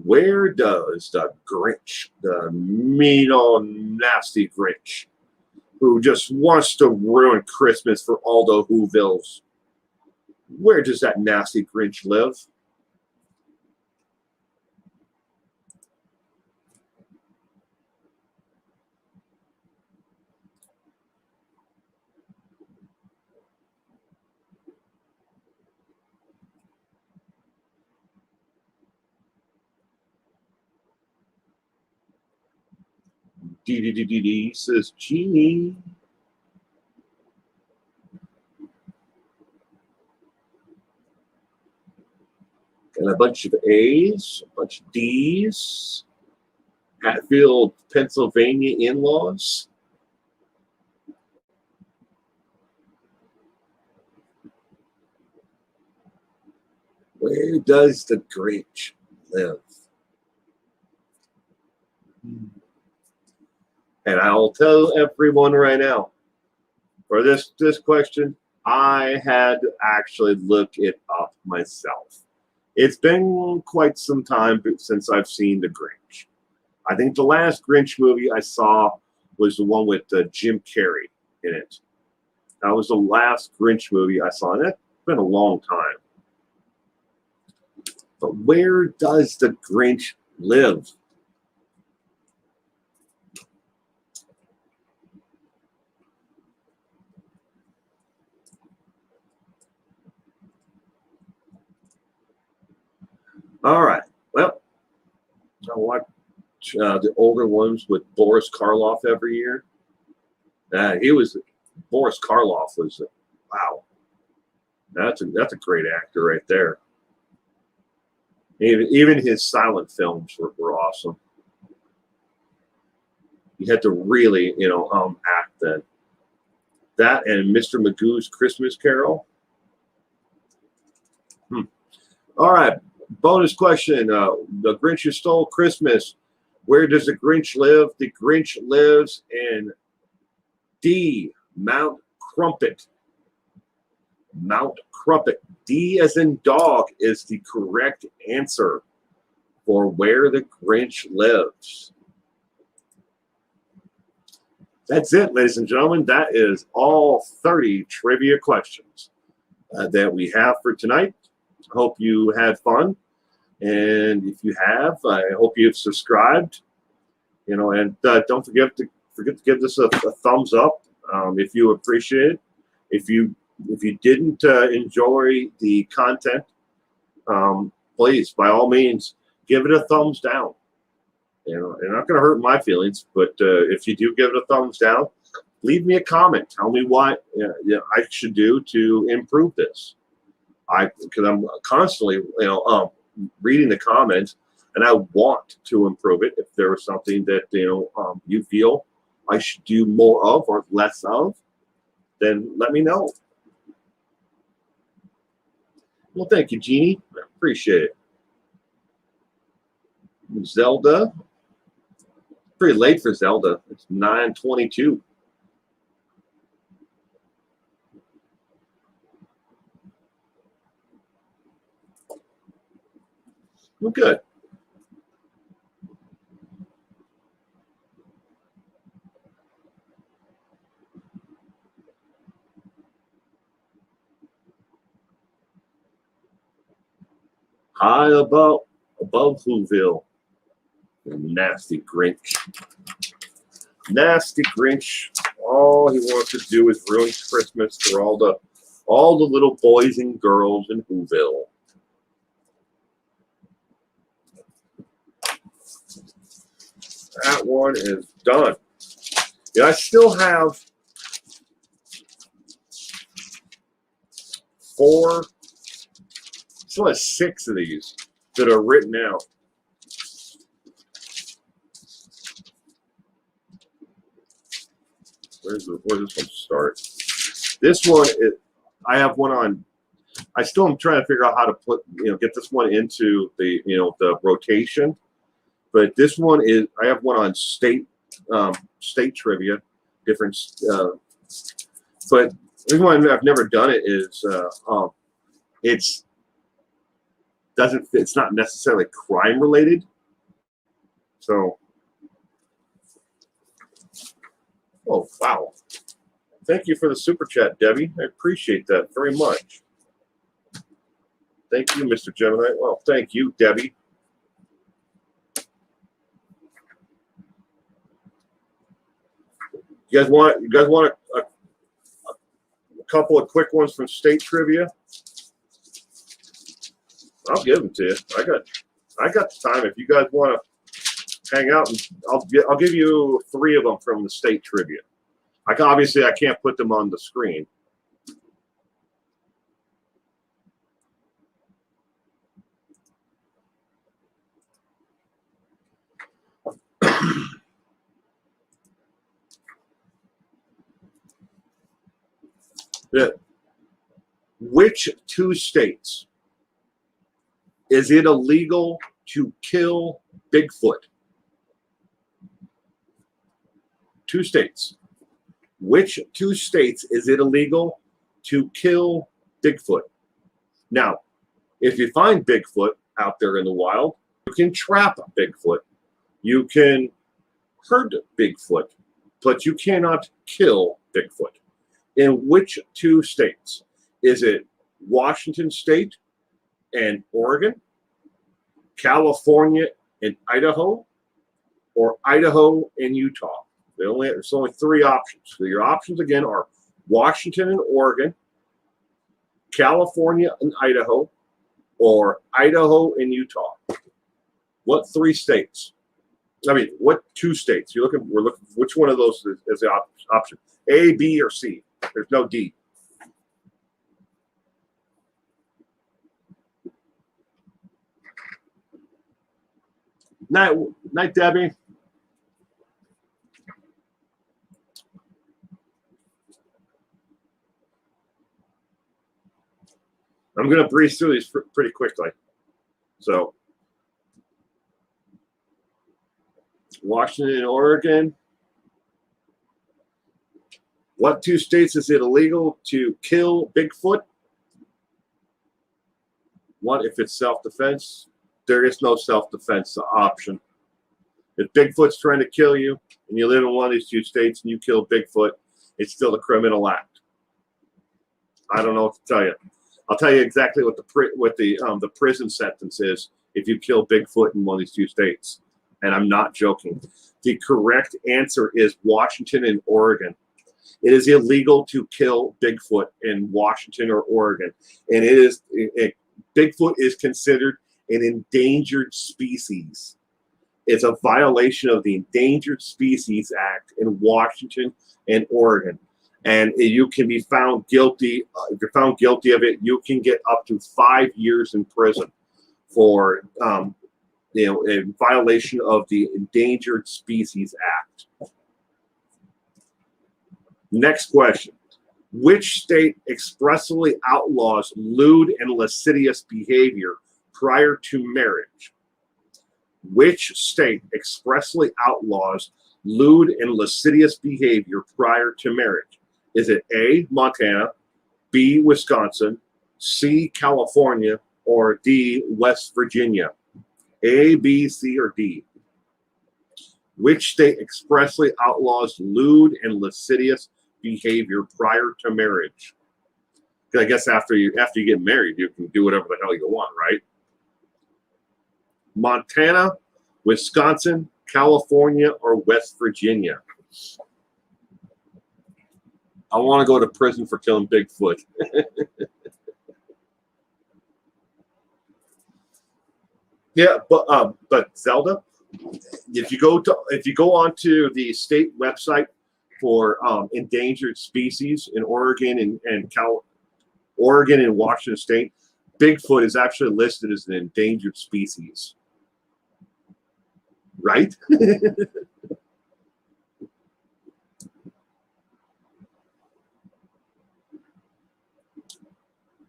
Where does the Grinch, the mean old nasty Grinch, who just wants to ruin Christmas for all the Whovilles, where does that nasty Grinch live? D says Genie. Got a bunch of A's, a bunch of D's. Hatfield, Pennsylvania in-laws. Where does the Grinch live? And I'll tell everyone right now, for this question, I had to actually look it up myself. It's been quite some time since I've seen The Grinch. I think the last Grinch movie I saw was the one with Jim Carrey in it. That was the last Grinch movie I saw, and it's been a long time. But where does the Grinch live? All right. Well, I watch the older ones with Boris Karloff every year. Boris Karloff was, wow. That's a great actor right there. Even his silent films were awesome. You had to really, act then. That and Mr. Magoo's Christmas Carol. All right. Bonus question. The Grinch Who Stole Christmas. Where does the Grinch live? The Grinch lives in D, Mount Crumpet. Mount Crumpet. D as in dog is the correct answer for where the Grinch lives. That's it, ladies and gentlemen. That is all 30 trivia questions that we have for tonight. Hope you had fun. And if you have, I hope you've subscribed. And don't forget to give this a thumbs up if you appreciate it. If you didn't enjoy the content, please, by all means, give it a thumbs down. You know, it's not going to hurt my feelings, but if you do give it a thumbs down, leave me a comment. Tell me what I should do to improve this. Because I'm constantly, reading the comments, and I want to improve it. If there was something that you feel I should do more of or less of, then let me know. Well, thank you, Jeannie. I appreciate it. Zelda. Pretty late for Zelda. It's 9:22. Well, good. High above Whoville. Nasty Grinch. Nasty Grinch. All he wants to do is ruin Christmas for all the little boys and girls in Whoville. That one is done. Yeah, I still have 6 of these that are written out. Where does this one start? This one is, I have one on. I still am trying to figure out how to get this one into the the rotation. But this one is, I have one on state trivia, different. But the reason why I've never done it is it's not necessarily crime related. So, oh wow, thank you for the super chat, Debbie. I appreciate that very much. Thank you, Mr. Gemini. Well, thank you, Debbie. You guys want a couple of quick ones from state trivia? I'll give them to you. I got the time. If you guys want to hang out, and I'll give you 3 of them from the state trivia. Obviously I can't put them on the screen. Which 2 states is it illegal to kill Bigfoot? 2 states. Which 2 states is it illegal to kill Bigfoot? Now, if you find Bigfoot out there in the wild, you can trap Bigfoot. You can hurt Bigfoot, but you cannot kill Bigfoot. In which 2 states? Is it Washington State and Oregon, California and Idaho, or Idaho and Utah? There's only 3 options. So your options again are Washington and Oregon, California and Idaho, or Idaho and Utah. What 3 states? I mean, what 2 states? We're looking. Which one of those is the option? A, B, or C? There's no D. Night, Debbie. I'm going to breeze through these pretty quickly. So, Washington and Oregon. What 2 states is it illegal to kill Bigfoot? One, if it's self-defense, there is no self-defense option. If Bigfoot's trying to kill you and you live in one of these 2 states and you kill Bigfoot, it's still a criminal act. I don't know what to tell you. I'll tell you exactly what the prison sentence is if you kill Bigfoot in one of these 2 states. And I'm not joking. The correct answer is Washington and Oregon. It is illegal to kill Bigfoot in Washington or Oregon. And Bigfoot is considered an endangered species. It's a violation of the Endangered Species Act in Washington and Oregon. And you can be found guilty. If you're found guilty of it, you can get up to 5 years in prison for a violation of the Endangered Species Act. Next question. Which state expressly outlaws lewd and lascivious behavior prior to marriage? Which state expressly outlaws lewd and lascivious behavior prior to marriage? Is it A, Montana, B, Wisconsin, C, California, or D, West Virginia? A, B, C, or D? Which state expressly outlaws lewd and lascivious behavior prior to marriage? Because I guess after you get married, you can do whatever the hell you want, right? Montana, Wisconsin, California, or West Virginia? I want to go to prison for killing Bigfoot. Yeah, but Zelda, if you go onto the state website for endangered species in Oregon and Oregon and Washington State, Bigfoot is actually listed as an endangered species. Right?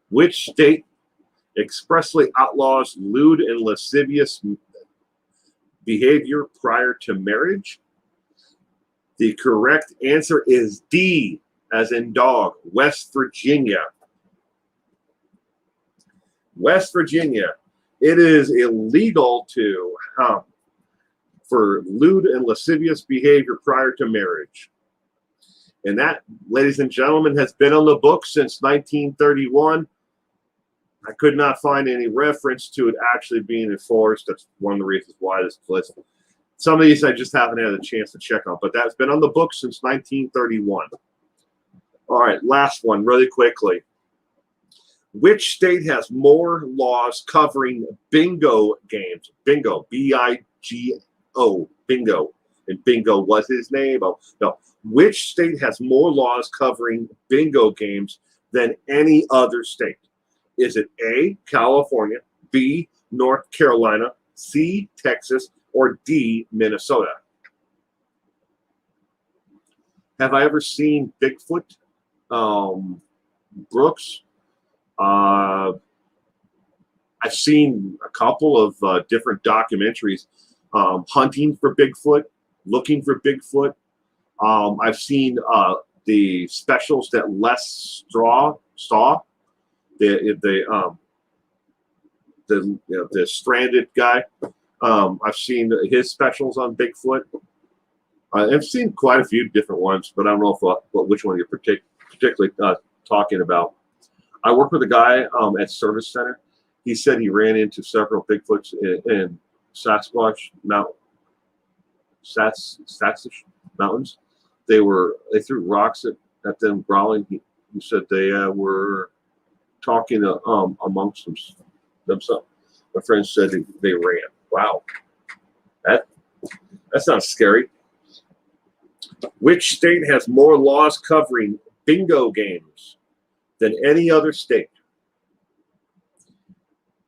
Which state expressly outlaws lewd and lascivious behavior prior to marriage? The correct answer is D, as in dog, West Virginia. West Virginia, it is illegal to for lewd and lascivious behavior prior to marriage. And that, ladies and gentlemen, has been on the books since 1931. I could not find any reference to it actually being enforced. That's one of the reasons why this list. Some of these I just haven't had a chance to check on, but that's been on the books since 1931. All right, last one really quickly. Which state has more laws covering bingo games? Bingo, B-I-G-O, bingo. And bingo was his name. Oh, no. Which state has more laws covering bingo games than any other state? Is it A, California, B, North Carolina, C, Texas, or D, Minnesota? Have I ever seen Bigfoot? Brooks? I've seen a couple of different documentaries hunting for Bigfoot, looking for Bigfoot. I've seen the specials that Les saw. The stranded guy. I've seen his specials on Bigfoot. I've seen quite a few different ones, but I don't know which one you're particularly talking about. I work with a guy at Service Center. He said he ran into several Bigfoots in Sasquatch Mountain, Saxon Mountains. They threw rocks at them growling. He said they were talking amongst themselves. My friend said they ran. Wow, that sounds scary. Which state has more laws covering bingo games than any other state?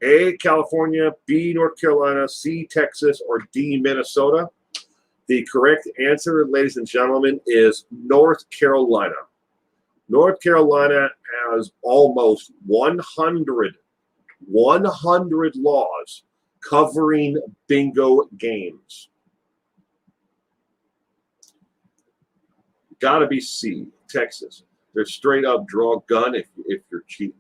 A, California, B, North Carolina, C, Texas, or D, Minnesota? The correct answer, ladies and gentlemen, is North Carolina. North Carolina has almost 100 laws covering bingo games. Gotta be C, Texas. They're straight up draw a gun if you're cheating.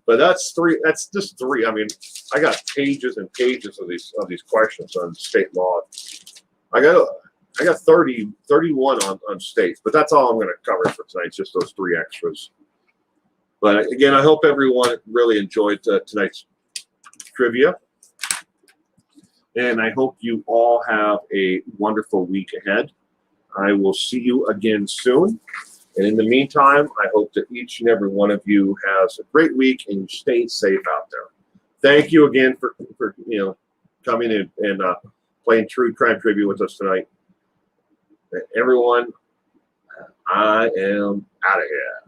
But that's three. That's just three. I mean, I got pages and pages of these questions on state law. I got 31 on states, but that's all I'm going to cover for tonight. Just those three extras. But again, I hope everyone really enjoyed tonight's trivia, and I hope you all have a wonderful week ahead. I will see you again soon. And in the meantime, I hope that each and every one of you has a great week and you stay safe out there. Thank you again for coming in and playing True Crime Trivia with us tonight. Everyone, I am out of here.